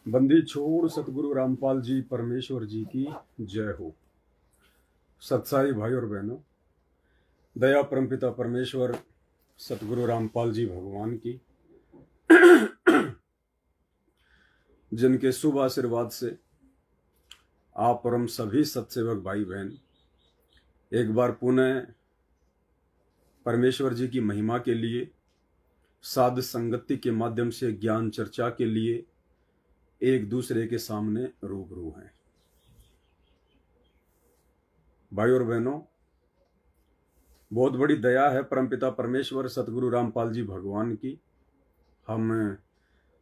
बंदी छोड़ सतगुरु रामपाल जी परमेश्वर जी की जय हो। सत्साई भाई और बहनों, दया परमपिता परमेश्वर सतगुरु रामपाल जी भगवान की जिनके शुभ आशीर्वाद से आप और हम सभी सत्सेवक भाई बहन एक बार पुनः परमेश्वर जी की महिमा के लिए साध संगति के माध्यम से ज्ञान चर्चा के लिए एक दूसरे के सामने रूबरू हैं। भाई और बहनों, बहुत बड़ी दया है परमपिता परमेश्वर सतगुरु रामपाल जी भगवान की हम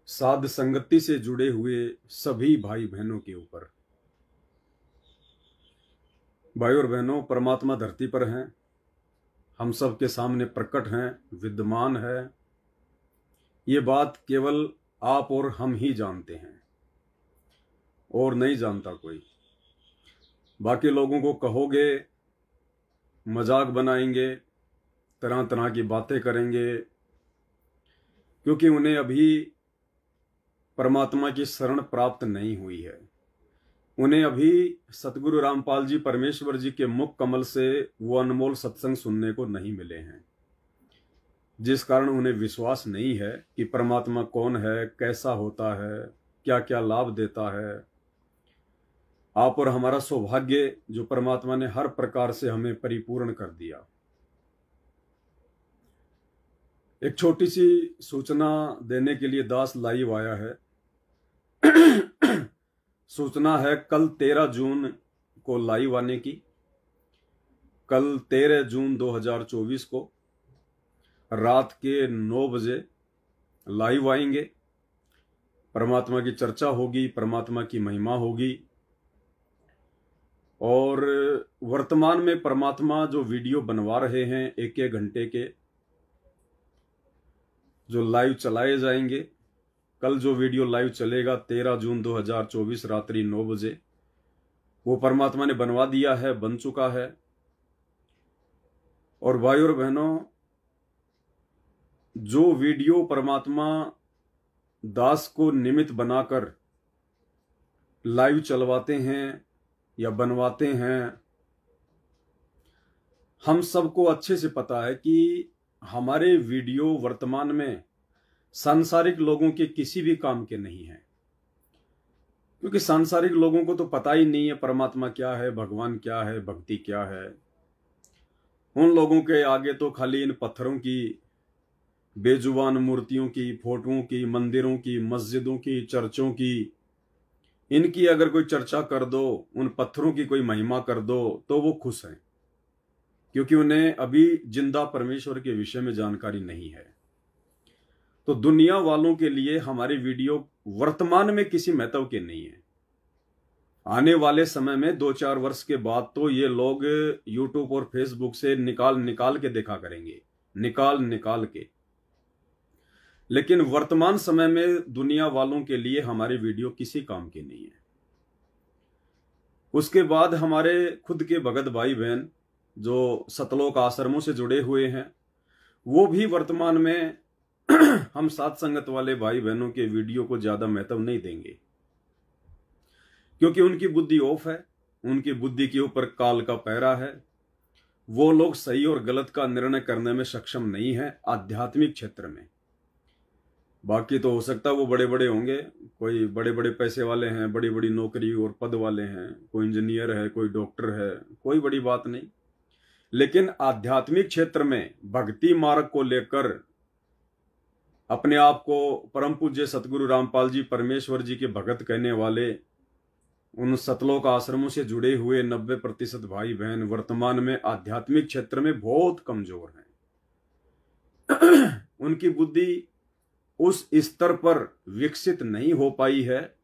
साध संगति से जुड़े हुए सभी भाई बहनों के ऊपर। भाई और बहनों, परमात्मा धरती पर हैं, हम सब के सामने प्रकट हैं, विद्यमान है। ये बात केवल आप और हम ही जानते हैं और नहीं जानता कोई। बाकी लोगों को कहोगे, मजाक बनाएंगे, तरह तरह की बातें करेंगे, क्योंकि उन्हें अभी परमात्मा की शरण प्राप्त नहीं हुई है। उन्हें अभी सतगुरु रामपाल जी परमेश्वर जी के मुख कमल से वो अनमोल सत्संग सुनने को नहीं मिले हैं, जिस कारण उन्हें विश्वास नहीं है कि परमात्मा कौन है, कैसा होता है, क्या क्या लाभ देता है। आप और हमारा सौभाग्य जो परमात्मा ने हर प्रकार से हमें परिपूर्ण कर दिया। एक छोटी सी सूचना देने के लिए दास लाइव आया है। सूचना है कल 13 जून को लाइव आने की। कल 13 जून 2024 को रात के 9 बजे लाइव आएंगे। परमात्मा की चर्चा होगी, परमात्मा की महिमा होगी। और वर्तमान में परमात्मा जो वीडियो बनवा रहे हैं 1-1 घंटे के, जो लाइव चलाए जाएंगे, कल जो वीडियो लाइव चलेगा 13 जून 2024 रात्रि 9 बजे, वो परमात्मा ने बनवा दिया है, बन चुका है। और भाई और बहनों, जो वीडियो परमात्मा दास को निमित्त बनाकर लाइव चलवाते हैं या बनवाते हैं, हम सबको अच्छे से पता है कि हमारे वीडियो वर्तमान में सांसारिक लोगों के किसी भी काम के नहीं है, क्योंकि सांसारिक लोगों को तो पता ही नहीं है परमात्मा क्या है, भगवान क्या है, भक्ति क्या है। उन लोगों के आगे तो खाली इन पत्थरों की, बेजुबान मूर्तियों की, फोटोओं की, मंदिरों की, मस्जिदों की, चर्चों की, इनकी अगर कोई चर्चा कर दो, उन पत्थरों की कोई महिमा कर दो, तो वो खुश हैं, क्योंकि उन्हें अभी जिंदा परमेश्वर के विषय में जानकारी नहीं है। तो दुनिया वालों के लिए हमारे वीडियो वर्तमान में किसी महत्व के नहीं है। आने वाले समय में 2-4 वर्ष के बाद तो ये लोग यूट्यूब और फेसबुक से निकाल के देखा करेंगे, निकाल के। लेकिन वर्तमान समय में दुनिया वालों के लिए हमारे वीडियो किसी काम के नहीं है। उसके बाद हमारे खुद के भगत भाई बहन जो सतलोक आश्रमों से जुड़े हुए हैं, वो भी वर्तमान में हम साथ संगत वाले भाई बहनों के वीडियो को ज्यादा महत्व नहीं देंगे, क्योंकि उनकी बुद्धि ऑफ है, उनकी बुद्धि के ऊपर काल का पहरा है। वो लोग सही और गलत का निर्णय करने में सक्षम नहीं है आध्यात्मिक क्षेत्र में। बाकी तो हो सकता है वो बड़े बड़े होंगे, कोई बड़े बड़े पैसे वाले हैं, बड़ी बड़ी नौकरी और पद वाले हैं, कोई इंजीनियर है, कोई डॉक्टर है, कोई बड़ी बात नहीं। लेकिन आध्यात्मिक क्षेत्र में भक्ति मार्ग को लेकर अपने आप को परम पूज्य सतगुरु रामपाल जी परमेश्वर जी के भगत कहने वाले उन सतलोक आश्रमों से जुड़े हुए 90% भाई बहन वर्तमान में आध्यात्मिक क्षेत्र में बहुत कमजोर हैं। उनकी बुद्धि उस स्तर पर विकसित नहीं हो पाई है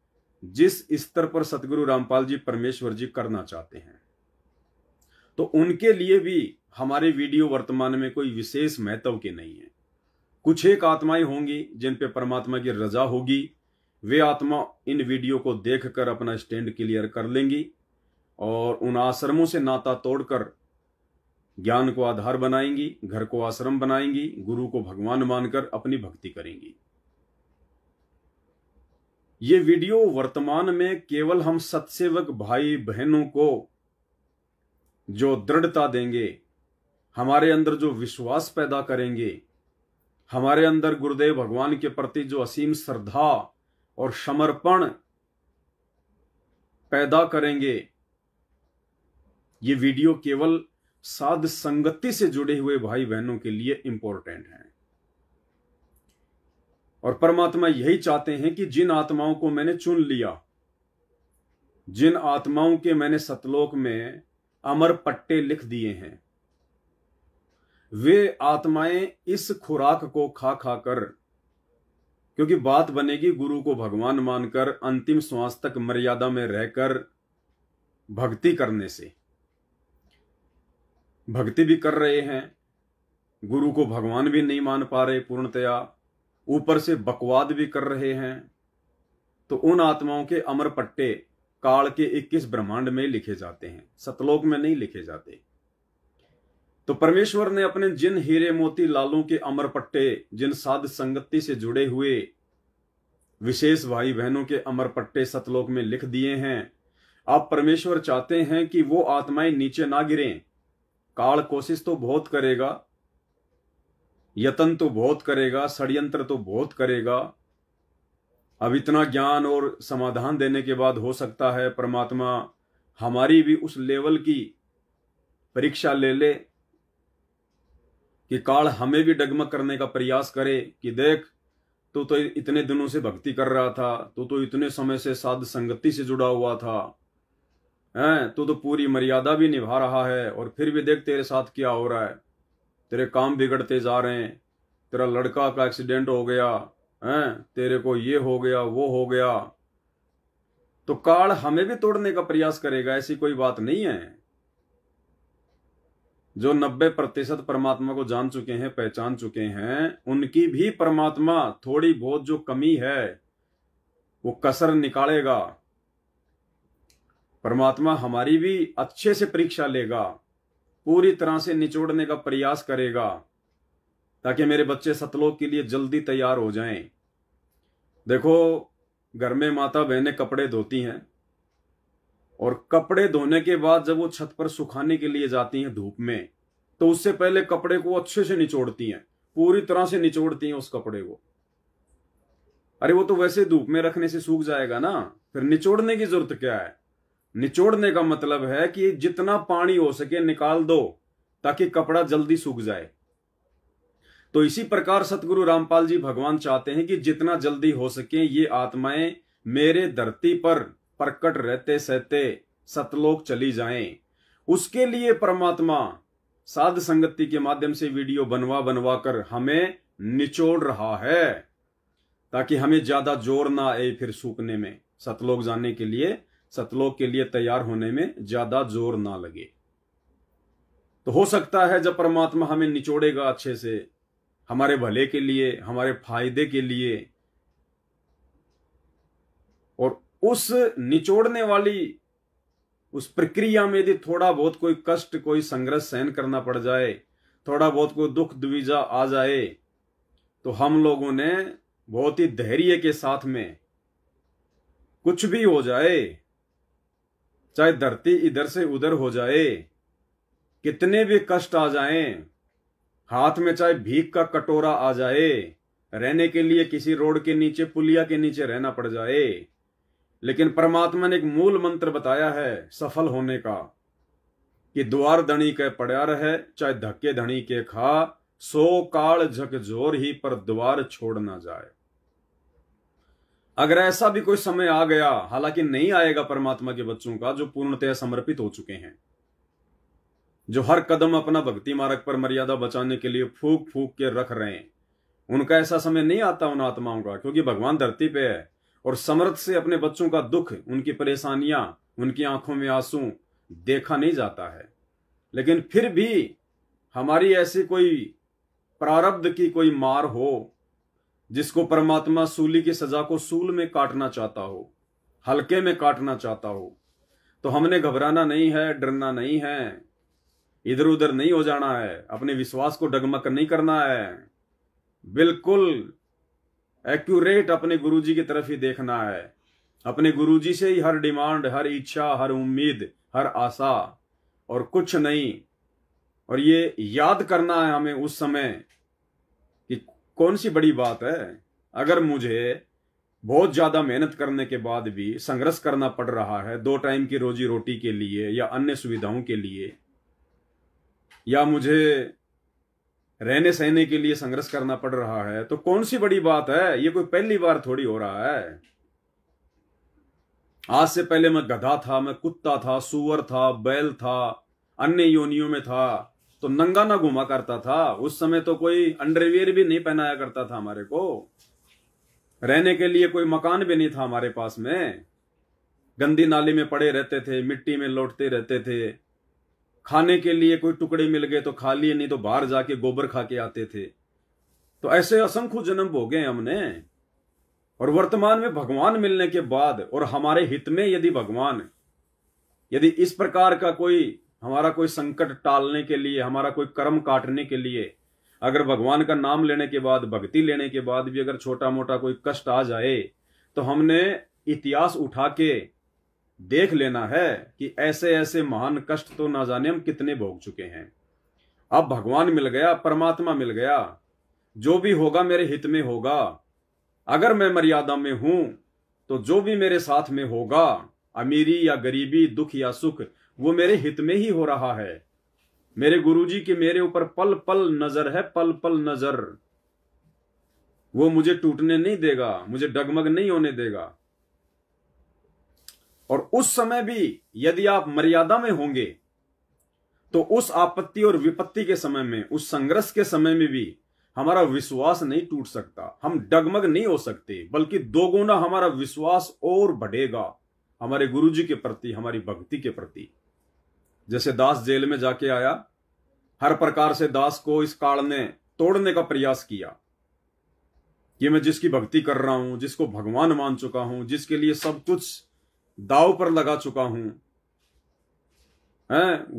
जिस स्तर पर सतगुरु रामपाल जी परमेश्वर जी करना चाहते हैं। तो उनके लिए भी हमारे वीडियो वर्तमान में कोई विशेष महत्व के नहीं है। कुछ एक आत्माएं होंगी जिन पे परमात्मा की रजा होगी, वे आत्मा इन वीडियो को देखकर अपना स्टैंड क्लियर कर लेंगी और उन आश्रमों से नाता तोड़कर ज्ञान को आधार बनाएंगी, घर को आश्रम बनाएंगी, गुरु को भगवान मानकर अपनी भक्ति करेंगी। ये वीडियो वर्तमान में केवल हम सत्सेवक भाई बहनों को जो दृढ़ता देंगे, हमारे अंदर जो विश्वास पैदा करेंगे, हमारे अंदर गुरुदेव भगवान के प्रति जो असीम श्रद्धा और समर्पण पैदा करेंगे, ये वीडियो केवल साध संगति से जुड़े हुए भाई बहनों के लिए इंपॉर्टेंट है। और परमात्मा यही चाहते हैं कि जिन आत्माओं को मैंने चुन लिया, जिन आत्माओं के मैंने सतलोक में अमर पट्टे लिख दिए हैं, वे आत्माएं इस खुराक को खा खाकर, क्योंकि बात बनेगी गुरु को भगवान मानकर अंतिम श्वास तक मर्यादा में रहकर भक्ति करने से। भक्ति भी कर रहे हैं, गुरु को भगवान भी नहीं मान पा रहे पूर्णतया, ऊपर से बकवाद भी कर रहे हैं, तो उन आत्माओं के अमर पट्टे काल के 21 ब्रह्मांड में लिखे जाते हैं, सतलोक में नहीं लिखे जाते। तो परमेश्वर ने अपने जिन हीरे मोती लालों के अमर पट्टे, जिन साध संगति से जुड़े हुए विशेष भाई बहनों के अमर पट्टे सतलोक में लिख दिए हैं, आप परमेश्वर चाहते हैं कि वो आत्माएं नीचे ना गिरें। काल कोशिश तो बहुत करेगा, यत्न तो बहुत करेगा, षड्यंत्र तो बहुत करेगा। अब इतना ज्ञान और समाधान देने के बाद हो सकता है परमात्मा हमारी भी उस लेवल की परीक्षा ले ले कि काल हमें भी डगमग करने का प्रयास करे कि देख, तू तो इतने दिनों से भक्ति कर रहा था, तू तो इतने समय से साध संगति से जुड़ा हुआ था, तू तो पूरी मर्यादा भी निभा रहा है, और फिर भी देख तेरे साथ क्या हो रहा है, तेरे काम बिगड़ते जा रहे हैं, तेरा लड़का का एक्सीडेंट हो गया, तेरे को ये हो गया, वो हो गया। तो काल हमें भी तोड़ने का प्रयास करेगा, ऐसी कोई बात नहीं है। जो 90% परमात्मा को जान चुके हैं, पहचान चुके हैं, उनकी भी परमात्मा थोड़ी बहुत जो कमी है वो कसर निकालेगा। परमात्मा हमारी भी अच्छे से परीक्षा लेगा, पूरी तरह से निचोड़ने का प्रयास करेगा, ताकि मेरे बच्चे सतलोक के लिए जल्दी तैयार हो जाएं। देखो, घर में माता बहनें कपड़े धोती हैं, और कपड़े धोने के बाद जब वो छत पर सुखाने के लिए जाती हैं धूप में, तो उससे पहले कपड़े को अच्छे से निचोड़ती हैं, पूरी तरह से निचोड़ती हैं उस कपड़े को। अरे वो तो वैसे धूप में रखने से सूख जाएगा ना, फिर निचोड़ने की जरूरत क्या है। निचोड़ने का मतलब है कि जितना पानी हो सके निकाल दो, ताकि कपड़ा जल्दी सूख जाए। तो इसी प्रकार सतगुरु रामपाल जी भगवान चाहते हैं कि जितना जल्दी हो सके ये आत्माएं मेरे धरती पर प्रकट रहते सहते सतलोक चली जाएं। उसके लिए परमात्मा साध संगति के माध्यम से वीडियो बनवा बनवा कर हमें निचोड़ रहा है, ताकि हमें ज्यादा जोर ना आए फिर सूखने में, सतलोक जाने के लिए, सतलोक के लिए तैयार होने में ज्यादा जोर ना लगे। तो हो सकता है जब परमात्मा हमें निचोड़ेगा अच्छे से, हमारे भले के लिए, हमारे फायदे के लिए, और उस निचोड़ने वाली उस प्रक्रिया में यदि थोड़ा बहुत कोई कष्ट, कोई संघर्ष सहन करना पड़ जाए, थोड़ा बहुत कोई दुख दुविधा आ जाए, तो हम लोगों ने बहुत ही धैर्य के साथ में, कुछ भी हो जाए, चाहे धरती इधर से उधर हो जाए, कितने भी कष्ट आ जाएं, हाथ में चाहे भीख का कटोरा आ जाए, रहने के लिए किसी रोड के नीचे, पुलिया के नीचे रहना पड़ जाए, लेकिन परमात्मा ने एक मूल मंत्र बताया है सफल होने का, कि द्वार धनी के पड़ा रहे, चाहे धक्के धनी के खा, सो काल झकझोर ही पर द्वार छोड़ ना जाए। अगर ऐसा भी कोई समय आ गया, हालांकि नहीं आएगा परमात्मा के बच्चों का जो पूर्णतया समर्पित हो चुके हैं, जो हर कदम अपना भक्ति मार्ग पर मर्यादा बचाने के लिए फूक फूक के रख रहे हैं, उनका ऐसा समय नहीं आता उन आत्माओं का, क्योंकि भगवान धरती पे है और समर्थ से अपने बच्चों का दुख, उनकी परेशानियां, उनकी आंखों में आंसू देखा नहीं जाता है। लेकिन फिर भी हमारी ऐसी कोई प्रारब्ध की कोई मार हो, जिसको परमात्मा सूली की सजा को सूल में काटना चाहता हो, हल्के में काटना चाहता हो, तो हमने घबराना नहीं है, डरना नहीं है, इधर उधर नहीं हो जाना है, अपने विश्वास को डगमग नहीं करना है। बिल्कुल एक्यूरेट अपने गुरुजी की तरफ ही देखना है, अपने गुरुजी से ही हर डिमांड, हर इच्छा, हर उम्मीद, हर आशा, और कुछ नहीं। और ये याद करना है हमें उस समय कि कौन सी बड़ी बात है। अगर मुझे बहुत ज्यादा मेहनत करने के बाद भी संघर्ष करना पड़ रहा है 2 टाइम की रोजी रोटी के लिए या अन्य सुविधाओं के लिए, या मुझे रहने सहने के लिए संघर्ष करना पड़ रहा है, तो कौन सी बड़ी बात है। ये कोई पहली बार थोड़ी हो रहा है। आज से पहले मैं गधा था, मैं कुत्ता था, सुअर था, बैल था, अन्य योनियों में था, तो नंगा ना घुमा करता था। उस समय तो कोई अंडरवियर भी नहीं पहनाया करता था हमारे को, रहने के लिए कोई मकान भी नहीं था हमारे पास में, गंदी नाली में पड़े रहते थे, मिट्टी में लौटते रहते थे, खाने के लिए कोई टुकड़े मिल गए तो खा लिए, नहीं तो बाहर जाके गोबर खा के आते थे। तो ऐसे असंख्य जन्म भोगे हमने। और वर्तमान में भगवान मिलने के बाद और हमारे हित में यदि इस प्रकार का हमारा कोई संकट टालने के लिए, हमारा कोई कर्म काटने के लिए, अगर भगवान का नाम लेने के बाद, भक्ति लेने के बाद भी अगर छोटा मोटा कोई कष्ट आ जाए, तो हमने इतिहास उठा के देख लेना है कि ऐसे ऐसे महान कष्ट तो ना जाने हम कितने भोग चुके हैं। अब भगवान मिल गया, परमात्मा मिल गया, जो भी होगा मेरे हित में होगा। अगर मैं मर्यादा में हूं तो जो भी मेरे साथ में होगा, अमीरी या गरीबी, दुख या सुख, वो मेरे हित में ही हो रहा है। मेरे गुरुजी की मेरे ऊपर पल पल नजर है, पल पल नजर। वो मुझे टूटने नहीं देगा, मुझे डगमग नहीं होने देगा। और उस समय भी यदि आप मर्यादा में होंगे तो उस आपत्ति और विपत्ति के समय में, उस संघर्ष के समय में भी हमारा विश्वास नहीं टूट सकता, हम डगमग नहीं हो सकते, बल्कि दोगुना हमारा विश्वास और बढ़ेगा हमारे गुरुजी के प्रति, हमारी भक्ति के प्रति। जैसे दास जेल में जाके आया, हर प्रकार से दास को इस काल ने तोड़ने का प्रयास किया कि मैं जिसकी भक्ति कर रहा हूं, जिसको भगवान मान चुका हूं, जिसके लिए सब कुछ दाव पर लगा चुका हूं,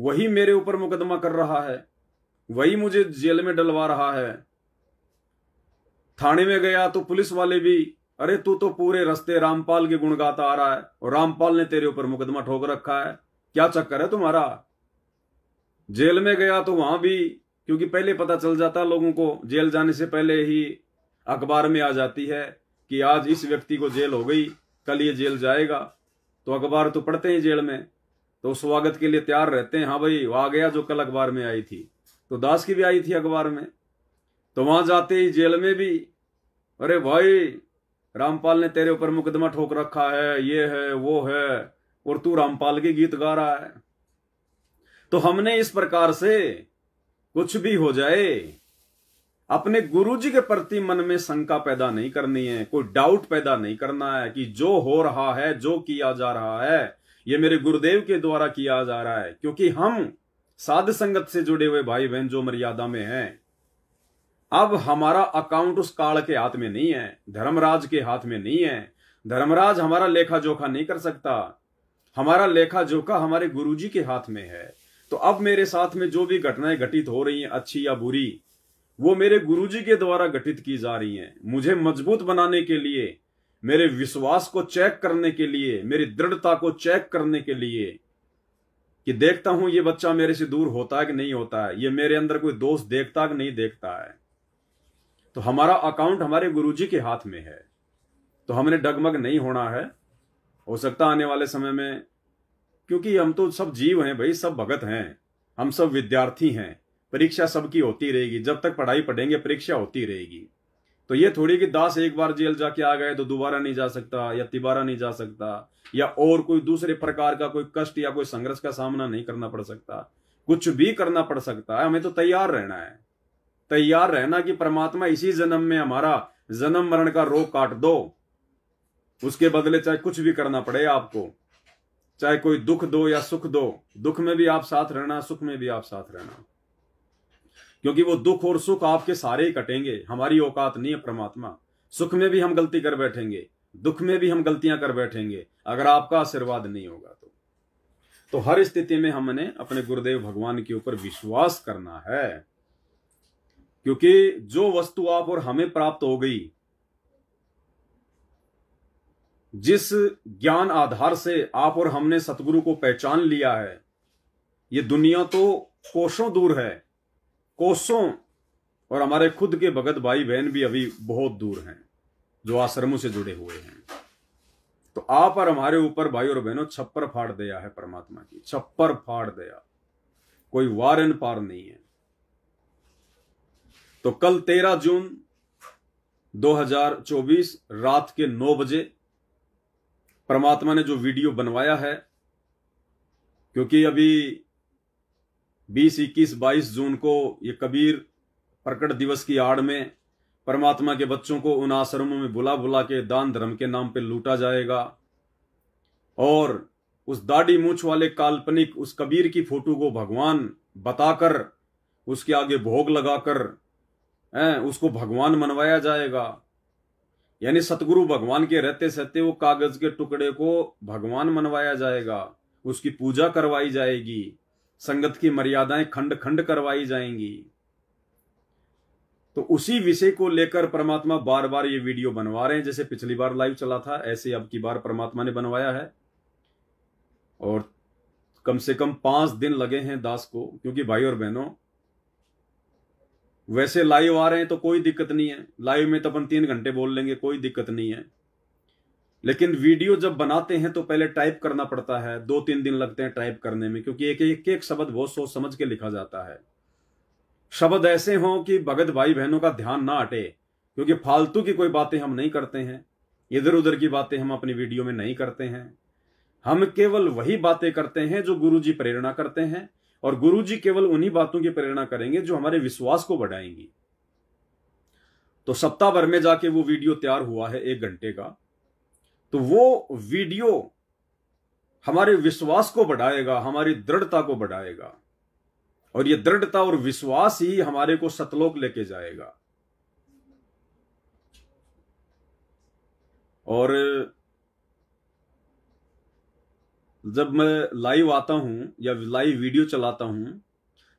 वही मेरे ऊपर मुकदमा कर रहा है, वही मुझे जेल में डलवा रहा है। थाने में गया तो पुलिस वाले भी, अरे तू तो पूरे रास्ते रामपाल के गुण गाता आ रहा है और रामपाल ने तेरे ऊपर मुकदमा ठोक रखा है, क्या चक्कर है तुम्हारा। जेल में गया तो वहां भी, क्योंकि पहले पता चल जाता लोगों को, जेल जाने से पहले ही अखबार में आ जाती है कि आज इस व्यक्ति को जेल हो गई, कल ये जेल जाएगा। तो अखबार तो पढ़ते हैं जेल में, तो स्वागत के लिए तैयार रहते हैं, हाँ भाई वो आ गया जो कल अखबार में आई थी। तो दास की भी आई थी अखबार में। तो वहां जाते ही जेल में भी, अरे भाई रामपाल ने तेरे ऊपर मुकदमा ठोक रखा है, ये है वो है, और तू रामपाल के गीत गा रहा है। तो हमने इस प्रकार से कुछ भी हो जाए, अपने गुरुजी के प्रति मन में शंका पैदा नहीं करनी है, कोई डाउट पैदा नहीं करना है कि जो हो रहा है, जो किया जा रहा है, ये मेरे गुरुदेव के द्वारा किया जा रहा है। क्योंकि हम साध संगत से जुड़े हुए भाई बहन जो मर्यादा में हैं, अब हमारा अकाउंट उस काल के हाथ में नहीं है, धर्मराज के हाथ में नहीं है। धर्मराज हमारा लेखा जोखा नहीं कर सकता, हमारा लेखा जोखा हमारे गुरुजी के हाथ में है। तो अब मेरे साथ में जो भी घटनाएं घटित हो रही हैं, अच्छी या बुरी, वो मेरे गुरुजी के द्वारा घटित की जा रही हैं, मुझे मजबूत बनाने के लिए, मेरे विश्वास को चेक करने के लिए, मेरी दृढ़ता को चेक करने के लिए, कि देखता हूं ये बच्चा मेरे से दूर होता है कि नहीं होता है, ये मेरे अंदर कोई दोष देखता कि नहीं देखता है। तो हमारा अकाउंट हमारे गुरुजी के हाथ में है, तो हमने डगमग नहीं होना है। हो सकता आने वाले समय में, क्योंकि हम तो सब जीव हैं भाई, सब भगत हैं, हम सब विद्यार्थी हैं, परीक्षा सबकी होती रहेगी, जब तक पढ़ाई पढ़ेंगे परीक्षा होती रहेगी। तो ये थोड़ी कि दास एक बार जेल जाके आ गए तो दोबारा नहीं जा सकता या तिबारा नहीं जा सकता, या और कोई दूसरे प्रकार का कोई कष्ट या कोई संघर्ष का सामना नहीं करना पड़ सकता। कुछ भी करना पड़ सकता है, हमें तो तैयार रहना है। तैयार रहना कि परमात्मा इसी जन्म में हमारा जन्म मरण का रोग काट दो, उसके बदले चाहे कुछ भी करना पड़े आपको, चाहे कोई दुख दो या सुख दो, दुख में भी आप साथ रहना, सुख में भी आप साथ रहना, क्योंकि वो दुख और सुख आपके सारे ही कटेंगे। हमारी औकात नहीं है परमात्मा, सुख में भी हम गलती कर बैठेंगे, दुख में भी हम गलतियां कर बैठेंगे, अगर आपका आशीर्वाद नहीं होगा तो हर स्थिति में हमने अपने गुरुदेव भगवान के ऊपर विश्वास करना है। क्योंकि जो वस्तु आप और हमें प्राप्त हो गई, जिस ज्ञान आधार से आप और हमने सतगुरु को पहचान लिया है, ये दुनिया तो कोसों दूर है, कोसों, और हमारे खुद के भगत भाई बहन भी अभी बहुत दूर हैं जो आश्रमों से जुड़े हुए हैं। तो आप और हमारे ऊपर भाई और बहनों छप्पर फाड़ दिया है परमात्मा की, छप्पर फाड़ दिया, कोई वार एन पार नहीं है। तो कल 13 जून 2024 रात के 9 बजे परमात्मा ने जो वीडियो बनवाया है, क्योंकि अभी 20, 21, 22 जून को ये कबीर प्रकट दिवस की आड़ में परमात्मा के बच्चों को उन आश्रमों में बुला बुला के दान धर्म के नाम पे लूटा जाएगा, और उस दाढ़ी मूछ वाले काल्पनिक उस कबीर की फोटो को भगवान बताकर उसके आगे भोग लगाकर उसको भगवान मनवाया जाएगा। यानी सतगुरु भगवान के रहते सहते वो कागज के टुकड़े को भगवान मनवाया जाएगा, उसकी पूजा करवाई जाएगी, संगत की मर्यादाएं खंड खंड करवाई जाएंगी। तो उसी विषय को लेकर परमात्मा बार बार ये वीडियो बनवा रहे हैं। जैसे पिछली बार लाइव चला था, ऐसे अब की बार परमात्मा ने बनवाया है, और कम से कम 5 दिन लगे हैं दास को, क्योंकि भाई और बहनों वैसे लाइव आ रहे हैं तो कोई दिक्कत नहीं है, लाइव में तो अपन 3 घंटे बोल लेंगे, कोई दिक्कत नहीं है। लेकिन वीडियो जब बनाते हैं तो पहले टाइप करना पड़ता है, 2-3 दिन लगते हैं टाइप करने में, क्योंकि एक शब्द बहुत सोच समझ के लिखा जाता है। शब्द ऐसे हों कि भगत भाई बहनों का ध्यान ना हटे, क्योंकि फालतू की कोई बातें हम नहीं करते हैं, इधर उधर की बातें हम अपनी वीडियो में नहीं करते हैं। हम केवल वही बातें करते हैं जो गुरुजी प्रेरणा करते हैं, और गुरुजी केवल उन्हीं बातों की प्रेरणा करेंगे जो हमारे विश्वास को बढ़ाएंगी। तो सप्ताह भर में जाके वो वीडियो तैयार हुआ है 1 घंटे का, तो वो वीडियो हमारे विश्वास को बढ़ाएगा, हमारी दृढ़ता को बढ़ाएगा, और ये दृढ़ता और विश्वास ही हमारे को सतलोक लेके जाएगा। और जब मैं लाइव आता हूं या लाइव वीडियो चलाता हूं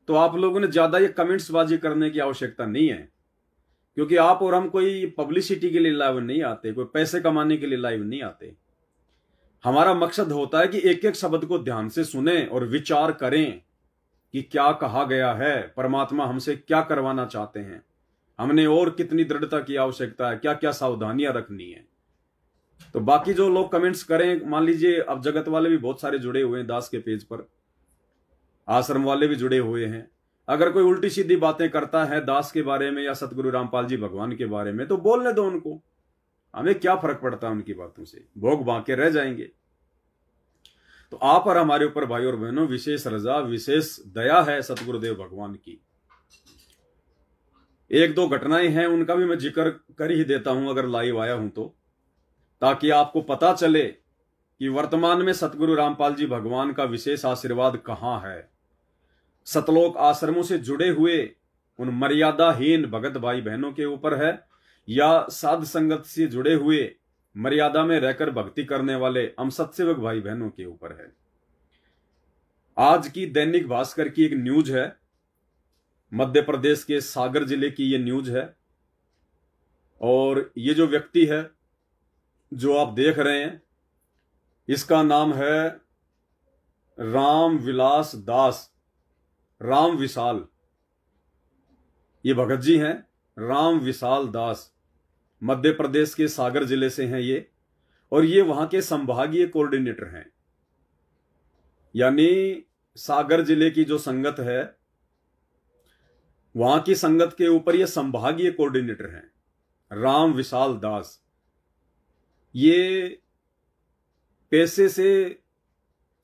तो आप लोगों ने ज्यादा ये कमेंट्स बाजी करने की आवश्यकता नहीं है, क्योंकि आप और हम कोई पब्लिसिटी के लिए लाइव नहीं आते, कोई पैसे कमाने के लिए लाइव नहीं आते। हमारा मकसद होता है कि एक एक शब्द को ध्यान से सुने और विचार करें कि क्या कहा गया है, परमात्मा हमसे क्या करवाना चाहते हैं, हमने और कितनी दृढ़ता की आवश्यकता है, क्या क्या सावधानियां रखनी है। तो बाकी जो लोग कमेंट्स करें, मान लीजिए अब जगत वाले भी बहुत सारे जुड़े हुए हैं दास के पेज पर, आश्रम वाले भी जुड़े हुए हैं, अगर कोई उल्टी सीधी बातें करता है दास के बारे में या सतगुरु रामपाल जी भगवान के बारे में तो बोलने दो उनको, हमें क्या फर्क पड़ता है उनकी बातों से, भोग बांके रह जाएंगे। तो आप और हमारे ऊपर भाई और बहनों विशेष रजा, विशेष दया है सतगुरुदेव भगवान की। 1-2 घटनाएं हैं, उनका भी मैं जिक्र कर ही देता हूं अगर लाइव आया हूं तो, ताकि आपको पता चले कि वर्तमान में सतगुरु रामपाल जी भगवान का विशेष आशीर्वाद कहां है। सतलोक आश्रमों से जुड़े हुए उन मर्यादाहीन भगत भाई बहनों के ऊपर है, या साध संगत से जुड़े हुए मर्यादा में रहकर भक्ति करने वाले हम सत्सेवक भाई बहनों के ऊपर है। आज की दैनिक भास्कर की एक न्यूज है, मध्य प्रदेश के सागर जिले की ये न्यूज है, और ये जो व्यक्ति है जो आप देख रहे हैं इसका नाम है राम विलास दास, राम विशाल, ये भगत जी हैं राम विशाल दास, मध्य प्रदेश के सागर जिले से हैं ये, और ये वहां के संभागीय कोऑर्डिनेटर हैं। यानी सागर जिले की जो संगत है वहां की संगत के ऊपर ये संभागीय कोऑर्डिनेटर हैं राम विशाल दास। ये पेशे से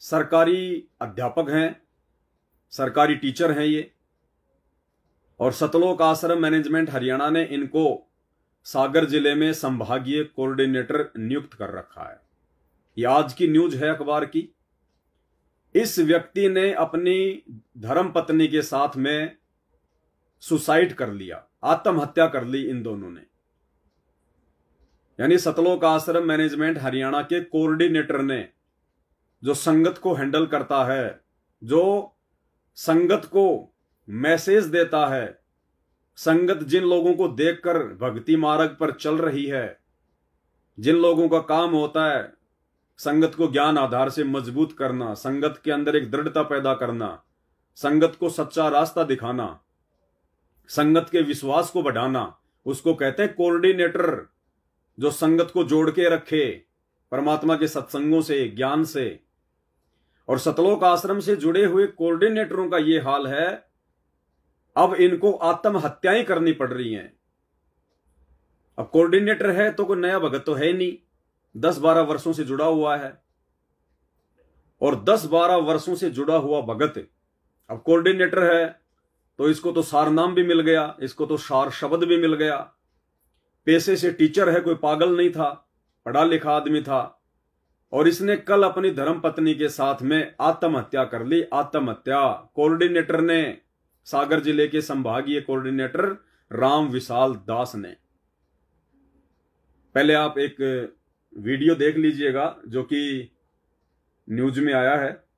सरकारी अध्यापक हैं, सरकारी टीचर हैं ये, और सतलोक आश्रम मैनेजमेंट हरियाणा ने इनको सागर जिले में संभागीय कोऑर्डिनेटर नियुक्त कर रखा है। ये आज की न्यूज है अखबार की। इस व्यक्ति ने अपनी धर्मपत्नी के साथ में सुसाइड कर लिया, आत्महत्या कर ली इन दोनों ने। यानी सतलोक आश्रम मैनेजमेंट हरियाणा के कोऑर्डिनेटर ने, जो संगत को हैंडल करता है, जो संगत को मैसेज देता है, संगत जिन लोगों को देखकर भक्ति मार्ग पर चल रही है, जिन लोगों का काम होता है संगत को ज्ञान आधार से मजबूत करना, संगत के अंदर एक दृढ़ता पैदा करना, संगत को सच्चा रास्ता दिखाना, संगत के विश्वास को बढ़ाना, उसको कहते हैं कोऑर्डिनेटर। जो संगत को जोड़ के रखे परमात्मा के सत्संगों से, ज्ञान से। और सतलोक आश्रम से जुड़े हुए कोऑर्डिनेटरों का यह हाल है, अब इनको आत्महत्याएं करनी पड़ रही हैं। अब कोऑर्डिनेटर है तो कोई नया भगत तो है नहीं, 10-12 वर्षों से जुड़ा हुआ है। और 10-12 वर्षों से जुड़ा हुआ भगत अब कोऑर्डिनेटर है तो इसको तो सार नाम भी मिल गया, इसको तो सार शब्द भी मिल गया। पेशे से टीचर है, कोई पागल नहीं था, पढ़ा लिखा आदमी था। और इसने कल अपनी धर्मपत्नी के साथ में आत्महत्या कर ली। आत्महत्या कोऑर्डिनेटर ने, सागर जिले के संभागीय कोऑर्डिनेटर राम विशाल दास ने। पहले आप एक वीडियो देख लीजिएगा जो कि न्यूज में आया है।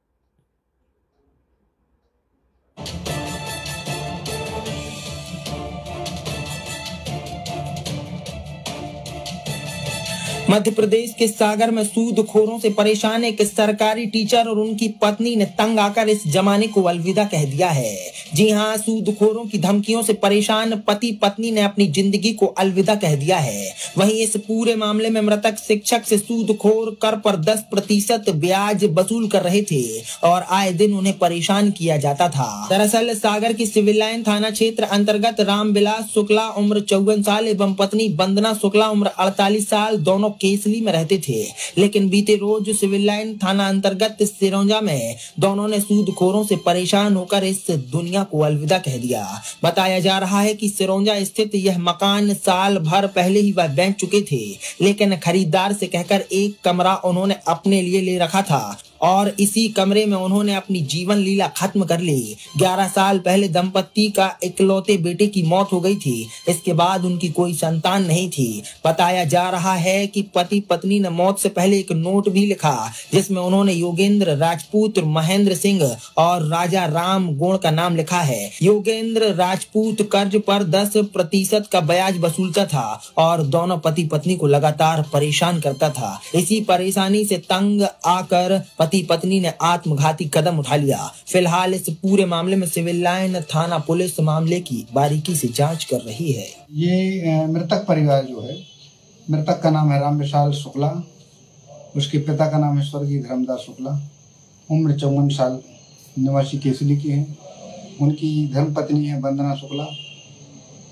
मध्य प्रदेश के सागर में सूदखोरों से परेशान एक सरकारी टीचर और उनकी पत्नी ने तंग आकर इस जमाने को अलविदा कह दिया है। जी हां, सूदखोरों की धमकियों से परेशान पति पत्नी ने अपनी जिंदगी को अलविदा कह दिया है। वहीं इस पूरे मामले में मृतक शिक्षक से सूदखोर कर पर 10% ब्याज वसूल कर रहे थे और आए दिन उन्हें परेशान किया जाता था। दरअसल सागर की सिविल लाइन थाना क्षेत्र अंतर्गत रामविलास शुक्ला उम्र 54 साल एवं पत्नी वंदना शुक्ला उम्र 48 साल दोनों केसली में रहते थे। लेकिन बीते रोज सिविल लाइन थाना अंतर्गत सिरौंजा में दोनों ने सूदखोरों से परेशान होकर इस दुनिया को अलविदा कह दिया। बताया जा रहा है कि सिरौंजा स्थित यह मकान साल भर पहले ही वह बेच चुके थे, लेकिन खरीदार से कहकर एक कमरा उन्होंने अपने लिए ले रखा था और इसी कमरे में उन्होंने अपनी जीवन लीला खत्म कर ली। 11 साल पहले दंपति का इकलौते बेटे की मौत हो गई थी। इसके बाद उनकी कोई संतान नहीं थी। बताया जा रहा है कि पति पत्नी ने मौत से पहले एक नोट भी लिखा जिसमें उन्होंने योगेंद्र राजपूत, महेंद्र सिंह और राजा राम गोण का नाम लिखा है। योगेंद्र राजपूत कर्ज पर 10% का ब्याज वसूलता था और दोनों पति पत्नी को लगातार परेशान करता था। इसी परेशानी से तंग आकर पति पत्नी ने आत्मघाती कदम उठा लिया। फिलहाल इस पूरे मामले में सिविल लाइन थाना पुलिस मामले की बारीकी से जांच कर रही है। ये मृतक परिवार जो है, मृतक का नाम है राम विशाल शुक्ला, उसके पिता का नाम है स्वर्गीय धर्मदास शुक्ला, उम्र 54 साल, निवासी केसली के हैं। उनकी धर्मपत्नी है वंदना शुक्ला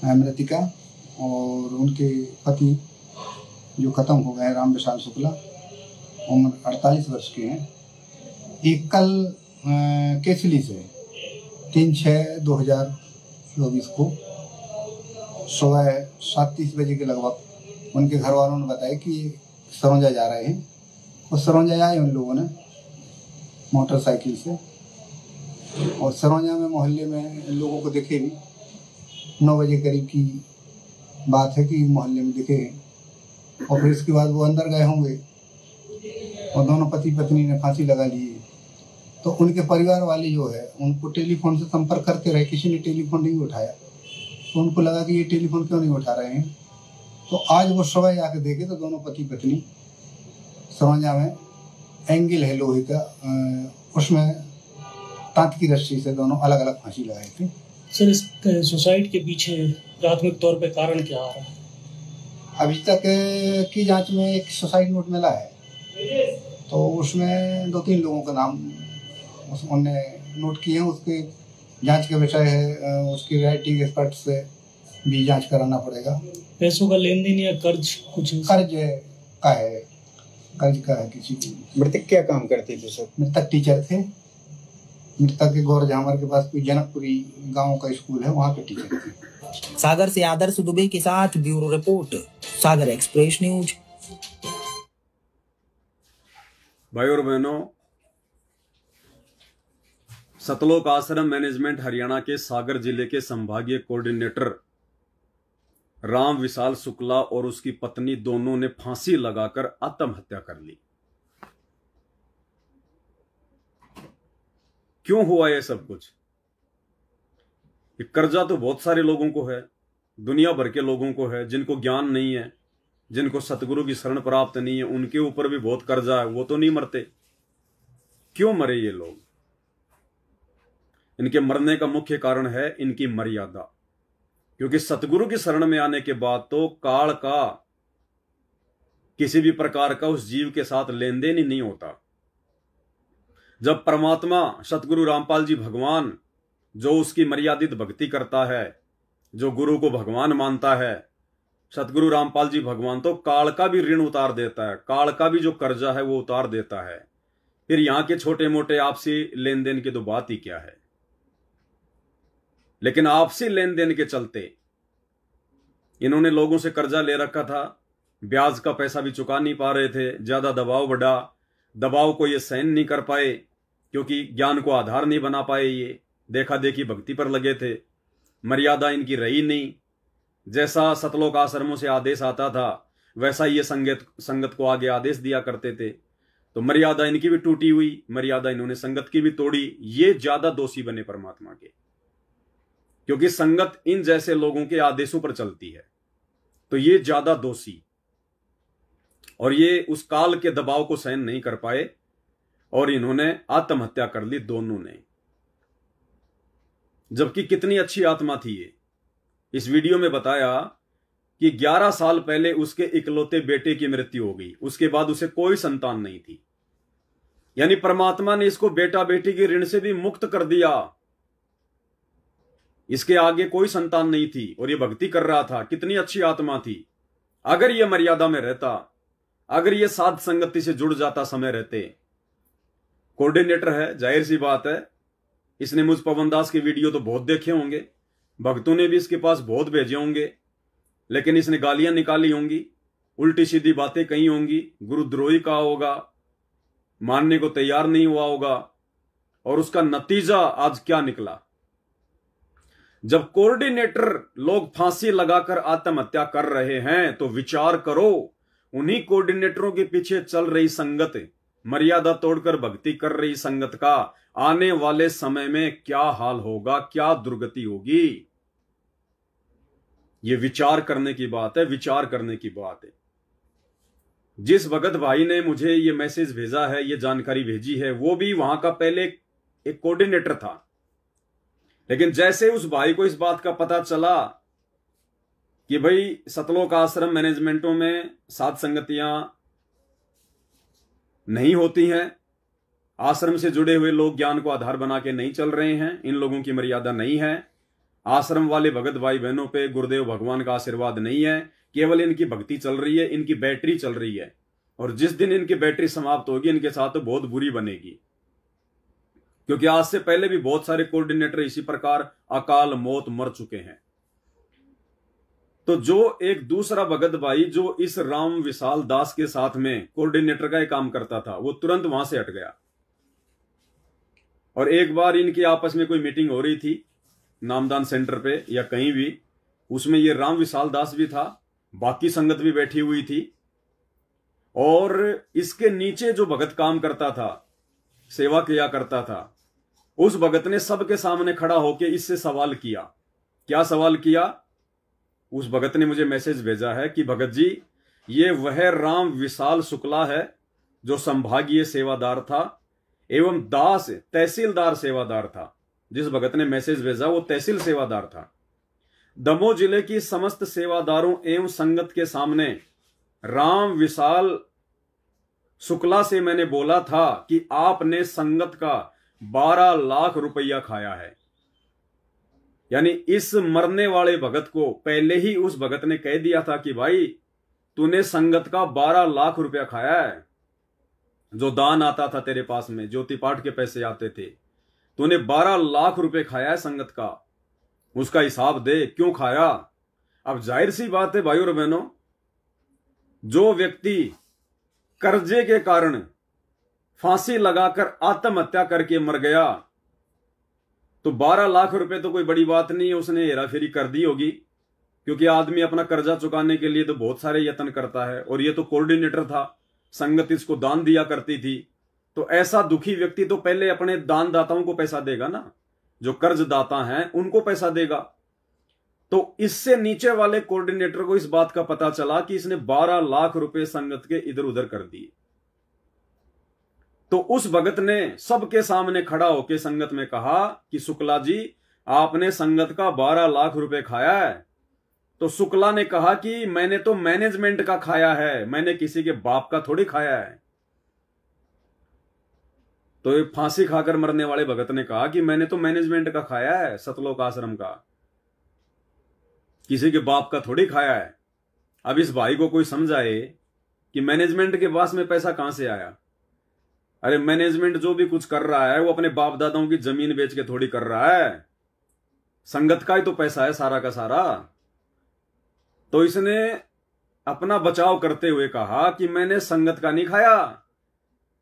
मृतिका, और उनके पति जो खत्म हो गए राम विशाल शुक्ला, उम्र 48 वर्ष के हैं। एक कल केसली से 3/6/2024 को सुबह 7:30 बजे के लगभग उनके घर वालों ने बताया कि सरौंजा जा रहे हैं। और सरौंजा आए उन लोगों ने मोटरसाइकिल से, और सरौंजा में मोहल्ले में लोगों को दिखे भी। 9 बजे करीब की बात है कि मोहल्ले में दिखे, और फिर इसके बाद वो अंदर गए होंगे और दोनों पति पत्नी ने फांसी लगा ली। तो उनके परिवार वाले जो है उनको टेलीफोन से संपर्क करते रहे, किसी ने टेलीफोन नहीं उठाया। तो उनको लगा कि ये टेलीफोन क्यों नहीं उठा रहे हैं। तो आज वो सुबह जाके देखे तो दोनों पति पत्नी सरौंजा में एंगल है लोहे का, उसमें तांत की रस्सी से दोनों अलग अलग फांसी लगाए थे। सर, इस सुसाइड के पीछे प्राथमिक तौर पे कारण क्या आ रहा है? अभी तक की जांच में एक सुसाइड नोट मिला है, तो उसमें 2-3 लोगों का नाम उन्होंने नोट किए हैं। उसके जांच का विषय है, उसकी राइटिंग एक्सपर्ट से भी जांच कराना पड़ेगा। पैसों का लेन देन या कर्ज कुछ? कर्ज का है किसी की। मृतक क्या काम करते थे सर? मृतक टीचर थे। मृतक के गौर झामर के पास कोई जनकपुरी गांव का स्कूल है, वहाँ के टीचर थे। सागर से आदर्श दुबे के साथ ब्यूरो रिपोर्ट, सागर एक्सप्रेस न्यूज। भाई और बहनों, सतलोक आश्रम मैनेजमेंट हरियाणा के सागर जिले के संभागीय कोऑर्डिनेटर राम विशाल शुक्ला और उसकी पत्नी दोनों ने फांसी लगाकर आत्महत्या कर ली। क्यों हुआ यह सब कुछ? ये कर्जा तो बहुत सारे लोगों को है, दुनिया भर के लोगों को है जिनको ज्ञान नहीं है, जिनको सतगुरु की शरण प्राप्त नहीं है, उनके ऊपर भी बहुत कर्जा है, वो तो नहीं मरते। क्यों मरे ये लोग? इनके मरने का मुख्य कारण है इनकी मर्यादा। क्योंकि सतगुरु की शरण में आने के बाद तो काल का किसी भी प्रकार का उस जीव के साथ लेन देन ही नहीं होता। जब परमात्मा सतगुरु रामपाल जी भगवान, जो उसकी मर्यादित भक्ति करता है, जो गुरु को भगवान मानता है, सतगुरु रामपाल जी भगवान तो काल का भी ऋण उतार देता है, काल का भी जो कर्जा है वो उतार देता है। फिर यहां के छोटे मोटे आपसी लेन देन की तो बात ही क्या है। लेकिन आपसी लेन देन के चलते इन्होंने लोगों से कर्जा ले रखा था, ब्याज का पैसा भी चुका नहीं पा रहे थे, ज्यादा दबाव बढ़ा, दबाव को ये सहन नहीं कर पाए, क्योंकि ज्ञान को आधार नहीं बना पाए, ये देखा देखी भक्ति पर लगे थे, मर्यादा इनकी रही नहीं। जैसा सतलोक आश्रमों से आदेश आता था वैसा ये संगत को आगे आदेश दिया करते थे, तो मर्यादा इनकी भी टूटी हुई, मर्यादा इन्होंने संगत की भी तोड़ी। ये ज्यादा दोषी बने परमात्मा के, क्योंकि संगत इन जैसे लोगों के आदेशों पर चलती है, तो ये ज्यादा दोषी। और ये उस काल के दबाव को सहन नहीं कर पाए और इन्होंने आत्महत्या कर ली, दोनों ने। जबकि कितनी अच्छी आत्मा थी ये। इस वीडियो में बताया कि 11 साल पहले उसके इकलौते बेटे की मृत्यु हो गई, उसके बाद उसे कोई संतान नहीं थी। यानी परमात्मा ने इसको बेटा बेटी के ऋण से भी मुक्त कर दिया। इसके आगे कोई संतान नहीं थी और ये भक्ति कर रहा था, कितनी अच्छी आत्मा थी। अगर ये मर्यादा में रहता, अगर ये साध संगति से जुड़ जाता समय रहते। कोऑर्डिनेटर है, जाहिर सी बात है, इसने मुझ पवन दास के वीडियो तो बहुत देखे होंगे, भक्तों ने भी इसके पास बहुत भेजे होंगे, लेकिन इसने गालियां निकाली होंगी, उल्टी सीधी बातें कही होंगी, गुरुद्रोही कहा होगा, मानने को तैयार नहीं हुआ होगा। और उसका नतीजा आज क्या निकला? जब कोऑर्डिनेटर लोग फांसी लगाकर आत्महत्या कर रहे हैं तो विचार करो, उन्हीं कोऑर्डिनेटरों के पीछे चल रही संगत, मर्यादा तोड़कर भक्ति कर रही संगत का आने वाले समय में क्या हाल होगा, क्या दुर्गति होगी। ये विचार करने की बात है, विचार करने की बात है। जिस भगत भाई ने मुझे ये मैसेज भेजा है, ये जानकारी भेजी है, वो भी वहां का पहले एक कोऑर्डिनेटर था। लेकिन जैसे उस भाई को इस बात का पता चला कि भाई सतलोक आश्रम मैनेजमेंटों में साध संगतियां नहीं होती हैं, आश्रम से जुड़े हुए लोग ज्ञान को आधार बना के नहीं चल रहे हैं, इन लोगों की मर्यादा नहीं है, आश्रम वाले भगत भाई बहनों पे गुरुदेव भगवान का आशीर्वाद नहीं है, केवल इनकी भक्ति चल रही है, इनकी बैटरी चल रही है, और जिस दिन इनकी बैटरी समाप्त होगी इनके साथ तो बहुत बुरी बनेगी। क्योंकि आज से पहले भी बहुत सारे कोऑर्डिनेटर इसी प्रकार अकाल मौत मर चुके हैं। तो जो एक दूसरा भगत भाई जो इस राम विशाल दास के साथ में कोऑर्डिनेटर का काम करता था, वो तुरंत वहां से हट गया। और एक बार इनकी आपस में कोई मीटिंग हो रही थी नामदान सेंटर पे या कहीं भी, उसमें ये राम विशाल दास भी था, बाकी संगत भी बैठी हुई थी, और इसके नीचे जो भगत काम करता था, सेवा किया करता था, उस भगत ने सबके सामने खड़ा होकर इससे सवाल किया। क्या सवाल किया? उस भगत ने मुझे मैसेज भेजा है कि भगत जी, ये वह राम विशाल शुक्ला है जो संभागीय सेवादार था एवं दास तहसीलदार सेवादार था। जिस भगत ने मैसेज भेजा वो तहसील सेवादार था। दमोह जिले की समस्त सेवादारों एवं संगत के सामने राम विशाल शुक्ला से मैंने बोला था कि आपने संगत का 12 लाख रुपया खाया है। यानी इस मरने वाले भगत को पहले ही उस भगत ने कह दिया था कि भाई तूने संगत का 12 लाख रुपया खाया है, जो दान आता था तेरे पास में, ज्योति पाठ के पैसे आते थे, तूने 12 लाख रुपए खाया है संगत का, उसका हिसाब दे, क्यों खाया। अब जाहिर सी बात है भाइयों और बहनों, जो व्यक्ति कर्जे के कारण फांसी लगाकर आत्महत्या करके मर गया, तो 12 लाख रुपए तो कोई बड़ी बात नहीं है, उसने हेराफेरी कर दी होगी। क्योंकि आदमी अपना कर्जा चुकाने के लिए तो बहुत सारे यत्न करता है, और ये तो कोऑर्डिनेटर था, संगत इसको दान दिया करती थी। तो ऐसा दुखी व्यक्ति तो पहले अपने दानदाताओं को पैसा देगा ना, जो कर्जदाता हैं उनको पैसा देगा। तो इससे नीचे वाले कोऑर्डिनेटर को इस बात का पता चला कि इसने 12 लाख रुपए संगत के इधर उधर कर दिए। तो उस भगत ने सबके सामने खड़ा होकर संगत में कहा कि शुक्ला जी, आपने संगत का 12 लाख रुपए खाया है। तो शुक्ला ने कहा कि मैंने तो मैनेजमेंट का खाया है, मैंने किसी के बाप का थोड़ी खाया है। तो ये फांसी खाकर मरने वाले भगत ने कहा कि मैंने तो मैनेजमेंट का खाया है, सतलोक आश्रम का, किसी के बाप का थोड़ी खाया है। अब इस भाई को कोई समझाए कि मैनेजमेंट के पास में पैसा कहां से आया। अरे मैनेजमेंट जो भी कुछ कर रहा है वो अपने बाप दादाओं की जमीन बेच के थोड़ी कर रहा है, संगत का ही तो पैसा है सारा का सारा। तो इसने अपना बचाव करते हुए कहा कि मैंने संगत का नहीं खाया,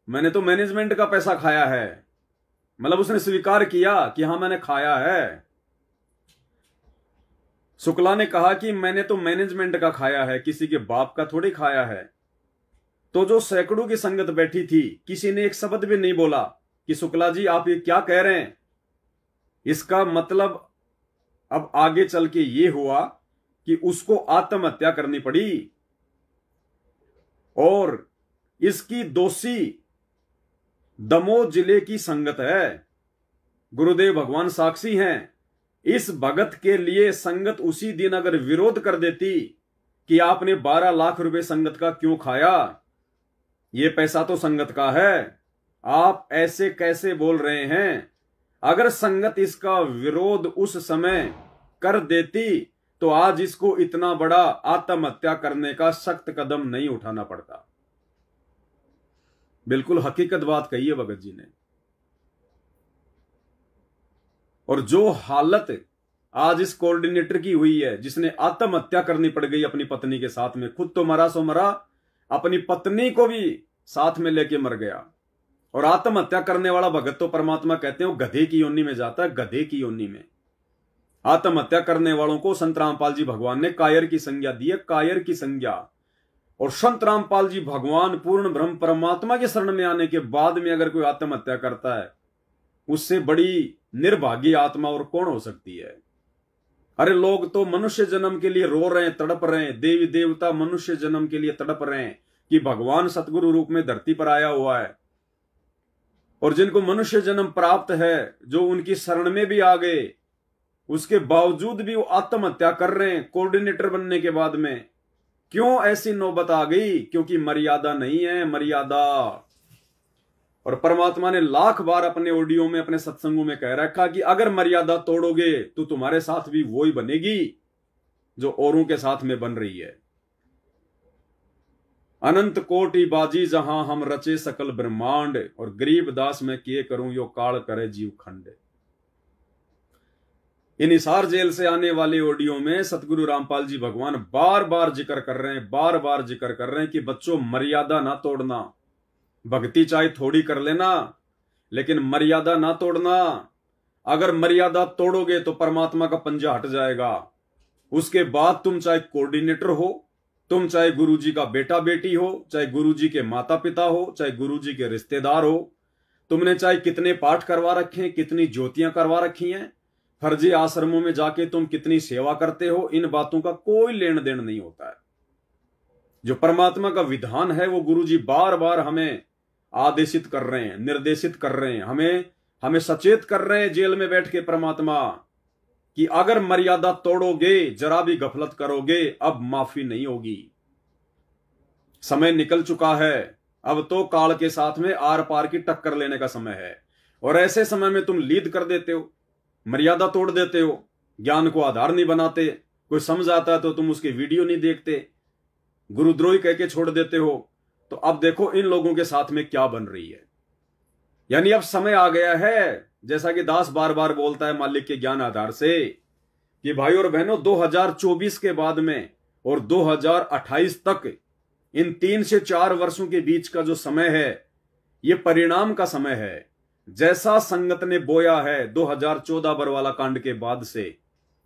मैंने तो मैनेजमेंट का पैसा खाया है। मतलब उसने स्वीकार किया कि हां मैंने खाया है। शुक्ला ने कहा कि मैंने तो मैनेजमेंट का खाया है, किसी के बाप का थोड़ी खाया है। तो जो सैकड़ों की संगत बैठी थी, किसी ने एक शब्द भी नहीं बोला कि शुक्ला जी आप ये क्या कह रहे हैं। इसका मतलब अब आगे चल के ये हुआ कि उसको आत्महत्या करनी पड़ी, और इसकी दोषी दमोह जिले की संगत है। गुरुदेव भगवान साक्षी हैं। इस भगत के लिए संगत उसी दिन अगर विरोध कर देती कि आपने 12 लाख रुपए संगत का क्यों खाया, ये पैसा तो संगत का है, आप ऐसे कैसे बोल रहे हैं। अगर संगत इसका विरोध उस समय कर देती तो आज इसको इतना बड़ा आत्महत्या करने का सख्त कदम नहीं उठाना पड़ता। बिल्कुल हकीकत बात कही है भगत जी ने। और जो हालत आज इस कोऑर्डिनेटर की हुई है, जिसने आत्महत्या करनी पड़ गई अपनी पत्नी के साथ में, खुद तो मरा सो मरा, अपनी पत्नी को भी साथ में लेके मर गया। और आत्महत्या करने वाला भगत तो परमात्मा कहते हैं गधे की योनि में जाता है, गधे की योनि में। आत्महत्या करने वालों को संत रामपाल जी भगवान ने कायर की संज्ञा दी है, कायर की संज्ञा। और संत रामपाल जी भगवान पूर्ण ब्रह्म परमात्मा के शरण में आने के बाद में अगर कोई आत्महत्या करता है, उससे बड़ी निर्भागी आत्मा और कौन हो सकती है। अरे लोग तो मनुष्य जन्म के लिए रो रहे हैं, तड़प रहे हैं, देवी देवता मनुष्य जन्म के लिए तड़प रहे हैं कि भगवान सतगुरु रूप में धरती पर आया हुआ है। और जिनको मनुष्य जन्म प्राप्त है, जो उनकी शरण में भी आ गए, उसके बावजूद भी वो आत्महत्या कर रहे हैं कोऑर्डिनेटर बनने के बाद में। क्यों ऐसी नौबत आ गई? क्योंकि मर्यादा नहीं है, मर्यादा। और परमात्मा ने लाख बार अपने ऑडियो में, अपने सत्संगों में कह रखा कि अगर मर्यादा तोड़ोगे तो तुम्हारे साथ भी वो ही बनेगी जो औरों के साथ में बन रही है। अनंत कोटि बाजी जहां हम रचे सकल ब्रह्मांड, और गरीब दास में किए करूं यो काल करे जीव खंड। इन हिसार जेल से आने वाले ऑडियो में सतगुरु रामपाल जी भगवान बार बार जिक्र कर रहे हैं, बार बार जिक्र कर रहे हैं कि बच्चों मर्यादा ना तोड़ना। भक्ति चाहे थोड़ी कर लेना, लेकिन मर्यादा ना तोड़ना। अगर मर्यादा तोड़ोगे तो परमात्मा का पंजा हट जाएगा। उसके बाद तुम चाहे कोऑर्डिनेटर हो, तुम चाहे गुरुजी का बेटा बेटी हो, चाहे गुरुजी के माता पिता हो, चाहे गुरुजी के रिश्तेदार हो, तुमने चाहे कितने पाठ करवा रखे हैं, कितनी ज्योतियां करवा रखी हैं, फर्जी आश्रमों में जाके तुम कितनी सेवा करते हो, इन बातों का कोई लेन देन नहीं होता है। जो परमात्मा का विधान है वो गुरुजी बार बार हमें आदेशित कर रहे हैं, निर्देशित कर रहे हैं, हमें सचेत कर रहे हैं जेल में बैठ के परमात्मा कि अगर मर्यादा तोड़ोगे, जरा भी गफलत करोगे, अब माफी नहीं होगी। समय निकल चुका है, अब तो काल के साथ में आर पार की टक्कर लेने का समय है। और ऐसे समय में तुम लीड कर देते हो, मर्यादा तोड़ देते हो, ज्ञान को आधार नहीं बनाते, कोई समझ आता है तो तुम उसके वीडियो नहीं देखते, गुरुद्रोही कह के छोड़ देते हो। तो अब देखो इन लोगों के साथ में क्या बन रही है। यानी अब समय आ गया है, जैसा कि दास बार बार बोलता है मालिक के ज्ञान आधार से, कि भाई और बहनों 2024 के बाद में और 2028 तक, इन 3 से 4 वर्षों के बीच का जो समय है, ये परिणाम का समय है। जैसा संगत ने बोया है 2014 बरवाला कांड के बाद से,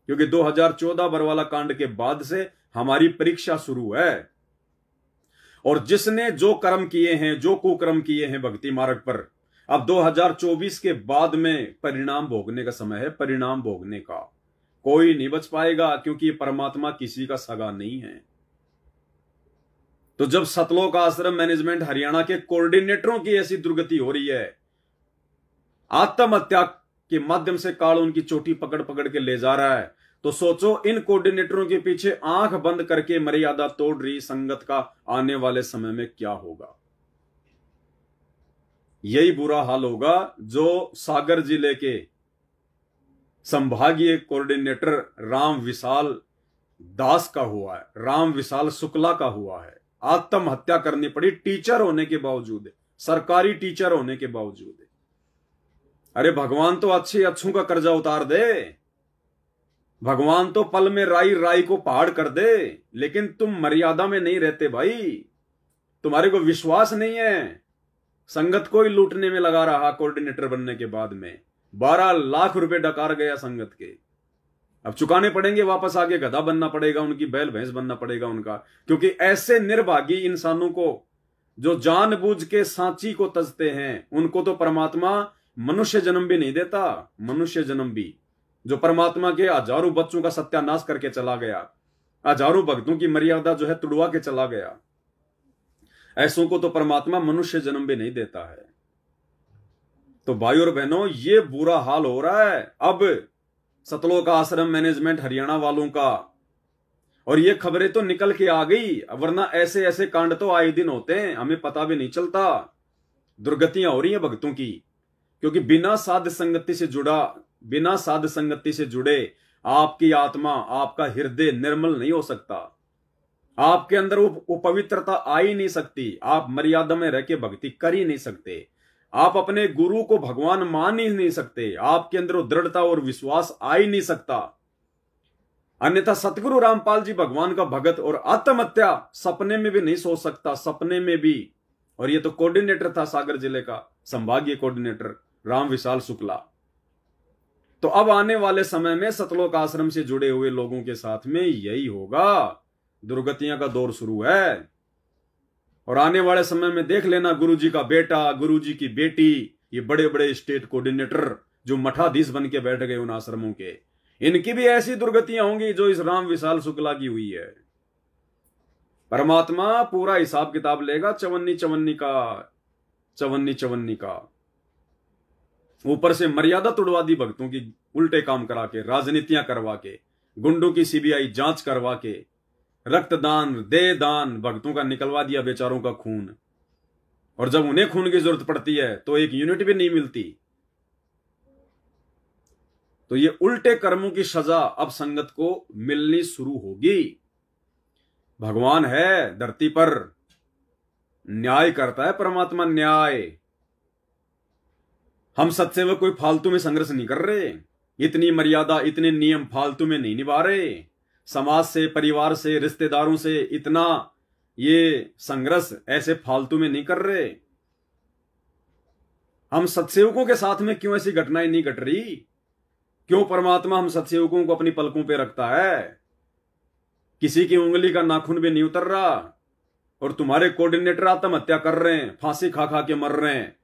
क्योंकि 2014 बरवाला कांड के बाद से हमारी परीक्षा शुरू है। और जिसने जो कर्म किए हैं, जो कुकर्म किए हैं भक्ति मार्ग पर, अब 2024 के बाद में परिणाम भोगने का समय है, परिणाम भोगने का। कोई नहीं बच पाएगा, क्योंकि ये परमात्मा किसी का सगा नहीं है। तो जब सतलोक आश्रम मैनेजमेंट हरियाणा के कोऑर्डिनेटरों की ऐसी दुर्गति हो रही है, आत्महत्या के माध्यम से काल उनकी चोटी पकड़ पकड़ के ले जा रहा है, तो सोचो इन कोऑर्डिनेटरों के पीछे आंख बंद करके मर्यादा तोड़ रही संगत का आने वाले समय में क्या होगा। यही बुरा हाल होगा जो सागर जिले के संभागीय कोऑर्डिनेटर राम विशाल दास का हुआ है, राम विशाल शुक्ला का हुआ है। आत्महत्या करनी पड़ी टीचर होने के बावजूद, सरकारी टीचर होने के बावजूद। अरे भगवान तो अच्छों का कर्जा उतार दे, भगवान तो पल में राई राई को पहाड़ कर दे, लेकिन तुम मर्यादा में नहीं रहते भाई, तुम्हारे को विश्वास नहीं है। संगत को ही लूटने में लगा रहा कोऑर्डिनेटर बनने के बाद में 12 लाख रुपए डकार गया संगत के। अब चुकाने पड़ेंगे, वापस आगे गधा बनना पड़ेगा, उनकी बैल भैंस बनना पड़ेगा उनका, क्योंकि ऐसे निर्भागी इंसानों को जो जानबूझ के सांची को तजते हैं, उनको तो परमात्मा मनुष्य जन्म भी नहीं देता। मनुष्य जन्म भी, जो परमात्मा के हजारों बच्चों का सत्यानाश करके चला गया, हजारों भक्तों की मर्यादा जो है तुड़वा के चला गया, ऐसों को तो परमात्मा मनुष्य जन्म भी नहीं देता है। तो भाई और बहनों, ये बुरा हाल हो रहा है अब सतलोक आश्रम मैनेजमेंट हरियाणा वालों का, और ये खबरें तो निकल के आ गई, वरना ऐसे ऐसे कांड तो आए दिन होते हैं, हमें पता भी नहीं चलता। दुर्गतियां हो रही हैं भक्तों की, क्योंकि बिना साध संगति से जुड़े आपकी आत्मा, आपका हृदय निर्मल नहीं हो सकता, आपके अंदर वो पवित्रता आ ही नहीं सकती, आप मर्यादा में रह के भक्ति कर ही नहीं सकते, आप अपने गुरु को भगवान मान ही नहीं सकते, आपके अंदर वो दृढ़ता और विश्वास आ ही नहीं सकता। अन्यथा सतगुरु रामपाल जी भगवान का भगत और आत्महत्या सपने में भी नहीं सोच सकता, सपने में भी। और ये तो कोऑर्डिनेटर था सागर जिले का, संभागीय कोऑर्डिनेटर राम विशाल शुक्ला। तो अब आने वाले समय में सतलोक आश्रम से जुड़े हुए लोगों के साथ में यही होगा, दुर्गतियां का दौर शुरू है। और आने वाले समय में देख लेना, गुरुजी का बेटा, गुरुजी की बेटी, ये बड़े बड़े स्टेट कोऑर्डिनेटर जो मठाधीश बन के बैठ गए उन आश्रमों के, इनकी भी ऐसी दुर्गतियां होंगी जो इस राम विशाल शुक्ला की हुई है। परमात्मा पूरा हिसाब किताब लेगा चवन्नी चवन्नी का। ऊपर से मर्यादा तुड़वा दी भक्तों की, उल्टे काम करा के, राजनीतियां करवा के, गुंडों की सीबीआई जांच करवा के, रक्तदान दे दान, भक्तों का निकलवा दिया बेचारों का खून, और जब उन्हें खून की जरूरत पड़ती है तो एक यूनिट भी नहीं मिलती। तो ये उल्टे कर्मों की सजा अब संगत को मिलनी शुरू होगी। भगवान है धरती पर, न्याय करता है परमात्मा, न्याय। हम सत्सेवक कोई फालतू में संघर्ष नहीं कर रहे, इतनी मर्यादा, इतने नियम फालतू में नहीं निभा रहे, समाज से, परिवार से, रिश्तेदारों से इतना ये संघर्ष ऐसे फालतू में नहीं कर रहे। हम सत्सेवकों के साथ में क्यों ऐसी घटनाएं नहीं घट रही? क्यों परमात्मा हम सत्सेवकों को अपनी पलकों पे रखता है? किसी की उंगली का नाखून भी नहीं उतर रहा, और तुम्हारे कोऑर्डिनेटर आत्महत्या कर रहे हैं, फांसी खा खा के मर रहे हैं,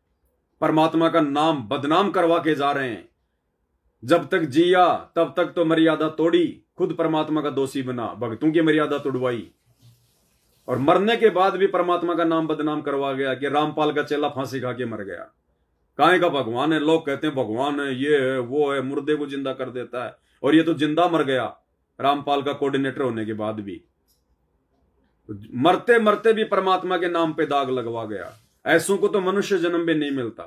परमात्मा का नाम बदनाम करवा के जा रहे हैं। जब तक जिया तब तक तो मर्यादा तोड़ी, खुद परमात्मा का दोषी बना, भक्तों की मर्यादा तोड़वाई, और मरने के बाद भी परमात्मा का नाम बदनाम करवा गया कि रामपाल का चेला फांसी खा के मर गया। काहे का भगवान है? लोग कहते हैं भगवान है, ये है वो है, मुर्दे को जिंदा कर देता है, और ये तो जिंदा मर गया रामपाल का कोऑर्डिनेटर होने के बाद भी, मरते मरते भी परमात्मा के नाम पे दाग लगवा गया। ऐसों को तो मनुष्य जन्म भी नहीं मिलता।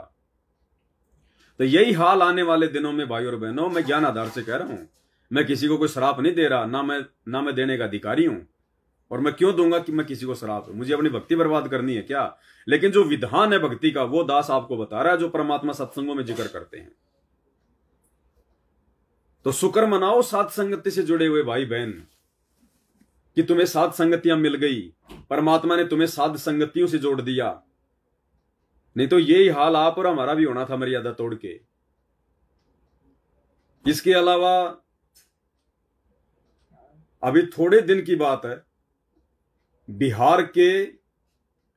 तो यही हाल आने वाले दिनों में भाई और बहनों, मैं ज्ञान आधार से कह रहा हूं, मैं किसी को कोई श्राप नहीं दे रहा, ना मैं देने का अधिकारी हूं, और मैं क्यों दूंगा कि मैं किसी को श्राप? मुझे अपनी भक्ति बर्बाद करनी है क्या? लेकिन जो विधान है भक्ति का, वो दास आपको बता रहा है, जो परमात्मा सत्संगों में जिक्र करते हैं। तो शुक्र मनाओ साध संगति से जुड़े हुए भाई बहन कि तुम्हें साध संगतियां मिल गई, परमात्मा ने तुम्हें साध संगतियों से जोड़ दिया। नहीं तो यही हाल आप और हमारा भी होना था, मर्यादा तोड़ के। इसके अलावा अभी थोड़े दिन की बात है, बिहार के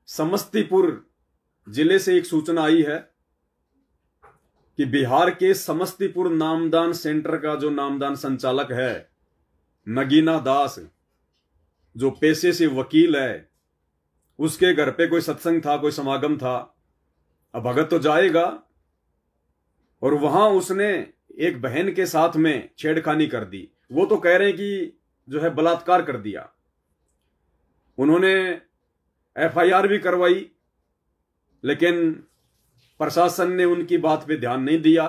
समस्तीपुर जिले से एक सूचना आई है कि बिहार के समस्तीपुर नामदान सेंटर का जो नामदान संचालक है नगीना दास, जो पेशे से वकील है, उसके घर पे कोई सत्संग था, कोई समागम था। अब भगत तो जाएगा, और वहां उसने एक बहन के साथ में छेड़खानी कर दी। वो तो कह रहे हैं कि जो है बलात्कार कर दिया। उन्होंने एफआईआर भी करवाई, लेकिन प्रशासन ने उनकी बात पे ध्यान नहीं दिया,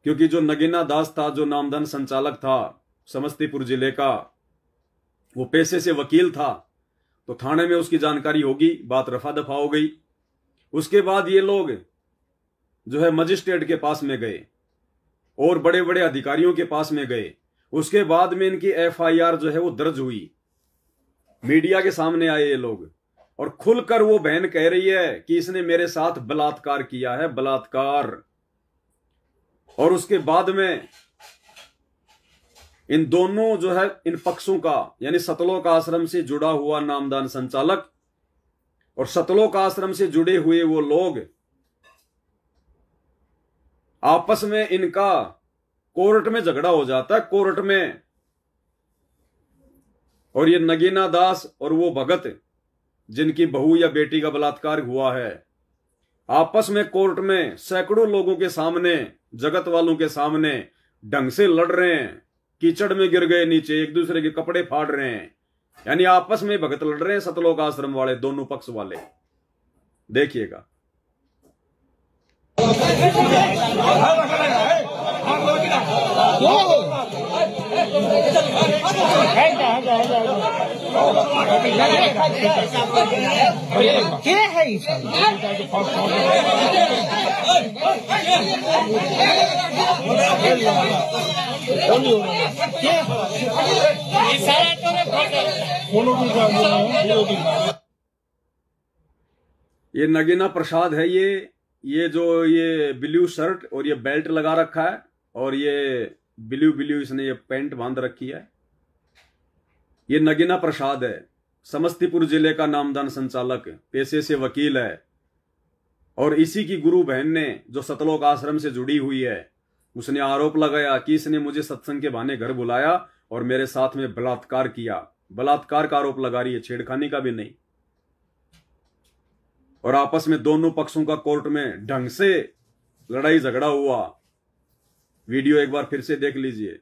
क्योंकि जो नगीना दास था, जो नामदान संचालक था समस्तीपुर जिले का, वो पेशे से वकील था, तो थाने में उसकी जानकारी होगी, बात रफा दफा हो गई। उसके बाद ये लोग जो है मजिस्ट्रेट के पास में गए और बड़े बड़े अधिकारियों के पास में गए। उसके बाद में इनकी एफआईआर जो है वो दर्ज हुई। मीडिया के सामने आए ये लोग, और खुलकर वो बहन कह रही है कि इसने मेरे साथ बलात्कार किया है, बलात्कार। और उसके बाद में इन दोनों जो है इन पक्षों का, यानी सतलोक आश्रम से जुड़ा हुआ नामदान संचालक और सतलोक आश्रम से जुड़े हुए वो लोग, आपस में इनका कोर्ट में झगड़ा हो जाता है, कोर्ट में। और ये नगीना दास और वो भगत, जिनकी बहू या बेटी का बलात्कार हुआ है, आपस में कोर्ट में सैकड़ों लोगों के सामने, जगत वालों के सामने ढंग से लड़ रहे हैं। कीचड़ में गिर गए नीचे, एक दूसरे के कपड़े फाड़ रहे हैं, यानी आपस में भगत लड़ रहे हैं सतलोक आश्रम वाले, दोनों पक्ष वाले। देखिएगा। क्या है ये नगीना प्रसाद है। ये जो ये ब्लू शर्ट और ये बेल्ट लगा रखा है, और ये ब्लू इसने ये पैंट बांध रखी है, ये नगीना प्रसाद है। समस्तीपुर जिले का नामदान संचालक, पेशे से वकील है। और इसी की गुरु बहन ने, जो सतलोक आश्रम से जुड़ी हुई है, उसने आरोप लगाया कि इसने मुझे सत्संग के बहाने घर बुलाया और मेरे साथ में बलात्कार किया। बलात्कार का आरोप लगा रही है, छेड़खानी का भी नहीं। और आपस में दोनों पक्षों का कोर्ट में ढंग से लड़ाई झगड़ा हुआ। वीडियो एक बार फिर से देख लीजिए।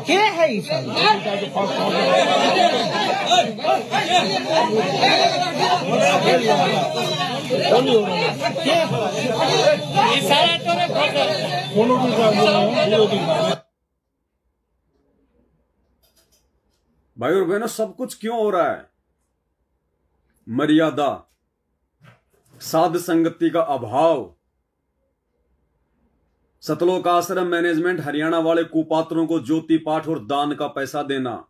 क्या है भाई और बहनों, सब कुछ क्यों हो रहा है? मर्यादा, साध संगति का अभाव। सतलोक आश्रम मैनेजमेंट हरियाणा वाले कुपात्रों को ज्योति पाठ और दान का पैसा देना,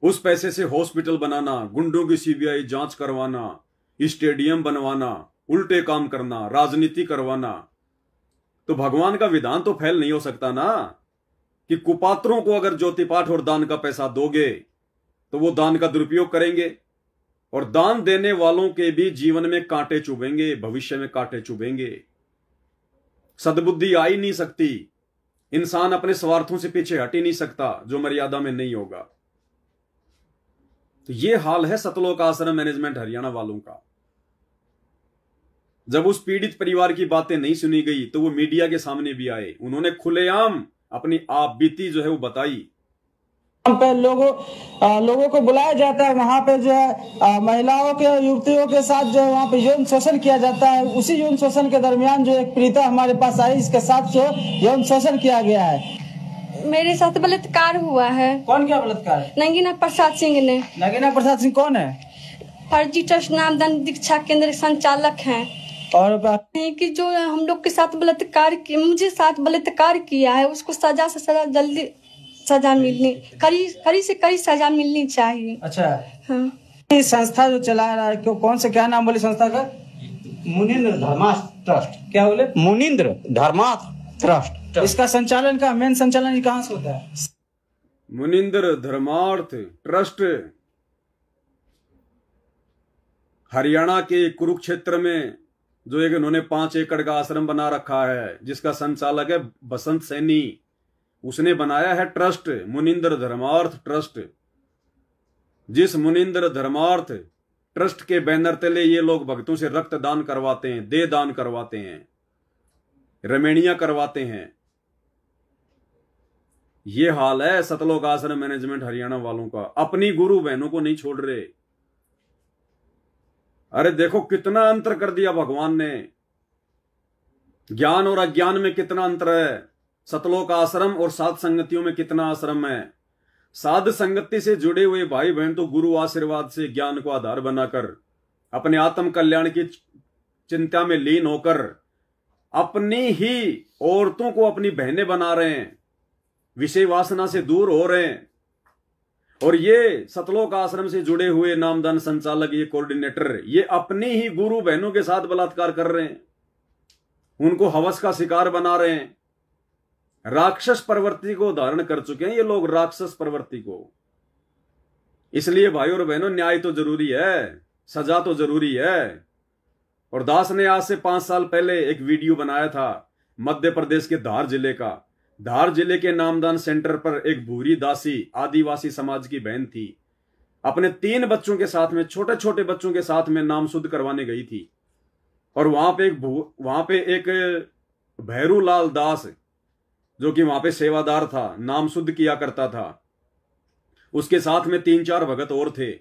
उस पैसे से हॉस्पिटल बनाना, गुंडों की सीबीआई जांच करवाना, स्टेडियम बनवाना, उल्टे काम करना, राजनीति करवाना। तो भगवान का विधान तो फैल नहीं हो सकता ना कि कुपात्रों को अगर ज्योति पाठ और दान का पैसा दोगे तो वो दान का दुरुपयोग करेंगे, और दान देने वालों के भी जीवन में कांटे चुभेंगे, भविष्य में कांटे चुभेंगे। सद्बुद्धि आ ही नहीं सकती। इंसान अपने स्वार्थों से पीछे हट ही नहीं सकता जो मर्यादा में नहीं होगा। तो ये हाल है सतलोक आश्रम मैनेजमेंट हरियाणा वालों का। जब उस पीड़ित परिवार की बातें नहीं सुनी गई तो वो मीडिया के सामने भी आए। उन्होंने खुलेआम अपनी आप बीती जो है वो बताई। पे लोगों को बुलाया जाता है, वहाँ पे जो है महिलाओं के, युवतियों के साथ जो वहाँ पे यौन शोषण किया जाता है। उसी यौन शोषण के दरमियान जो एक पीड़िता हमारे पास आई, इसके साथ जो यौन शोषण किया गया है। मेरे साथ बलात्कार हुआ है। कौन क्या बलात्कार? नगीना प्रसाद सिंह ने। नगीना प्रसाद सिंह कौन है? फर्जी ट्रस्ट नामदान दीक्षा केंद्र संचालक हैं। और कि जो हम लोग के साथ बलात्कार, मुझे साथ बलात्कार किया है, उसको सजा से सजा, जल्दी सजा मिलनी, कड़ी से कड़ी सजा मिलनी चाहिए। अच्छा हाँ। ये संस्था जो चला रहा है, कौन से, क्या नाम बोले संस्था का? मुनींद्र धर्मार्थ ट्रस्ट। क्या बोले? मुनींद्र धर्मार्थ ट्रस्ट। इसका संचालन का मेन संचालन कहाँ से होता है? मुनिंद्र धर्मार्थ ट्रस्ट हरियाणा के कुरुक्षेत्र में जो एक इन्होंने 5 एकड़ का आश्रम बना रखा है, जिसका संचालक है बसंत सैनी, उसने बनाया है ट्रस्ट मुनिंद्र धर्मार्थ ट्रस्ट। जिस मुनिंद्र धर्मार्थ ट्रस्ट के बैनर तले ये लोग भक्तों से रक्तदान करवाते हैं, देह दान करवाते हैं, रमेणियां करवाते हैं। ये हाल है सतलोक आश्रम मैनेजमेंट हरियाणा वालों का। अपनी गुरु बहनों को नहीं छोड़ रहे। अरे देखो कितना अंतर कर दिया भगवान ने। ज्ञान और अज्ञान में कितना अंतर है। सतलोक आश्रम और साध संगतियों में कितना आश्रम है। साध संगति से जुड़े हुए भाई बहन तो गुरु आशीर्वाद से ज्ञान को आधार बनाकर अपने आत्म कल्याण की चिंता में लीन होकर अपनी ही औरतों को अपनी बहनें बना रहे हैं, विषय वासना से दूर हो रहे हैं। और ये सतलोक आश्रम से जुड़े हुए नामदान संचालक, ये कोऑर्डिनेटर, ये अपनी ही गुरु बहनों के साथ बलात्कार कर रहे हैं, उनको हवस का शिकार बना रहे हैं। राक्षस प्रवृत्ति को धारण कर चुके हैं ये लोग, राक्षस प्रवृत्ति को। इसलिए भाई और बहनों न्याय तो जरूरी है, सजा तो जरूरी है। और दास ने आज से 5 साल पहले एक वीडियो बनाया था मध्य प्रदेश के धार जिले का। धार जिले के नामदान सेंटर पर एक भूरी दासी आदिवासी समाज की बहन थी, अपने 3 बच्चों के साथ में, छोटे छोटे बच्चों के साथ में नाम शुद्ध करवाने गई थी। और वहां पे एक भैरूलाल दास जो कि वहां पे सेवादार था, नाम शुद्ध किया करता था, उसके साथ में 3-4 भगत और थे।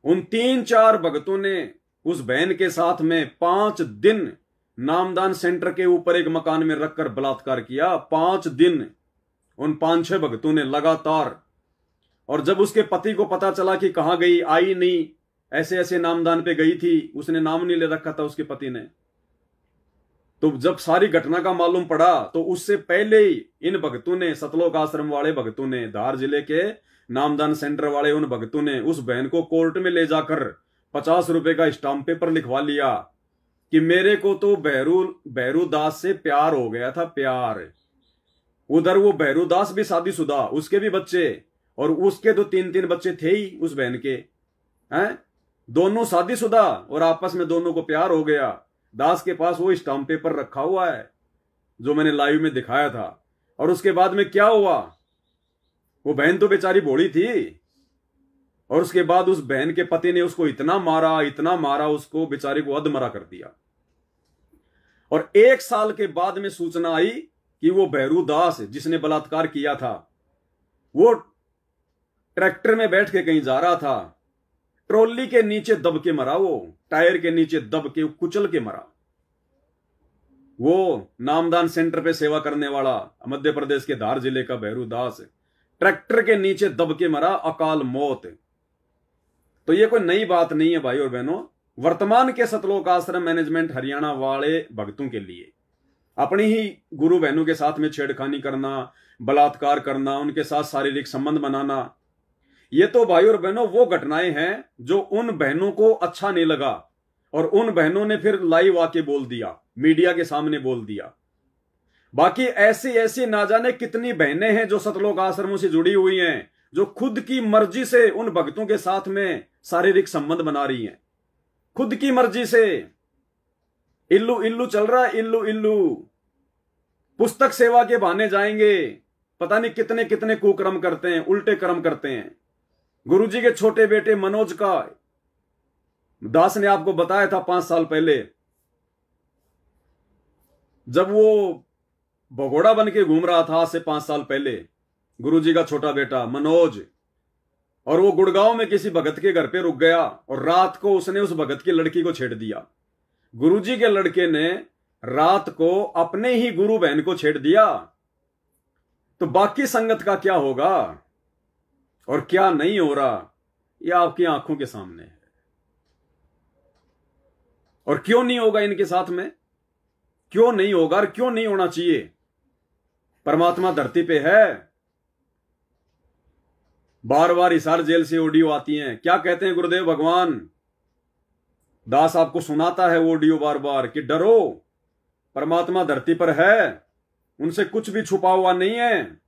उन 3-4 भगतों ने उस बहन के साथ में 5 दिन नामदान सेंटर के ऊपर एक मकान में रखकर बलात्कार किया। 5 दिन उन 5-6 भक्तों ने लगातार। और जब उसके पति को पता चला कि कहां गई, आई नहीं, ऐसे ऐसे नामदान पे गई थी, उसने नाम नहीं ले रखा था उसके पति ने, तो जब सारी घटना का मालूम पड़ा तो उससे पहले ही इन भक्तों ने, सतलोक आश्रम वाले भक्तों ने, धार जिले के नामदान सेंटर वाले उन भक्तों ने उस बहन को कोर्ट में ले जाकर 50 रुपए का स्टाम्प पेपर लिखवा लिया कि मेरे को तो भैरूदास से प्यार हो गया था, प्यार। उधर वो भैरूदास भी शादीशुदा, उसके भी बच्चे, और उसके तो 3-3 बच्चे थे ही उस बहन के, हैं, दोनों शादीशुदा, और आपस में दोनों को प्यार हो गया। दास के पास वो स्टाम्प पेपर रखा हुआ है जो मैंने लाइव में दिखाया था। और उसके बाद में क्या हुआ, वो बहन तो बेचारी भोली थी, और उसके बाद उस बहन के पति ने उसको इतना मारा, उसको बेचारी को अधमरा कर दिया। और 1 साल के बाद में सूचना आई कि वो भैरूदास जिसने बलात्कार किया था, वो ट्रैक्टर में बैठ के कहीं जा रहा था, ट्रॉली के नीचे दब के मरा, वो टायर के नीचे दब के कुचल के मरा। वो नामदान सेंटर पे सेवा करने वाला मध्य प्रदेश के धार जिले का भैरूदास ट्रैक्टर के नीचे दब के मरा, अकाल मौत। तो ये कोई नई बात नहीं है भाई और बहनों। वर्तमान के सतलोक आश्रम मैनेजमेंट हरियाणा वाले भक्तों के लिए अपनी ही गुरु बहनों के साथ में छेड़खानी करना, बलात्कार करना, उनके साथ शारीरिक संबंध बनाना, ये तो भाई और बहनों वो घटनाएं हैं जो उन बहनों को अच्छा नहीं लगा, और उन बहनों ने फिर लाइव आके बोल दिया, मीडिया के सामने बोल दिया। बाकी ऐसी ऐसी ना जाने कितनी बहनें हैं जो सतलोक आश्रमों से जुड़ी हुई हैं, जो खुद की मर्जी से उन भक्तों के साथ में शारीरिक संबंध बना रही हैं, खुद की मर्जी से। इल्लू इल्लू चल रहा है, इल्लू इल्लू। पुस्तक सेवा के बहाने जाएंगे, पता नहीं कितने कितने कुकर्म करते हैं, उल्टे कर्म करते हैं। गुरुजी के छोटे बेटे मनोज का दास ने आपको बताया था 5 साल पहले, जब वो भगोड़ा बन के घूम रहा था, आज से 5 साल पहले, गुरुजी का छोटा बेटा मनोज, और वो गुड़गांव में किसी भगत के घर पे रुक गया और रात को उसने उस भगत की लड़की को छेड़ दिया। गुरुजी के लड़के ने रात को अपने ही गुरु बहन को छेड़ दिया। तो बाकी संगत का क्या होगा और क्या नहीं हो रहा, यह आपकी आंखों के सामने है। और क्यों नहीं होगा इनके साथ में, क्यों नहीं होगा और क्यों नहीं होना चाहिए। परमात्मा धरती पे है। बार बार हिसार जेल से ऑडियो आती हैं, क्या कहते हैं गुरुदेव भगवान, दास आपको सुनाता है ऑडियो बार बार कि डरो, परमात्मा धरती पर है, उनसे कुछ भी छुपा हुआ नहीं है।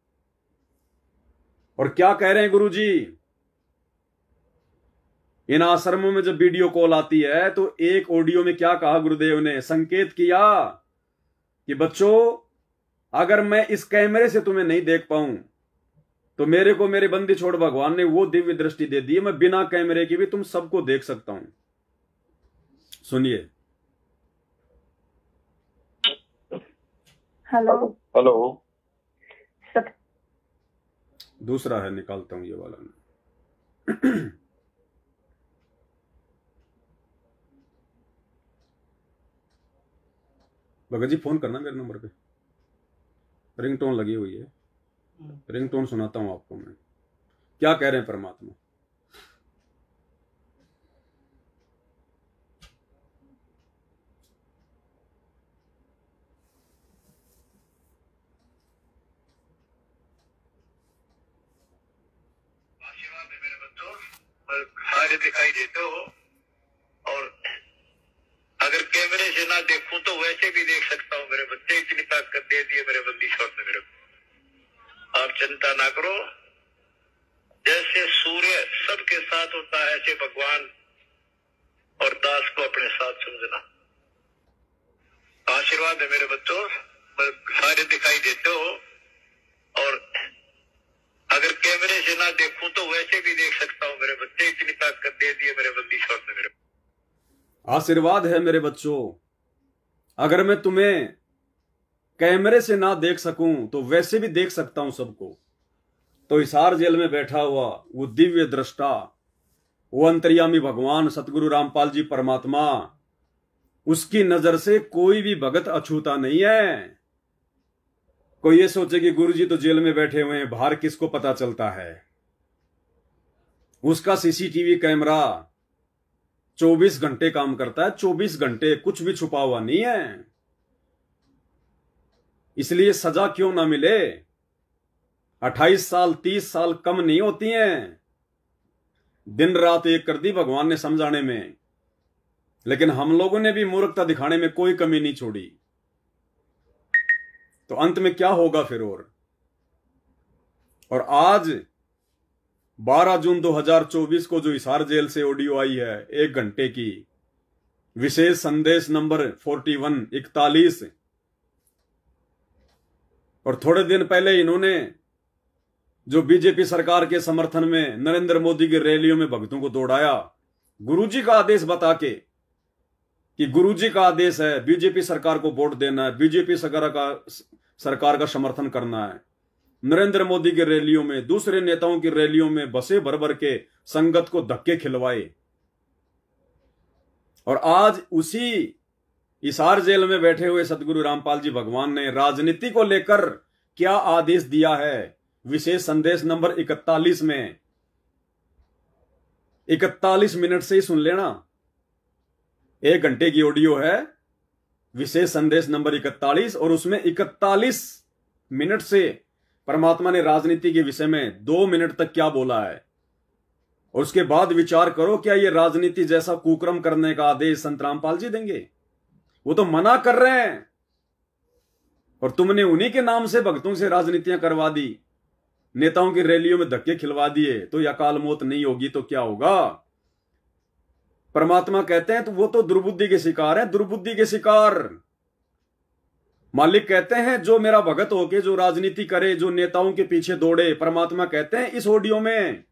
और क्या कह रहे हैं गुरुजी, इन आश्रमों में जब वीडियो कॉल आती है तो एक ऑडियो में क्या कहा गुरुदेव ने, संकेत किया कि बच्चों अगर मैं इस कैमरे से तुम्हें नहीं देख पाऊं तो मेरे को मेरे बंदी छोड़ भगवान ने वो दिव्य दृष्टि दे दी है, मैं बिना कैमरे के भी तुम सबको देख सकता हूं। सुनिए। हेलो हेलो, दूसरा है, निकालता हूं ये वाला। भगत जी फोन करना मेरे नंबर पे, रिंगटोन लगी हुई है, रिंगटोन सुनाता हूं आपको मैं। क्या कह रहे हैं परमात्मा। सारे दिखाई देते हो और अगर कैमरे से ना देखूं तो वैसे भी देख सकता हूँ मेरे बच्चे। इतनी ताकत दे दी है मेरे बंदी छोड़ ने मेरे को। आप चिंता ना करो, जैसे सूर्य सबके साथ होता है ऐसे भगवान और दास को अपने साथ समझना। आशीर्वाद है मेरे बच्चों, सारे दिखाई देते हो और अगर कैमरे से ना देखूं तो वैसे भी देख सकता हूँ मेरे बच्चे। इतनी ताकत दे दी है मेरे बंदी छोड़ ने मेरे को। आशीर्वाद है मेरे बच्चों, अगर मैं तुम्हें कैमरे से ना देख सकूं तो वैसे भी देख सकता हूं सबको। तो हिसार जेल में बैठा हुआ वो दिव्य दृष्टा, वो अंतर्यामी भगवान सतगुरु रामपाल जी परमात्मा, उसकी नजर से कोई भी भगत अछूता नहीं है। कोई ये सोचे कि गुरुजी तो जेल में बैठे हुए हैं, बाहर किसको पता चलता है। उसका सीसीटीवी कैमरा 24 घंटे काम करता है, 24 घंटे, कुछ भी छुपा हुआ नहीं है। इसलिए सजा क्यों ना मिले, 28 साल 30 साल कम नहीं होती हैं। दिन रात एक कर दी भगवान ने समझाने में, लेकिन हम लोगों ने भी मूर्खता दिखाने में कोई कमी नहीं छोड़ी। तो अंत में क्या होगा फिर। और आज 12 जून 2024 को जो हिसार जेल से ऑडियो आई है 1 घंटे की, विशेष संदेश नंबर 4141, और थोड़े दिन पहले इन्होंने जो बीजेपी सरकार के समर्थन में नरेंद्र मोदी की रैलियों में भक्तों को दौड़ाया, गुरुजी का आदेश बता के कि गुरुजी का आदेश है बीजेपी सरकार को वोट देना है, बीजेपी सरकार का समर्थन करना है। नरेंद्र मोदी की रैलियों में, दूसरे नेताओं की रैलियों में बसे भर भर के संगत को धक्के खिलवाए। और आज उसी हिसार जेल में बैठे हुए सतगुरु रामपाल जी भगवान ने राजनीति को लेकर क्या आदेश दिया है, विशेष संदेश नंबर 41 में 41 मिनट से ही सुन लेना। 1 घंटे की ऑडियो है, विशेष संदेश नंबर 41, और उसमें 41 मिनट से परमात्मा ने राजनीति के विषय में 2 मिनट तक क्या बोला है। और उसके बाद विचार करो, क्या ये राजनीति जैसा कुकर्म करने का आदेश संत रामपाल जी देंगे? वो तो मना कर रहे हैं, और तुमने उन्हीं के नाम से भक्तों से राजनीतियां करवा दी, नेताओं की रैलियों में धक्के खिलवा दिए। तो यह अकाल मौत नहीं होगी तो क्या होगा? परमात्मा कहते हैं तो वो तो दुर्बुद्धि के शिकार है, दुर्बुद्धि के शिकार। मालिक कहते हैं जो मेरा भगत होके जो राजनीति करे, जो नेताओं के पीछे दौड़े, परमात्मा कहते हैं इस ऑडियो में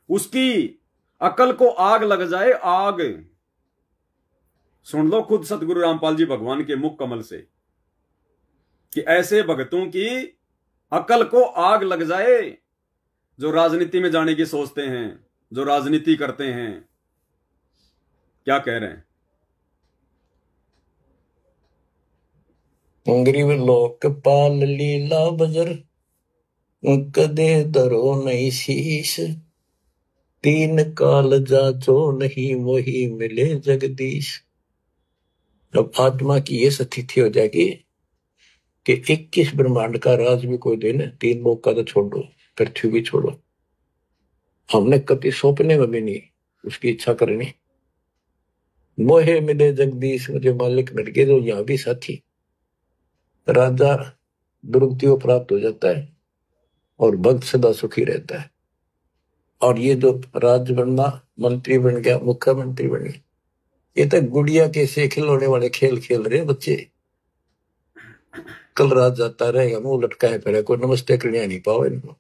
उसकी अकल को आग लग जाए, आग। सुन लो खुद सतगुरु रामपाल जी भगवान के मुख कमल से कि ऐसे भगतों की अकल को आग लग जाए जो राजनीति में जाने की सोचते हैं, जो राजनीति करते हैं। क्या कह रहे हैं? गरीब लोक पाल लीला बजर, कदे दरो नहीं शीश, तीन काल जाचो नहीं मोही मिले जगदीश। जब आत्मा की ये स्थिति हो जाएगी कि 21 ब्रह्मांड का राज भी कोई दे ना, 3 लोक का तो छोड़ो, पृथ्वी भी छोड़ो, हमने कभी सौंपने में भी नहीं उसकी इच्छा करनी। मोहे मिले जगदीश, मुझे मालिक मिल गए। जो यहाँ भी साथी राजा दुर्गति को प्राप्त हो जाता है और भक्त सदा सुखी रहता है। और ये जो राज्य बनना, मंत्री बन गया, मुख्यमंत्री बन गया, ये तो गुड़िया के से खिलौने वाले खेल खेल रहे बच्चे। कल रात जाता रहेगा, मुंह लटकाए फिर, कोई नमस्ते करने नहीं पाओ इनको।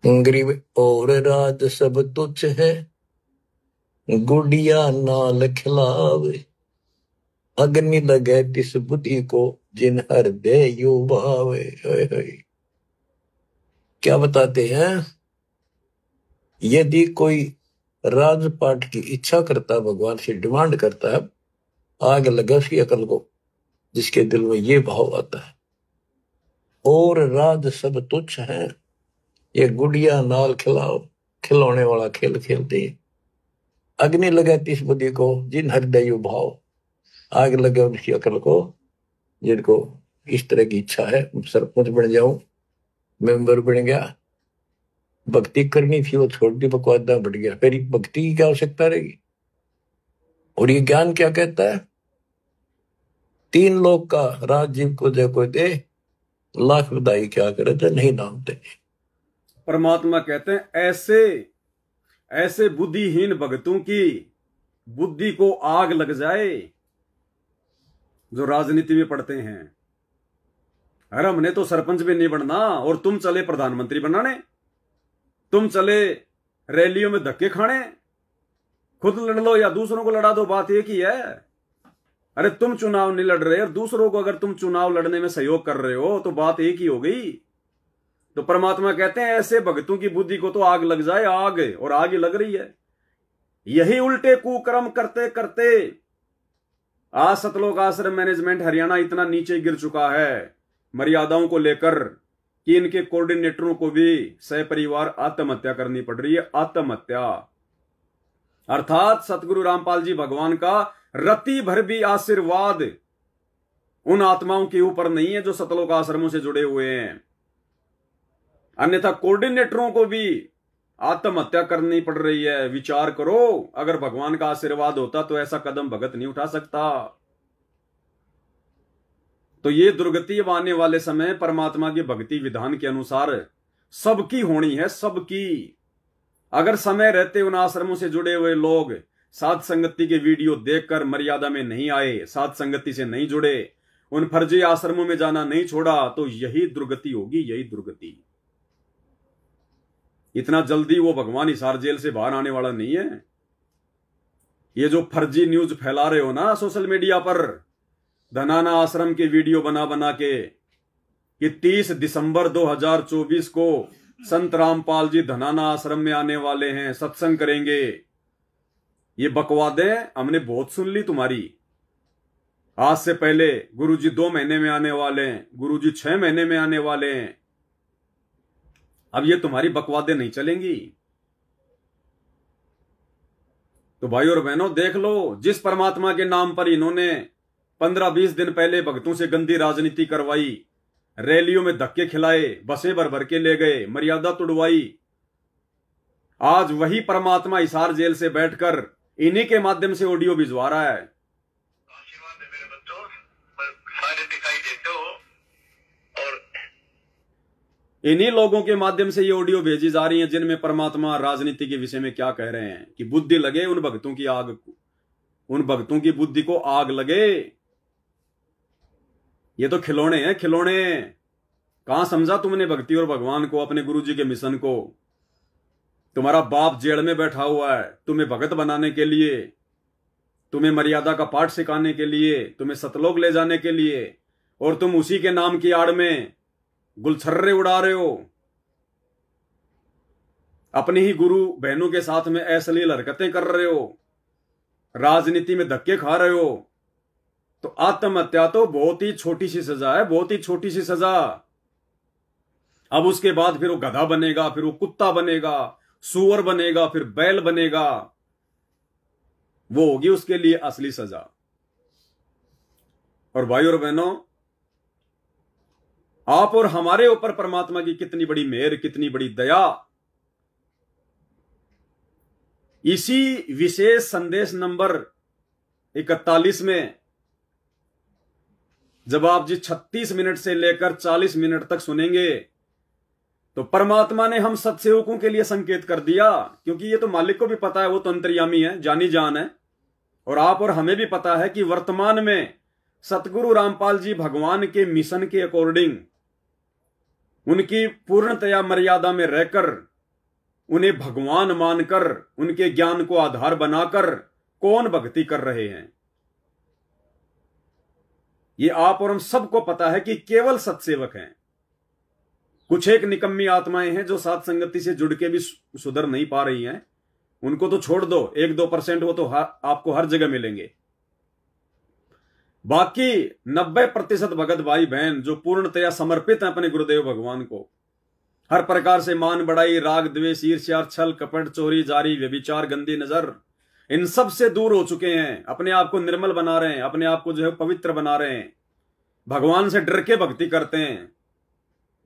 गरीब और राज सब तुच्छ है, गुड़िया नाल खिलावे, अग्नि लगे तिस बुद्धि को, जिन हृदय यू भावे। क्या बताते हैं, यदि कोई राजपाट की इच्छा करता, भगवान से डिमांड करता है, आग लगा उसकी अकल को, जिसके दिल में ये भाव आता है। और राज सब तुच्छ है, ये गुड़िया नाल खिलाओ, खिलौने वाला खेल खेलते हैं। अग्नि लगे तिस बुद्धि को, जिन हृदय यू भाव, आग लगे उनकी अकल को, जिनको इस तरह की इच्छा है, सरपंच बन जाऊं, मेंबर बन गया, भक्ति करनी थी वो छोड़ दी, बकवादा बढ़ गया, फिर भक्ति की क्या आवश्यकता रहेगी। और ये ज्ञान क्या कहता है, 3 लोक का राजीव को जो कोई दे, लाख बधाई क्या करे तो नहीं नामते। परमात्मा कहते हैं ऐसे बुद्धिहीन भक्तों की बुद्धि को आग लग जाए जो राजनीति में पढ़ते हैं। अरे हमने तो सरपंच भी नहीं बनना और तुम चले प्रधानमंत्री बनाने, तुम चले रैलियों में धक्के खाने। खुद लड़ लो या दूसरों को लड़ा दो, बात एक ही है। अरे तुम चुनाव नहीं लड़ रहे और दूसरों को अगर तुम चुनाव लड़ने में सहयोग कर रहे हो तो बात एक ही हो गई। तो परमात्मा कहते हैं ऐसे भक्तों की बुद्धि को तो आग लग जाए, आग, और आग ही लग रही है। यही उल्टे कुकर्म करते करते आज सतलोक आश्रम मैनेजमेंट हरियाणा इतना नीचे गिर चुका है मर्यादाओं को लेकर कि इनके कोऑर्डिनेटरों को भी सपरिवार आत्महत्या करनी पड़ रही है। आत्महत्या अर्थात सतगुरु रामपाल जी भगवान का रति भर भी आशीर्वाद उन आत्माओं के ऊपर नहीं है जो सतलोक आश्रमों से जुड़े हुए हैं। अन्यथा कोऑर्डिनेटरों को भी आत्महत्या करनी पड़ रही है। विचार करो, अगर भगवान का आशीर्वाद होता तो ऐसा कदम भगत नहीं उठा सकता। तो ये दुर्गति अब आने वाले समय परमात्मा की भक्ति विधान के अनुसार सबकी होनी है, सबकी। अगर समय रहते उन आश्रमों से जुड़े हुए लोग साध संगति के वीडियो देखकर मर्यादा में नहीं आए, साध संगति से नहीं जुड़े, उन फर्जी आश्रमों में जाना नहीं छोड़ा, तो यही दुर्गति होगी, यही दुर्गति। इतना जल्दी वो भगवान हिसार जेल से बाहर आने वाला नहीं है। ये जो फर्जी न्यूज फैला रहे हो ना सोशल मीडिया पर, धनाना आश्रम के वीडियो बना बना के कि 30 दिसंबर 2024 को संत रामपाल जी धनाना आश्रम में आने वाले हैं, सत्संग करेंगे, ये बकवादें हमने बहुत सुन ली तुम्हारी। आज से पहले गुरुजी 2 महीने में आने वाले हैं, गुरुजी 6 महीने में आने वाले हैं। अब ये तुम्हारी बकवादें नहीं चलेंगी। तो भाई और बहनों देख लो, जिस परमात्मा के नाम पर इन्होंने 15-20 दिन पहले भक्तों से गंदी राजनीति करवाई, रैलियों में धक्के खिलाए, बसें भर भर के ले गए, मर्यादा तुड़वाई, आज वही परमात्मा हिसार जेल से बैठकर इन्हीं के माध्यम से ऑडियो भिजवा रहा है। आशीर्वाद है मेरे बच्चों, सारे दिखाई देते हो और इन्हीं लोगों के माध्यम से ये ऑडियो भेजी जा रही है जिनमें परमात्मा राजनीति के विषय में क्या कह रहे हैं कि बुद्धि लगे उन भक्तों की आग, उन भक्तों की बुद्धि को आग लगे। ये तो खिलौने हैं, खिलौने। कहां समझा तुमने भक्ति और भगवान को, अपने गुरुजी के मिशन को। तुम्हारा बाप जेल में बैठा हुआ है तुम्हें भगत बनाने के लिए, तुम्हें मर्यादा का पाठ सिखाने के लिए, तुम्हें सतलोक ले जाने के लिए, और तुम उसी के नाम की आड़ में गुलछर्रे उड़ा रहे हो, अपने ही गुरु बहनों के साथ में अश्लील हरकतें कर रहे हो, राजनीति में धक्के खा रहे हो। तो आत्महत्या तो बहुत ही छोटी सी सजा है, बहुत ही छोटी सी सजा। अब उसके बाद फिर वो गधा बनेगा, फिर वो कुत्ता बनेगा, सूअर बनेगा, फिर बैल बनेगा, वो होगी उसके लिए असली सजा। और भाई और बहनों, आप और हमारे ऊपर परमात्मा की कितनी बड़ी मेहर, कितनी बड़ी दया। इसी विशेष संदेश नंबर 41 में जब आप जी 36 मिनट से लेकर 40 मिनट तक सुनेंगे तो परमात्मा ने हम सत्सेवकों के लिए संकेत कर दिया, क्योंकि ये तो मालिक को भी पता है, वो तो अंतर्यामी है, जानी जान है, और आप और हमें भी पता है कि वर्तमान में सतगुरु रामपाल जी भगवान के मिशन के अकॉर्डिंग उनकी पूर्णतया मर्यादा में रहकर, उन्हें भगवान मानकर, उनके ज्ञान को आधार बनाकर कौन भक्ति कर रहे हैं। ये आप और हम सबको पता है कि केवल सत्सेवक हैं। कुछ एक निकम्मी आत्माएं हैं जो साथ संगति से जुड़ के भी सुधर नहीं पा रही हैं, उनको तो छोड़ दो, 1-2% वो तो आपको हर जगह मिलेंगे। बाकी 90% भगत भाई बहन जो पूर्णतया समर्पित हैं अपने गुरुदेव भगवान को, हर प्रकार से मान बढ़ाई, राग द्वेष, ईर्ष्या, छल कपट, चोरी जारी, व्यभिचार, गंदी नजर, इन सब से दूर हो चुके हैं, अपने आप को निर्मल बना रहे हैं, अपने आप को जो है पवित्र बना रहे हैं, भगवान से डर के भक्ति करते हैं।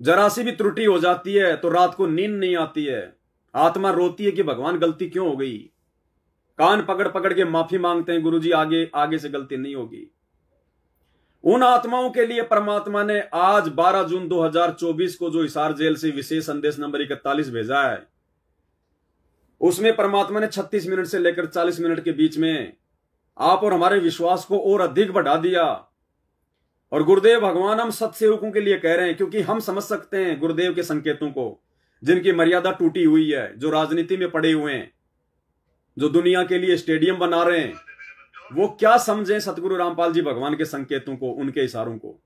जरा सी भी त्रुटि हो जाती है तो रात को नींद नहीं आती है, आत्मा रोती है कि भगवान गलती क्यों हो गई, कान पकड़ पकड़ के माफी मांगते हैं, गुरुजी आगे से गलती नहीं होगी। उन आत्माओं के लिए परमात्मा ने आज 12 जून 2024 को जो हिसार जेल से विशेष संदेश नंबर 41 भेजा है, उसमें परमात्मा ने 36 मिनट से लेकर 40 मिनट के बीच में आप और हमारे विश्वास को और अधिक बढ़ा दिया। और गुरुदेव भगवान हम सत्सेवकों के लिए कह रहे हैं, क्योंकि हम समझ सकते हैं गुरुदेव के संकेतों को, जिनकी मर्यादा टूटी हुई है, जो राजनीति में पड़े हुए हैं, जो दुनिया के लिए स्टेडियम बना रहे हैं, वो क्या समझें सतगुरु रामपाल जी भगवान के संकेतों को, उनके इशारों को।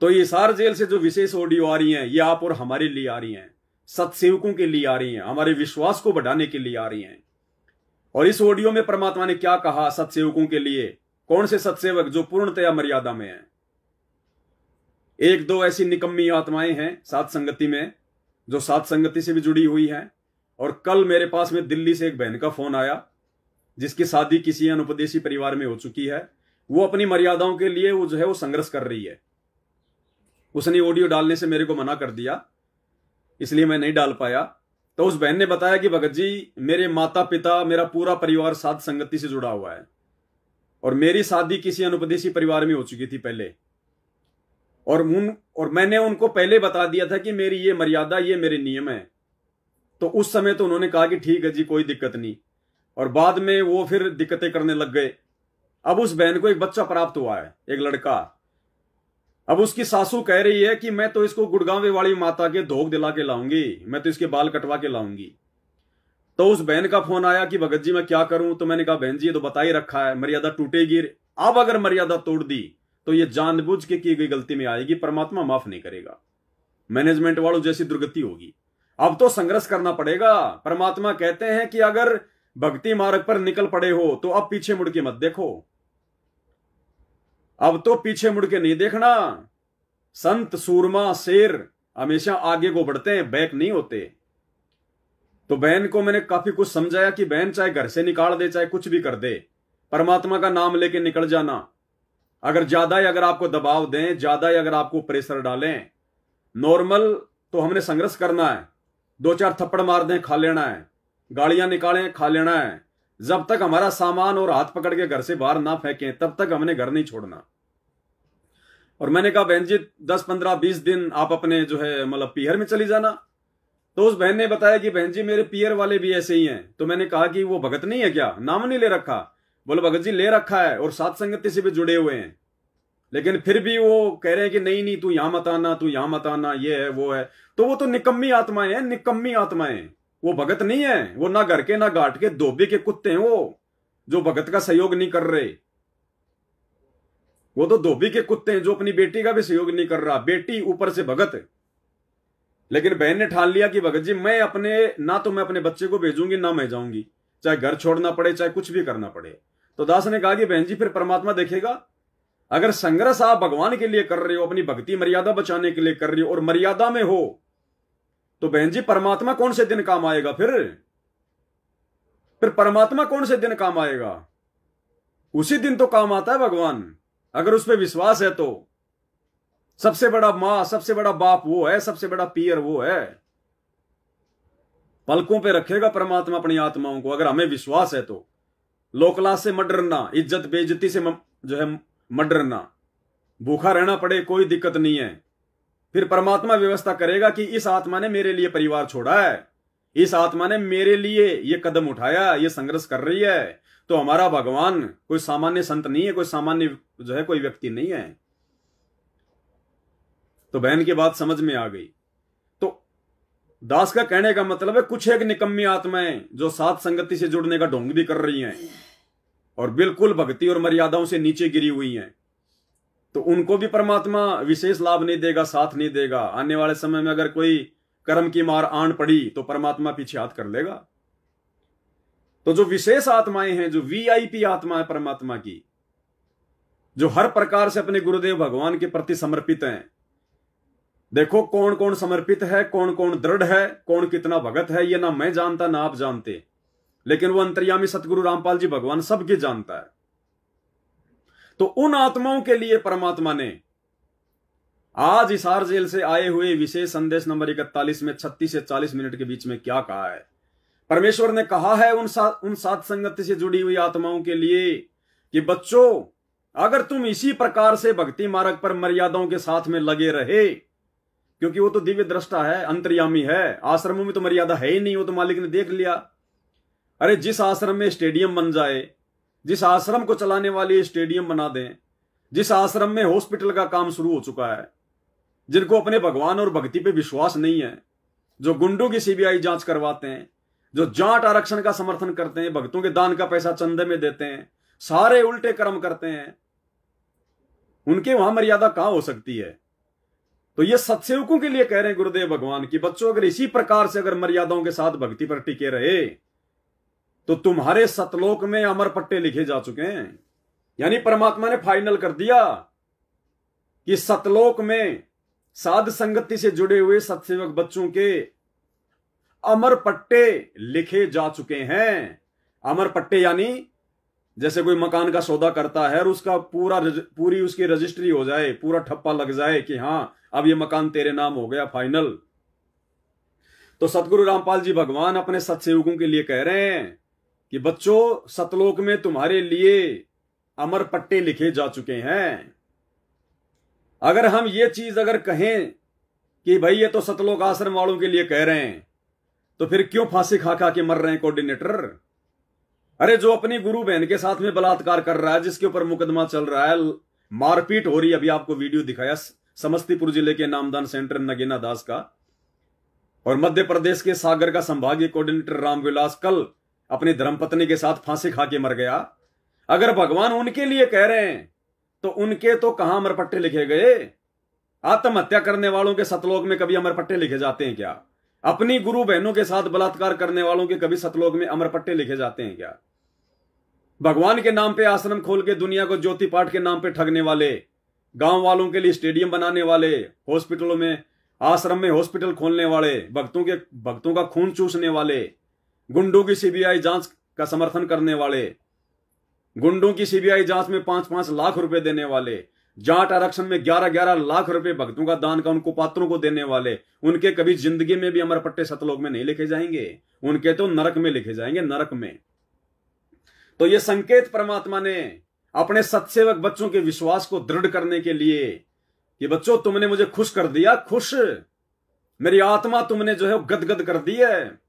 तो ये हिसार जेल से जो विशेष ऑडियो आ रही हैं, ये आप और हमारे लिए आ रही हैं, सत्सेवकों के लिए आ रही हैं, हमारे विश्वास को बढ़ाने के लिए आ रही हैं। और इस ऑडियो में परमात्मा ने क्या कहा सत्सेवकों के लिए, कौन से सत्सेवक जो पूर्णतया मर्यादा में हैं। 1-2 ऐसी निकम्मी आत्माएं हैं साथ संगति में, जो साथ संगति से भी जुड़ी हुई हैं। और कल मेरे पास में दिल्ली से एक बहन का फोन आया, जिसकी शादी किसी अनुपदेशी परिवार में हो चुकी है। वो अपनी मर्यादाओं के लिए वो जो है वो संघर्ष कर रही है। उसने ऑडियो डालने से मेरे को मना कर दिया, इसलिए मैं नहीं डाल पाया। तो उस बहन ने बताया कि भगत जी, मेरे माता पिता, मेरा पूरा परिवार साथ संगति से जुड़ा हुआ है, और मेरी शादी किसी अनुपदेशी परिवार में हो चुकी थी पहले, और मैंने उनको पहले बता दिया था कि मेरी ये मर्यादा, ये मेरे नियम है। तो उस समय तो उन्होंने कहा कि ठीक है जी, कोई दिक्कत नहीं, और बाद में वो फिर दिक्कतें करने लग गए। अब उस बहन को एक बच्चा प्राप्त हुआ है, एक लड़का। अब उसकी सासू कह रही है कि मैं तो इसको गुड़गांव वाली माता के धोख दिला के लाऊंगी, मैं तो इसके बाल कटवा के लाऊंगी। तो उस बहन का फोन आया कि भगत जी मैं क्या करूं। तो मैंने कहा बहन जी, ये तो बता ही रखा है, मर्यादा टूटेगी। अब अगर मर्यादा तोड़ दी तो ये जानबूझ के की गई गलती में आएगी, परमात्मा माफ नहीं करेगा, मैनेजमेंट वालों जैसी दुर्गति होगी। अब तो संघर्ष करना पड़ेगा। परमात्मा कहते हैं कि अगर भक्ति मार्ग पर निकल पड़े हो तो अब पीछे मुड़ के मत देखो, अब तो पीछे मुड़ के नहीं देखना। संत, सूरमा, शेर हमेशा आगे को बढ़ते हैं, बैक नहीं होते। तो बहन को मैंने काफी कुछ समझाया कि बहन चाहे घर से निकाल दे, चाहे कुछ भी कर दे, परमात्मा का नाम लेके निकल जाना। अगर ज्यादा ही अगर आपको दबाव दें, ज्यादा ही अगर आपको प्रेशर डालें, नॉर्मल तो हमने संघर्ष करना है, 2-4 थप्पड़ मार दें, खा लेना है, गालियां निकालें, खा लेना है। जब तक हमारा सामान और हाथ पकड़ के घर से बाहर ना फेंकें, तब तक हमने घर नहीं छोड़ना। और मैंने कहा बहन जी 10, 15, 20 दिन आप अपने जो है मतलब पीहर में चली जाना। तो उस बहन ने बताया कि बहन जी मेरे पीहर वाले भी ऐसे ही हैं। तो मैंने कहा कि वो भगत नहीं है क्या, नाम नहीं ले रखा। बोले भगत जी ले रखा है, और साथ संगति से भी जुड़े हुए हैं, लेकिन फिर भी वो कह रहे हैं कि नहीं नहीं तू यहां मत आना, तू यहां मत आना, ये है वो है। तो वो तो निकम्मी आत्माएं हैं, निकम्मी आत्माएं। वो भगत नहीं है, वो ना घर के ना घाट के धोबी के कुत्ते हैं, वो जो भगत का सहयोग नहीं कर रहे। वो तो धोबी के कुत्ते हैं जो अपनी बेटी का भी सहयोग नहीं कर रहा, बेटी ऊपर से भगत। लेकिन बहन ने ठान लिया कि भगत जी मैं अपने ना तो मैं अपने बच्चे को भेजूंगी ना मैं जाऊंगी, चाहे घर छोड़ना पड़े, चाहे कुछ भी करना पड़े। तो दास ने कहा कि बहन जी फिर परमात्मा देखेगा। अगर संघर्ष आप भगवान के लिए कर रहे हो, अपनी भक्ति मर्यादा बचाने के लिए कर रहे हो, और मर्यादा में हो, तो बहन जी परमात्मा कौन से दिन काम आएगा? फिर परमात्मा कौन से दिन काम आएगा? उसी दिन तो काम आता है भगवान, अगर उस पर विश्वास है तो। सबसे बड़ा मां, सबसे बड़ा बाप वो है, सबसे बड़ा पीर वो है। पलकों पे रखेगा परमात्मा अपनी आत्माओं को, अगर हमें विश्वास है तो। लोकलाज से मत डरना, इज्जत बेइज्जती से जो है मत डरना। भूखा रहना पड़े कोई दिक्कत नहीं है, फिर परमात्मा व्यवस्था करेगा कि इस आत्मा ने मेरे लिए परिवार छोड़ा है, इस आत्मा ने मेरे लिए ये कदम उठाया, ये संघर्ष कर रही है, तो हमारा भगवान कोई सामान्य संत नहीं है, कोई सामान्य जो है कोई व्यक्ति नहीं है। तो बहन की बात समझ में आ गई। तो दास का कहने का मतलब है कुछ एक निकम्मी आत्माएं जो साथ संगति से जुड़ने का ढोंग भी कर रही हैं और बिल्कुल भक्ति और मर्यादाओं से नीचे गिरी हुई हैं, तो उनको भी परमात्मा विशेष लाभ नहीं देगा, साथ नहीं देगा। आने वाले समय में अगर कोई कर्म की मार आन पड़ी तो परमात्मा पीछे हाथ कर लेगा। तो जो विशेष आत्माएं हैं, जो वीआईपी आत्मा है परमात्मा की, जो हर प्रकार से अपने गुरुदेव भगवान के प्रति समर्पित हैं, देखो कौन कौन समर्पित है, कौन कौन दृढ़ है, कौन कितना भगत है, ये ना मैं जानता ना आप जानते, लेकिन वो अंतर्यामी सतगुरु रामपाल जी भगवान सबके जानता है। तो उन आत्माओं के लिए परमात्मा ने आज हिसार जेल से आए हुए विशेष संदेश नंबर 41 में 36 से 40 मिनट के बीच में क्या कहा है। परमेश्वर ने कहा है उन सात संगति से जुड़ी हुई आत्माओं के लिए कि बच्चों, अगर तुम इसी प्रकार से भक्ति मार्ग पर मर्यादाओं के साथ में लगे रहे, क्योंकि वो तो दिव्य दृष्टा है, अंतर्यामी है, आश्रमों में तो मर्यादा है ही नहीं, वो तो मालिक ने देख लिया। अरे जिस आश्रम में स्टेडियम बन जाए, जिस आश्रम को चलाने वाले स्टेडियम बना दें, जिस आश्रम में हॉस्पिटल का काम शुरू हो चुका है, जिनको अपने भगवान और भक्ति पे विश्वास नहीं है, जो गुंडों की सीबीआई जांच करवाते हैं, जो जाट आरक्षण का समर्थन करते हैं, भक्तों के दान का पैसा चंदे में देते हैं, सारे उल्टे कर्म करते हैं, उनके वहां मर्यादा कहां हो सकती है। तो ये सत्सेवकों के लिए कह रहे हैं गुरुदेव भगवान की बच्चों, अगर इसी प्रकार से अगर मर्यादाओं के साथ भक्ति पर टिके रहे तो तुम्हारे सतलोक में अमर पट्टे लिखे जा चुके हैं। यानी परमात्मा ने फाइनल कर दिया कि सतलोक में साध संगति से जुड़े हुए सत्सेवक बच्चों के अमर पट्टे लिखे जा चुके हैं। अमर पट्टे यानी जैसे कोई मकान का सौदा करता है और उसका पूरी उसकी रजिस्ट्री हो जाए, पूरा ठप्पा लग जाए कि हां अब ये मकान तेरे नाम हो गया फाइनल। तो सतगुरु रामपाल जी भगवान अपने सत्सेवकों के लिए कह रहे हैं कि बच्चों, सतलोक में तुम्हारे लिए अमर पट्टे लिखे जा चुके हैं। अगर हम ये चीज अगर कहें कि भाई ये तो सतलोक आश्रम वालों के लिए कह रहे हैं, तो फिर क्यों फांसी खा खा के मर रहे हैं कोऑर्डिनेटर? अरे जो अपनी गुरु बहन के साथ में बलात्कार कर रहा है, जिसके ऊपर मुकदमा चल रहा है, मारपीट हो रही है, अभी आपको वीडियो दिखाया समस्तीपुर जिले के नामदान सेंटर नगीना दास का, और मध्य प्रदेश के सागर का संभागीय कोऑर्डिनेटर रामविलास कल अपनी धर्मपत्नी के साथ फांसी खा के मर गया। अगर भगवान उनके लिए कह रहे हैं तो उनके तो कहां अमर पट्टे लिखे गए? आत्महत्या करने वालों के सतलोक में कभी अमर पट्टे लिखे जाते हैं क्या? अपनी गुरु बहनों के साथ बलात्कार करने वालों के कभी सतलोक में अमर पट्टे लिखे जाते हैं क्या? भगवान के नाम पे आश्रम खोल के दुनिया को ज्योति पाठ के नाम पे ठगने वाले, गांव वालों के लिए स्टेडियम बनाने वाले, हॉस्पिटलों में आश्रम में हॉस्पिटल खोलने वाले, भक्तों का खून चूसने वाले, गुंडों की सीबीआई जांच का समर्थन करने वाले, गुंडों की सीबीआई जांच में 5-5 लाख रुपए देने वाले, जाट आरक्षण में 11-11 लाख रुपए भक्तों का दान का उनको पात्रों को देने वाले, उनके कभी जिंदगी में भी अमर पट्टे सतलोक में नहीं लिखे जाएंगे, उनके तो नरक में लिखे जाएंगे, नरक में। तो ये संकेत परमात्मा ने अपने सत्सेवक बच्चों के विश्वास को दृढ़ करने के लिए कि बच्चों तुमने मुझे खुश कर दिया, खुश, मेरी आत्मा तुमने जो है गदगद कर दी है,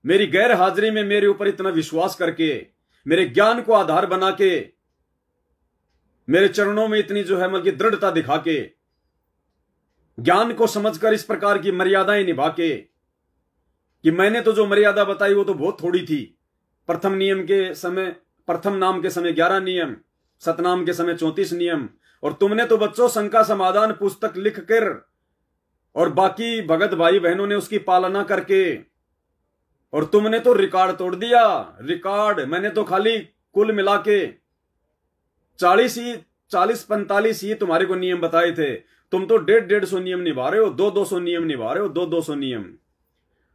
मेरी गैर हाजिरी में मेरे ऊपर इतना विश्वास करके, मेरे ज्ञान को आधार बना के, मेरे चरणों में इतनी जो है मतलब दृढ़ता दिखा के, ज्ञान को समझकर इस प्रकार की मर्यादाएं निभा के, कि मैंने तो जो मर्यादा बताई वो तो बहुत थोड़ी थी। प्रथम नाम के समय 11 नियम, सतनाम के समय 34 नियम, और तुमने तो बच्चों शंका समाधान पुस्तक लिख कर और बाकी भगत भाई बहनों ने उसकी पालना करके, और तुमने तो रिकॉर्ड तोड़ दिया। रिकॉर्ड मैंने तो खाली कुल मिला के 40-45 ही तुम्हारे को नियम बताए थे, तुम तो 150 नियम निभा रहे हो, 200 नियम निभा रहे हो, 200 नियम।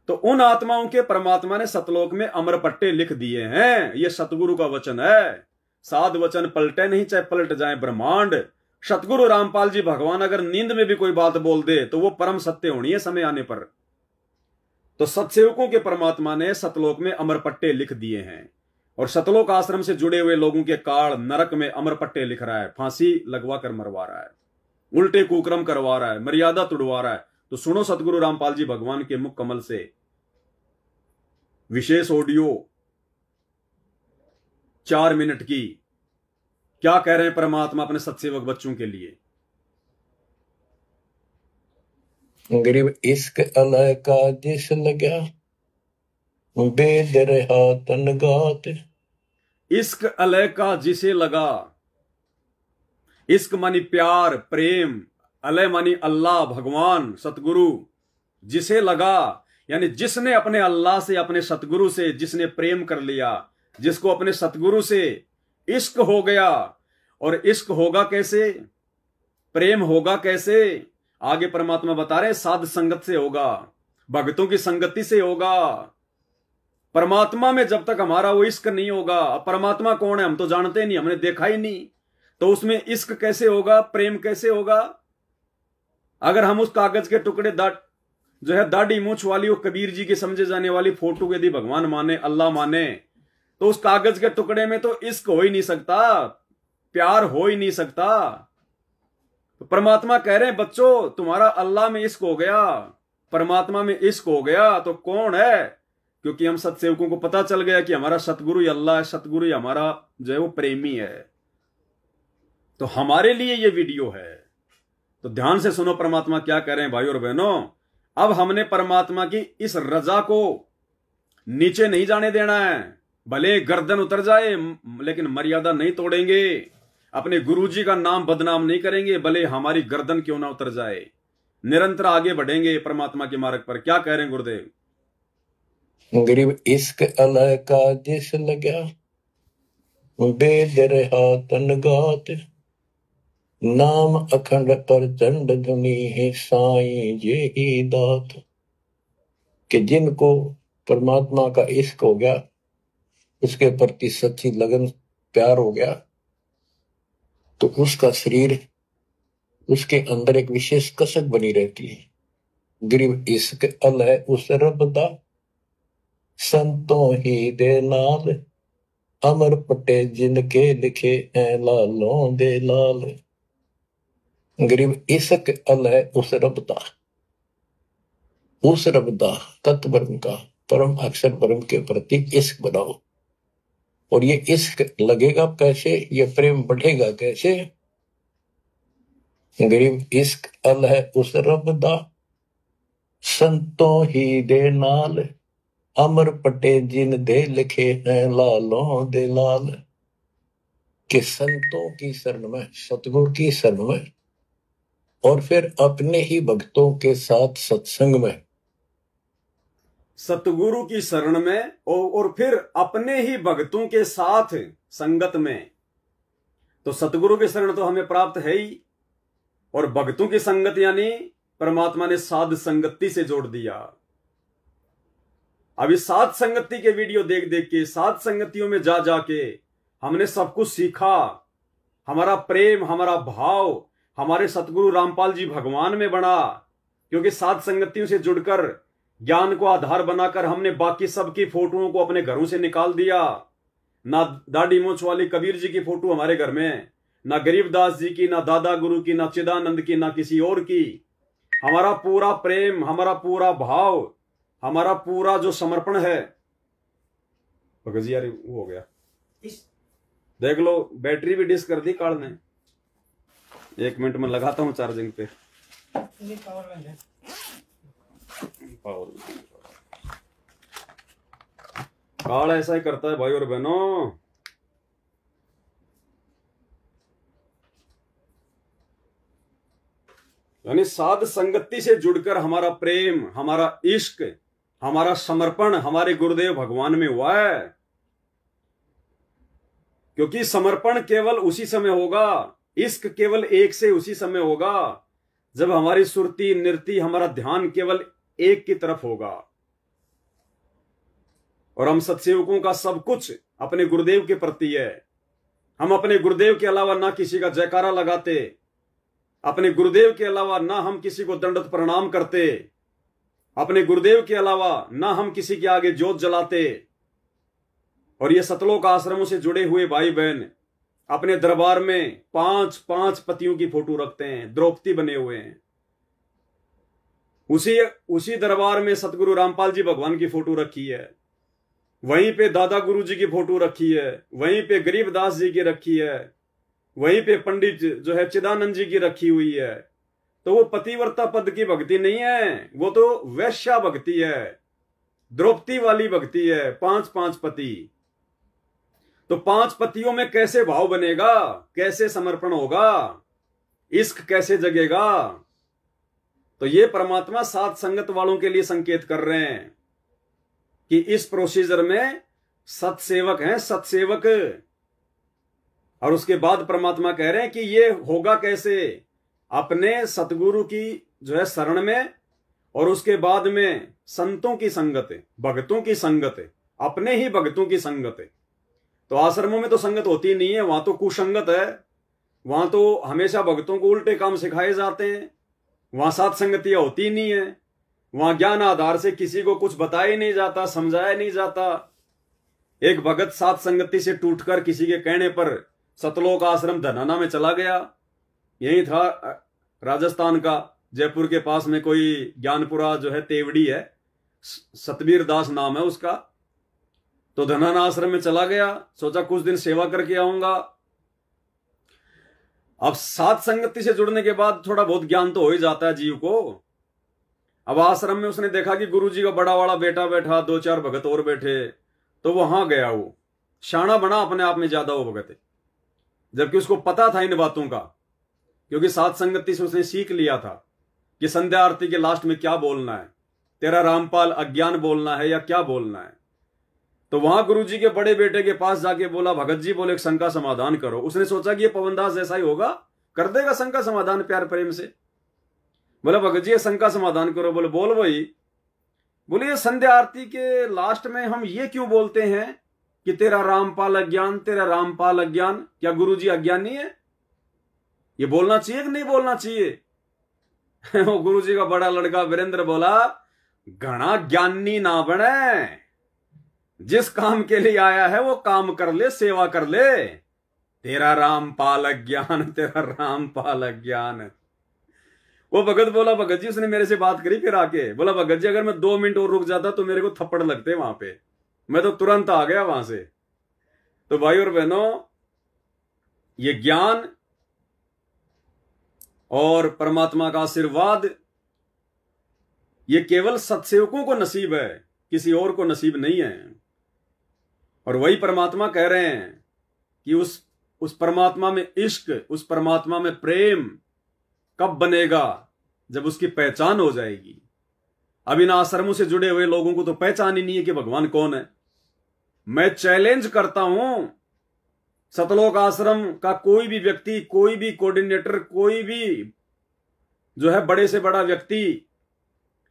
तो उन आत्माओं के परमात्मा ने सतलोक में अमर पट्टे लिख दिए हैं। ये सतगुरु का वचन है, साध वचन पलटे नहीं, चाहे पलट जाए ब्रह्मांड। सतगुरु रामपाल जी भगवान अगर नींद में भी कोई बात बोल दे तो वो परम सत्य होनी है समय आने पर। तो सत्सेवकों के परमात्मा ने सतलोक में अमर पट्टे लिख दिए हैं, और सतलोक आश्रम से जुड़े हुए लोगों के काल नरक में अमर पट्टे लिख रहा है, फांसी लगवा कर मरवा रहा है, उल्टे कुक्रम करवा रहा है, मर्यादा तुड़वा रहा है। तो सुनो सतगुरु रामपाल जी भगवान के मुख कमल से विशेष ऑडियो 4 मिनट की, क्या कह रहे हैं परमात्मा अपने सत्सेवक बच्चों के लिए। गरीब इश्क अलय का जिस लगा बेद रहा तन गात। इश्क अलय का जिसे लगा, इश्क मानी प्यार प्रेम, अलय मानी अल्लाह भगवान सतगुरु, जिसे लगा यानी जिसने अपने अल्लाह से अपने सतगुरु से जिसने प्रेम कर लिया, जिसको अपने सतगुरु से इश्क हो गया। और इश्क होगा कैसे, प्रेम होगा कैसे, आगे परमात्मा बता रहे साध संगत से होगा, भक्तों की संगति से होगा। परमात्मा में जब तक हमारा वो इश्क नहीं होगा, परमात्मा कौन है हम तो जानते नहीं, हमने देखा ही नहीं, तो उसमें इश्क कैसे होगा, प्रेम कैसे होगा। अगर हम उस कागज के टुकड़े जो है दाढ़ी मूछ वाली वो कबीर जी की समझे जाने वाली फोटो यदि भगवान माने अल्लाह माने, तो उस कागज के टुकड़े में तो इश्क हो ही नहीं सकता, प्यार हो ही नहीं सकता। तो परमात्मा कह रहे हैं बच्चों तुम्हारा अल्लाह में इश्क हो गया, परमात्मा में इश्क हो गया तो कौन है, क्योंकि हम सत्सेवकों को पता चल गया कि हमारा सतगुरु ही अल्लाह है, सतगुरु ही हमारा जो है वो प्रेमी है। तो हमारे लिए ये वीडियो है, तो ध्यान से सुनो परमात्मा क्या कह रहे हैं भाइयों और बहनों। अब हमने परमात्मा की इस रजा को नीचे नहीं जाने देना है, भले गर्दन उतर जाए लेकिन मर्यादा नहीं तोड़ेंगे, अपने गुरुजी का नाम बदनाम नहीं करेंगे, भले हमारी गर्दन क्यों ना उतर जाए, निरंतर आगे बढ़ेंगे परमात्मा के मार्ग पर। क्या कह रहे हैं गुरुदेव। गरीब इश्क अलय का जिस लगा बेद रहा तन गात। नाम अखंड पर चंड धुनी है साईं ये ही दात। कि जिनको परमात्मा का इश्क हो गया, उसके प्रति सच्ची लगन प्यार हो गया, तो उसका शरीर उसके अंदर एक विशेष कसक बनी रहती है। गरीब इश्क अलय उस रब दा संतों ही दे नाल। अमर पटे जिनके लिखे ऐ लालों दे लाल। गरीब इश्क अलय उस रब दा, उस रब दा तत्व ब्रह्म का परम अक्षर ब्रह्म के प्रति इश्क बनाओ। और ये इश्क लगेगा कैसे, ये प्रेम बढ़ेगा कैसे। गरीब इश्क अलय उस रब दा संतों ही दे नाल। अमर पटे जिन दे लिखे हैं लालों दे लाल। कि संतों की शरण में, सतगुरु की शरण में, और फिर अपने ही भक्तों के साथ सत्संग में, सतगुरु की शरण में और फिर अपने ही भक्तों के साथ संगत में। तो सतगुरु की शरण तो हमें प्राप्त है ही, और भक्तों की संगत यानी परमात्मा ने साध संगति से जोड़ दिया। अभी साध संगति के वीडियो देख देख के, साध संगतियों में जा जाके हमने सब कुछ सीखा। हमारा प्रेम, हमारा भाव हमारे सतगुरु रामपाल जी भगवान में बना, क्योंकि साध संगतियों से जुड़कर ज्ञान को आधार बनाकर हमने बाकी सबकी फोटोओं को अपने घरों से निकाल दिया। ना दाढ़ी मूछ वाली कबीर जी की फोटो हमारे घर में, ना गरीबदास जी की, ना दादा गुरु की, ना चिदानंद की, ना किसी और की। हमारा पूरा प्रेम, हमारा पूरा भाव, हमारा पूरा जो समर्पण है। भगत जी यार वो हो गया, देख लो बैटरी भी डिस कर दी काल ने। 1 मिनट में लगाता हूं चार्जिंग पे। पावर काल ऐसा ही करता है भाई और बहनों। यानी साध संगति से जुड़कर हमारा प्रेम, हमारा इश्क, हमारा समर्पण हमारे गुरुदेव भगवान में हुआ है। क्योंकि समर्पण केवल उसी समय होगा, इश्क केवल एक से उसी समय होगा जब हमारी सुरती नृति, हमारा ध्यान केवल एक की तरफ होगा। और हम सत्सेवकों का सब कुछ अपने गुरुदेव के प्रति है। हम अपने गुरुदेव के अलावा ना किसी का जयकारा लगाते, अपने गुरुदेव के अलावा ना हम किसी को दंडवत प्रणाम करते, अपने गुरुदेव के अलावा ना हम किसी के आगे जोत जलाते। और ये सतलोक आश्रमों से जुड़े हुए भाई बहन अपने दरबार में 5-5 पतियों की फोटो रखते हैं, द्रौपदी बने हुए हैं। उसी दरबार में सतगुरु रामपाल जी भगवान की फोटो रखी है, वहीं पे दादा गुरु जी की फोटो रखी है, वहीं पे गरीबदास जी की रखी है, वहीं पे पंडित जो है चिदानंद जी की रखी हुई है। तो वो पतिव्रता पद की भक्ति नहीं है, वो तो वैश्या भक्ति है, द्रौपदी वाली भक्ति है। 5-5 पति, तो 5 पतियों में कैसे भाव बनेगा, कैसे समर्पण होगा, इश्क कैसे जगेगा। तो ये परमात्मा साथ संगत वालों के लिए संकेत कर रहे हैं कि इस प्रोसीजर में सत्सेवक हैं, सत्सेवक। और उसके बाद परमात्मा कह रहे हैं कि ये होगा कैसे, अपने सतगुरु की जो है शरण में, और उसके बाद में संतों की संगत, भक्तों की संगत, अपने ही भक्तों की संगत। तो आश्रमों में तो संगत होती नहीं है, वहां तो कुसंगत है, वहां तो हमेशा भक्तों को उल्टे काम सिखाए जाते हैं, वहां सात संगतियां होती नहीं है, वहां ज्ञान आधार से किसी को कुछ बताया नहीं जाता, समझाया नहीं जाता। एक भगत सात संगति से टूटकर किसी के कहने पर सतलोक आश्रम धनाना में चला गया, यही था राजस्थान का, जयपुर के पास में कोई ज्ञानपुरा जो है तेवड़ी है, सतबीर दास नाम है उसका। तो धनाना आश्रम में चला गया, सोचा कुछ दिन सेवा करके आऊंगा। अब सात संगति से जुड़ने के बाद थोड़ा बहुत ज्ञान तो हो ही जाता है जीव को। अब आश्रम में उसने देखा कि गुरुजी का बड़ा वाला बेटा बैठा, 2-4 भगत और बैठे, तो वहां गया। वो शाना बना अपने आप में ज्यादा वो भगत, जबकि उसको पता था इन बातों का, क्योंकि सात संगति से उसने सीख लिया था कि संध्या आरती के लास्ट में क्या बोलना है, तेरा रामपाल अज्ञान बोलना है या क्या बोलना है। तो वहां गुरुजी के बड़े बेटे के पास जाके बोला, भगत जी बोले एक शंका समाधान करो। उसने सोचा कि ये पवनदास जैसा ही होगा, कर देगा शंका समाधान प्यार प्रेम से। बोला भगत जी ये शंका समाधान करो। बोले बोल भाई। बोले ये संध्या आरती के लास्ट में हम ये क्यों बोलते हैं कि तेरा रामपाल अज्ञान, तेरा रामपाल अज्ञान, क्या गुरुजी अज्ञानी है? ये बोलना चाहिए कि नहीं बोलना चाहिए? वो गुरुजी का बड़ा लड़का वीरेंद्र बोला, घना ज्ञानी ना बने, जिस काम के लिए आया है वो काम कर ले, सेवा कर ले। तेरा रामपाल अज्ञान, तेरा रामपाल अज्ञान। वो भगत बोला, भगत जी उसने मेरे से बात करी, फिर आके बोला, भगत जी अगर मैं 2 मिनट और रुक जाता तो मेरे को थप्पड़ लगते वहां पे, मैं तो तुरंत आ गया वहां से। तो भाई और बहनों, ये ज्ञान और परमात्मा का आशीर्वाद ये केवल सत्सेवकों को नसीब है, किसी और को नसीब नहीं है। और वही परमात्मा कह रहे हैं कि उस परमात्मा में इश्क, उस परमात्मा में प्रेम कब बनेगा? जब उसकी पहचान हो जाएगी। अब इन आश्रमों से जुड़े हुए लोगों को तो पहचान ही नहीं है कि भगवान कौन है। मैं चैलेंज करता हूं, सतलोक आश्रम का कोई भी व्यक्ति, कोई भी कोऑर्डिनेटर, कोई भी जो है बड़े से बड़ा व्यक्ति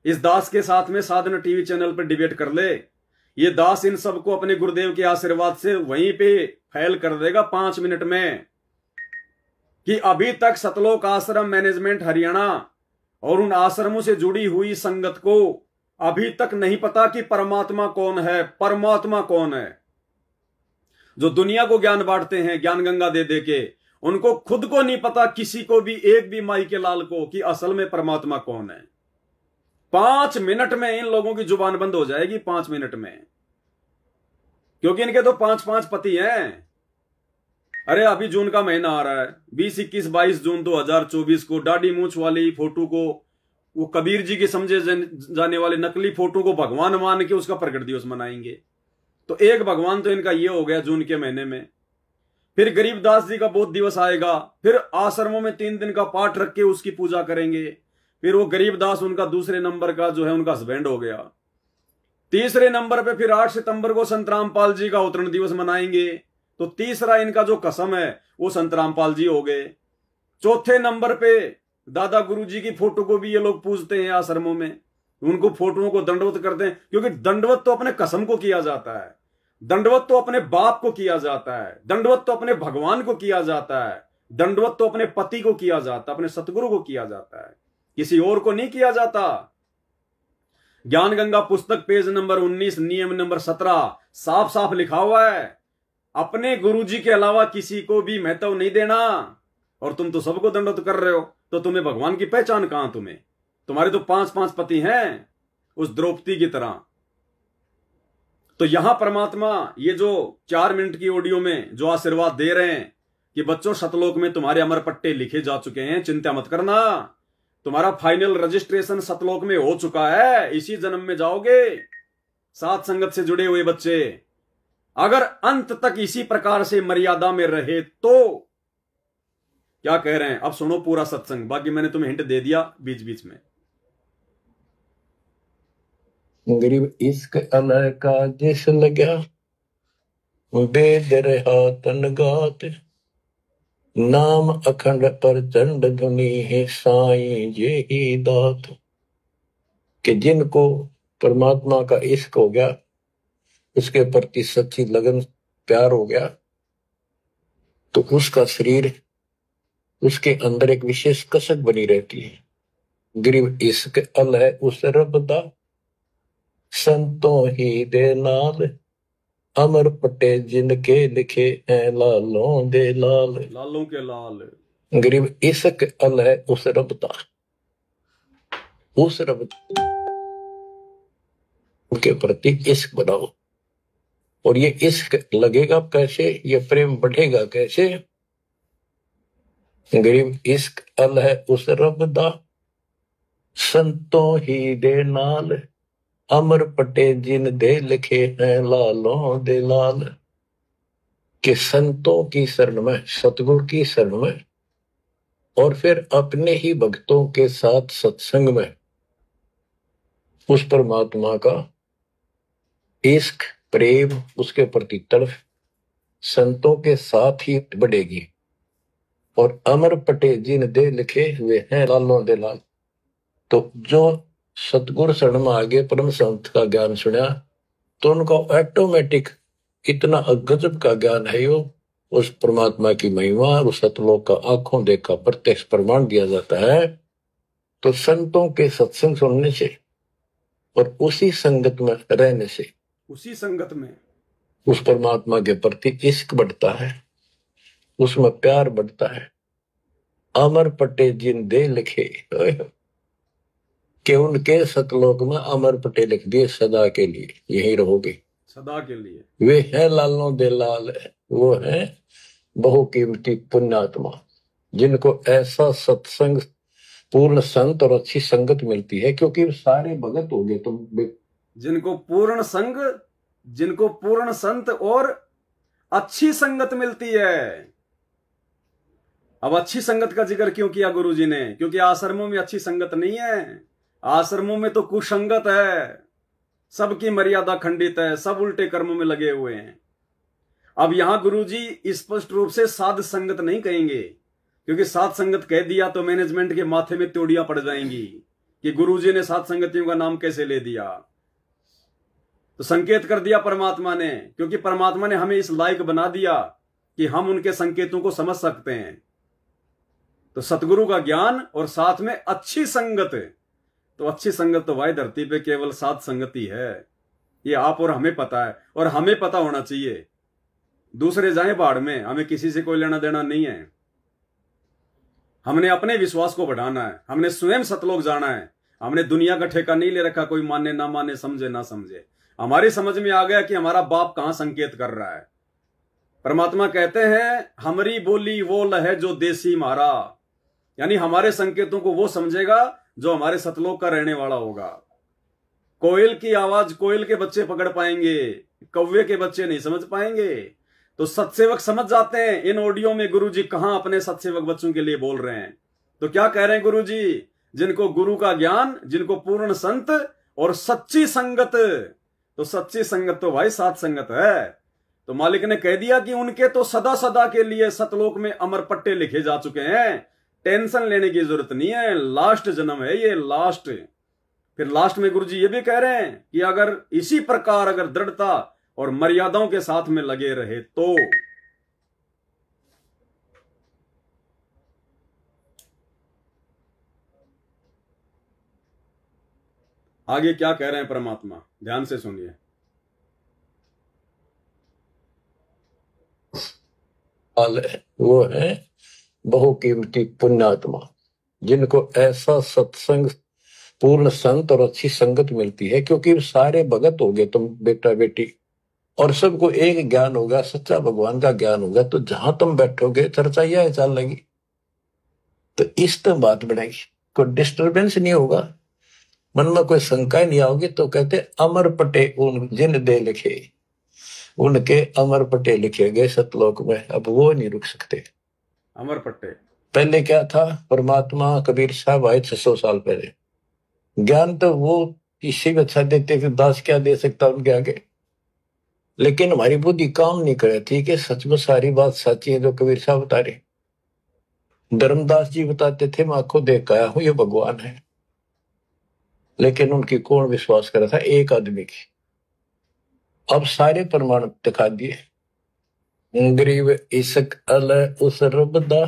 इस दास के साथ में साधना टीवी चैनल पर डिबेट कर ले, ये दास इन सबको अपने गुरुदेव के आशीर्वाद से वहीं पे फैल कर देगा 5 मिनट में कि अभी तक सतलोक आश्रम मैनेजमेंट हरियाणा और उन आश्रमों से जुड़ी हुई संगत को अभी तक नहीं पता कि परमात्मा कौन है, परमात्मा कौन है। जो दुनिया को ज्ञान बांटते हैं ज्ञान गंगा दे दे के, उनको खुद को नहीं पता, किसी को भी, एक भी माई के लाल को, कि असल में परमात्मा कौन है। 5 मिनट में इन लोगों की जुबान बंद हो जाएगी, 5 मिनट में, क्योंकि इनके तो 5-5 पति हैं। अरे अभी जून का महीना आ रहा है, 20, 21, 22 जून 2024 को दाढ़ी मूंछ वाली फोटो को, वो कबीर जी के समझे जाने वाले नकली फोटो को भगवान मान के उसका प्रकट दिवस मनाएंगे। तो एक भगवान तो इनका ये हो गया जून के महीने में। फिर गरीबदास जी का बोध दिवस आएगा, फिर आश्रमों में 3 दिन का पाठ रख के उसकी पूजा करेंगे। फिर वो गरीबदास उनका दूसरे नंबर का जो है उनका हस्बैंड हो गया। तीसरे नंबर पे फिर 8 सितंबर को संत रामपाल जी का अवतरण दिवस मनाएंगे। तो तीसरा इनका जो कसम है वो संत रामपाल जी हो गए। चौथे नंबर पे दादा गुरु जी की फोटो को भी ये लोग पूजते हैं आश्रमों में, उनको फोटोओं को दंडवत करते हैं, क्योंकि दंडवत तो अपने कसम को किया जाता है, दंडवत तो अपने बाप को किया जाता है, दंडवत तो अपने भगवान को किया जाता है, दंडवत तो अपने पति को किया जाता है, अपने सतगुरु को किया जाता है, किसी और को नहीं किया जाता। ज्ञान गंगा पुस्तक पेज नंबर 19 नियम नंबर 17 साफ साफ लिखा हुआ है, अपने गुरुजी के अलावा किसी को भी महत्व नहीं देना। और तुम तो सबको दंडवत कर रहे हो, तो तुम्हें भगवान की पहचान कहां? तुम्हारे तो 5-5 पति हैं उस द्रौपदी की तरह। तो यहां परमात्मा ये जो 4 मिनट की ऑडियो में जो आशीर्वाद दे रहे हैं कि बच्चों सतलोक में तुम्हारे अमर पट्टे लिखे जा चुके हैं, चिंता मत करना, तुम्हारा फाइनल रजिस्ट्रेशन सतलोक में हो चुका है, इसी जन्म में जाओगे। सात संगत से जुड़े हुए बच्चे अगर अंत तक इसी प्रकार से मर्यादा में रहे तो क्या कह रहे हैं, अब सुनो पूरा सत्संग, बाकी मैंने तुम्हें हिंट दे दिया बीच बीच में। गरीब इश्क अलह का जिस लग्या वेद रहा तन गात, नाम अखंड पर चंड धुनी है साईं ये ही दात। कि जिनको परमात्मा का इश्क हो गया, उसके प्रति सच्ची लगन प्यार हो गया, तो उसका शरीर, उसके अंदर एक विशेष कसक बनी रहती है। गरीब इश्क अलह उस रब दा, संतों ही दे नाल, अमर पटे जिनके लिखे हैं लालों दे लाल, लालों के लाल। गरीब इश्क अलह उस रब दा, उस रब के प्रति इश्क बनाओ। और ये इश्क लगेगा कैसे, ये प्रेम बढ़ेगा कैसे? गरीब इश्क अलह उस रब दा, संतों ही दे नाल, अमर पटे जिन दे लिखे हैं लालों दे लाल। कि संतों की शरण में, सतगुरु की शरण में, और फिर अपने ही भक्तों के साथ सत्संग में उस परमात्मा का इश्क प्रेम, उसके प्रति तड़फ संतों के साथ ही बढ़ेगी। और अमर पटे जिन दे लिखे हुए हैं लालों दे लाल, तो जो सतगुरु शरण में आगे परम संत का ज्ञान सुना, तो उनको ऑटोमेटिक इतना गजब का ज्ञान है, यो उस परमात्मा की महिमा, उस सतलोक का आंखों देखा प्रत्यक्ष प्रमाण दिया जाता है। तो संतों के सत्संग सुनने से और उसी संगत में रहने से, उसी संगत में उस परमात्मा के प्रति इश्क बढ़ता है, उसमें प्यार बढ़ता है। अमर पटे जिन दे लिखे, कि उनके सतलोक में अमर पटे लिख दिए सदा के लिए, यही रहोगे सदा के लिए। वे हैं लालों दे लाल, वो है बहुकीमती पुण्यात्मा, जिनको ऐसा सत्संग, पूर्ण संत और अच्छी संगत मिलती है। क्योंकि सारे भगत हो गए, तुम जिनको पूर्ण संग, जिनको पूर्ण संत और अच्छी संगत मिलती है। अब अच्छी संगत का जिक्र क्यों किया गुरुजी ने? क्योंकि आश्रमों में अच्छी संगत नहीं है, आश्रमों में तो कुसंगत है, सबकी मर्यादा खंडित है, सब उल्टे कर्मों में लगे हुए हैं। अब यहां गुरुजी स्पष्ट रूप से साध संगत नहीं कहेंगे, क्योंकि साध संगत कह दिया तो मैनेजमेंट के माथे में त्योड़ियां पड़ जाएंगी कि गुरुजी ने साध संगतियों का नाम कैसे ले दिया। तो संकेत कर दिया परमात्मा ने, क्योंकि परमात्मा ने हमें इस लायक बना दिया कि हम उनके संकेतों को समझ सकते हैं। तो सतगुरु का ज्ञान और साथ में अच्छी संगत, तो अच्छी संगत तो भाई धरती पे केवल साध संगत ही है, ये आप और हमें पता है, और हमें पता होना चाहिए। दूसरे जाए बाढ़ में, हमें किसी से कोई लेना देना नहीं है। हमने अपने विश्वास को बढ़ाना है, हमने स्वयं सतलोक जाना है, हमने दुनिया का ठेका नहीं ले रखा, कोई माने ना माने, समझे ना समझे। हमारी समझ में आ गया कि हमारा बाप कहां संकेत कर रहा है। परमात्मा कहते हैं हमारी बोली वो लहे जो देसी मारा, यानी हमारे संकेतों को वो समझेगा जो हमारे सतलोक का रहने वाला होगा। कोयल की आवाज कोयल के बच्चे पकड़ पाएंगे, कौवे के बच्चे नहीं समझ पाएंगे। तो सत्सेवक समझ जाते हैं इन ऑडियो में गुरुजी कहां अपने सत्सेवक बच्चों के लिए बोल रहे हैं। तो क्या कह रहे हैं गुरुजी? जिनको गुरु का ज्ञान, जिनको पूर्ण संत और सच्ची संगत, तो सच्ची संगत तो भाई सात संगत है। तो मालिक ने कह दिया कि उनके तो सदा सदा के लिए सतलोक में अमर पट्टे लिखे जा चुके हैं, टेंशन लेने की जरूरत नहीं है, लास्ट जन्म है ये, लास्ट। फिर लास्ट में गुरुजी ये भी कह रहे हैं कि अगर इसी प्रकार अगर दृढ़ता और मर्यादाओं के साथ में लगे रहे तो आगे क्या कह रहे हैं परमात्मा, ध्यान से सुनिए। वो है बहुकीमती पुण्यात्मा, जिनको ऐसा सत्संग, पूर्ण संत और अच्छी संगत मिलती है, क्योंकि सारे भगत हो गए तुम बेटा बेटी, और सबको एक ज्ञान होगा, सच्चा भगवान का ज्ञान होगा, तो जहां तुम बैठोगे चर्चा यह चल लगी, तो इस तो बात बढ़ेगी, कोई डिस्टर्बेंस नहीं होगा, मन में कोई शंका नहीं आओगी। तो कहते अमर पटे उन जिन दे लिखे, उनके अमर पटे लिखे गए सतलोक में, अब वो नहीं रुक सकते। अमर पट्टे पहले क्या था, परमात्मा कबीर साहब आए 600 साल पहले, ज्ञान तो वो किसी भी अच्छा देते थे, दास क्या दे सकता उनके आगे, लेकिन हमारी बुद्धि काम नहीं कर रही थी कि सच में सारी बात सच्ची है जो कबीर साहब बता रहे। धर्मदास जी बताते थे मैं आंखों देख आया हूं ये भगवान है, लेकिन उनकी कौन विश्वास कर रहा था, एक आदमी की। अब सारे प्रमाण दिखा दिए, गरीब इसक अल उस रबदा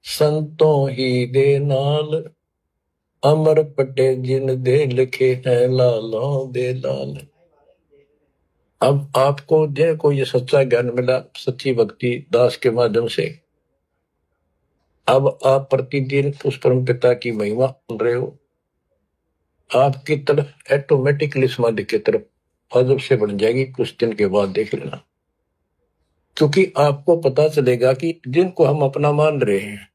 संतों ही दे नाल, अमर पटे जिन दे लिखे हैं लालों दे लाल। अब आपको देखो ये सच्चा ज्ञान मिला, सच्ची भक्ति दास के माध्यम से, अब आप प्रतिदिन उस परम पिता की महिमा सुन रहे हो, आपकी तरफ ऑटोमेटिकली समाधि की तरफ अजब से बढ़ जाएगी, कुछ दिन के बाद देख लेना, क्योंकि आपको पता चलेगा कि जिनको हम अपना मान रहे हैं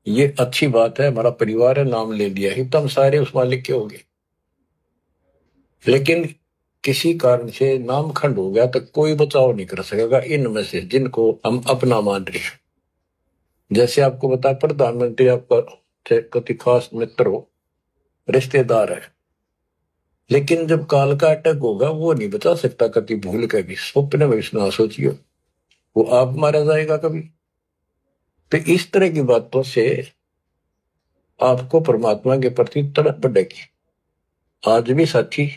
ये अच्छी बात है, हमारा परिवार है, नाम ले लिया ही तो हम सारे उस मालिक के होंगे, लेकिन किसी कारण से नाम खंड हो गया तो कोई बचाव नहीं कर सकेगा इनमें से जिनको हम अपना मान रहे हैं। जैसे आपको बता, प्रधानमंत्री आपका कति खास मित्र हो, रिश्तेदार है, लेकिन जब काल का अटैक होगा वो नहीं बचा सकता कति भूल के भी, स्वप्न में ना सोचियो, वो आप मारा जाएगा कभी। तो इस तरह की बातों से आपको परमात्मा के प्रति तड़प बढ़ेगी। आज भी साथी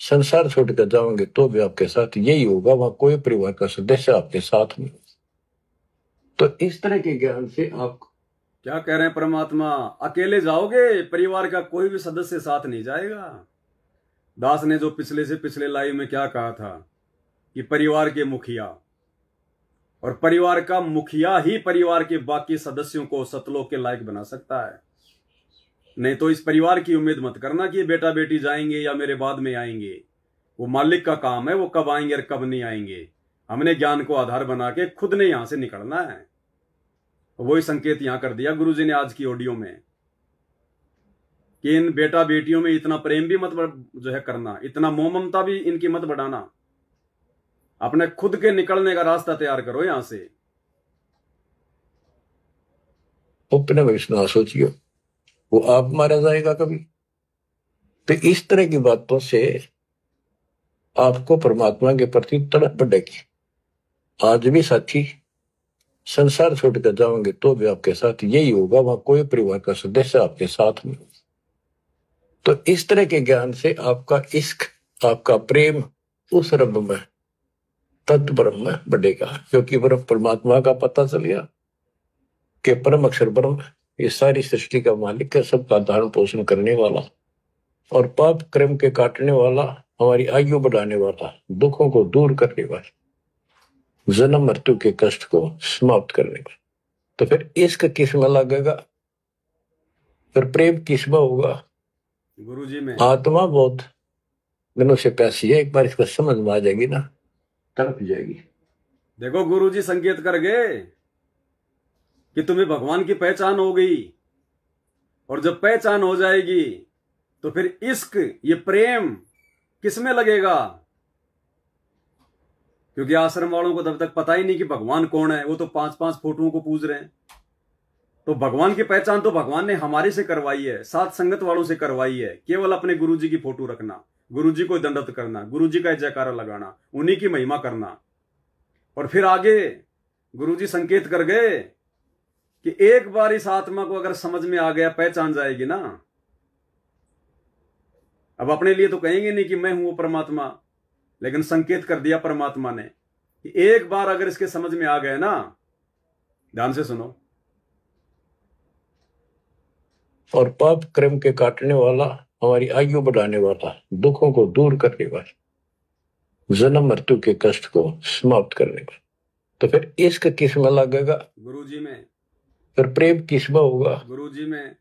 संसार छोड़कर जाओगे तो भी आपके साथ यही होगा, वहां कोई परिवार का सदस्य आपके साथ नहीं। तो इस तरह के ज्ञान से आप क्या कह रहे हैं परमात्मा, अकेले जाओगे, परिवार का कोई भी सदस्य साथ नहीं जाएगा। दास ने जो पिछले से पिछले लाइव में क्या कहा था कि परिवार के मुखिया, और परिवार का मुखिया ही परिवार के बाकी सदस्यों को सतलोक के लायक बना सकता है। नहीं तो इस परिवार की उम्मीद मत करना कि बेटा बेटी जाएंगे या मेरे बाद में आएंगे, वो मालिक का काम है, वो कब आएंगे और कब नहीं आएंगे। हमने ज्ञान को आधार बना के खुद ने यहां से निकलना है। वही संकेत यहां कर दिया गुरुजी ने आज की ऑडियो में कि इन बेटा बेटियों में इतना प्रेम भी मत जो है करना, इतना मोह ममता भी इनकी मत बढ़ाना, अपने खुद के निकलने का रास्ता तैयार करो यहां से। अपने भविष्य ना सोचियो, वो आप मारा जाएगा कभी। तो इस तरह की बातों से आपको परमात्मा के प्रति तड़प बढ़ेगी। आज भी साथी संसार छोड़कर जाओगे तो भी आपके साथ यही होगा, वहां कोई परिवार का सदस्य आपके साथ नहीं। तो इस तरह के ज्ञान से आपका इश्क, आपका प्रेम उस रब में, तत्व ब्रह्म में बढ़ेगा, क्योंकि ब्रह्म परमात्मा का पता चल गया कि परम अक्षर ब्रह्म ये सारी सृष्टि का मालिक है, सबका धारण पोषण करने वाला और पाप क्रम के काटने वाला, हमारी आयु बढ़ाने वाला, दुखों को दूर करने वाला, जन्म मृत्यु के कष्ट को समाप्त करने वाला। तो फिर इश्क किसमें लगेगा, फिर प्रेम किसमें होगा? गुरुजी में। आत्मा बहुत दिनों से प्यासी है, एक बार इसको समझ में आ जाएगी ना, तड़प जाएगी। देखो गुरुजी संकेत कर गए कि तुम्हें भगवान की पहचान हो गई, और जब पहचान हो जाएगी तो फिर इश्क, ये प्रेम किसमें लगेगा? क्योंकि आश्रम वालों को तब तक पता ही नहीं कि भगवान कौन है, वो तो 5-5 फोटोओं को पूज रहे हैं। तो भगवान की पहचान तो भगवान ने हमारे से करवाई है, साथ संगत वालों से करवाई है। केवल अपने गुरुजी की फोटो रखना, गुरुजी को दंडवत करना, गुरुजी का जयकारा लगाना, उन्हीं की महिमा करना। और फिर आगे गुरुजी संकेत कर गए कि एक बार इस आत्मा को अगर समझ में आ गया, पहचान जाएगी ना, अब अपने लिए तो कहेंगे नहीं कि मैं हूं वो परमात्मा, लेकिन संकेत कर दिया परमात्मा ने कि एक बार अगर इसके समझ में आ गए ना, ध्यान से सुनो, और पाप क्रम के काटने वाला, हमारी आयु बढ़ाने वाला, दुखों को दूर करने वाला, जन्म मृत्यु के कष्ट को समाप्त करने वाला। तो फिर इश्क किसमें लगेगा? गुरुजी में। फिर प्रेम किसमें होगा? गुरुजी में।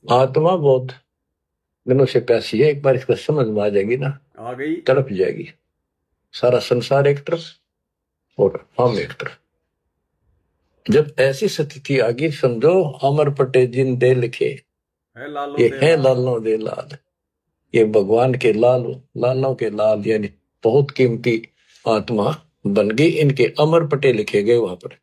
आत्मा बहुत दिनों से प्यासी है, एक बार इसका समझ में आ जाएगी ना, आ गई, तड़प जाएगी। सारा संसार एक तरफ और हम एक तरफ। जब ऐसी स्थिति आ गई, समझो अमर पटे जिन दे लिखे, ये है लालों दे लाल, ये भगवान के लालों के लाल, यानी बहुत कीमती आत्मा बन गई। इनके अमर पटे लिखे गए वहां पर,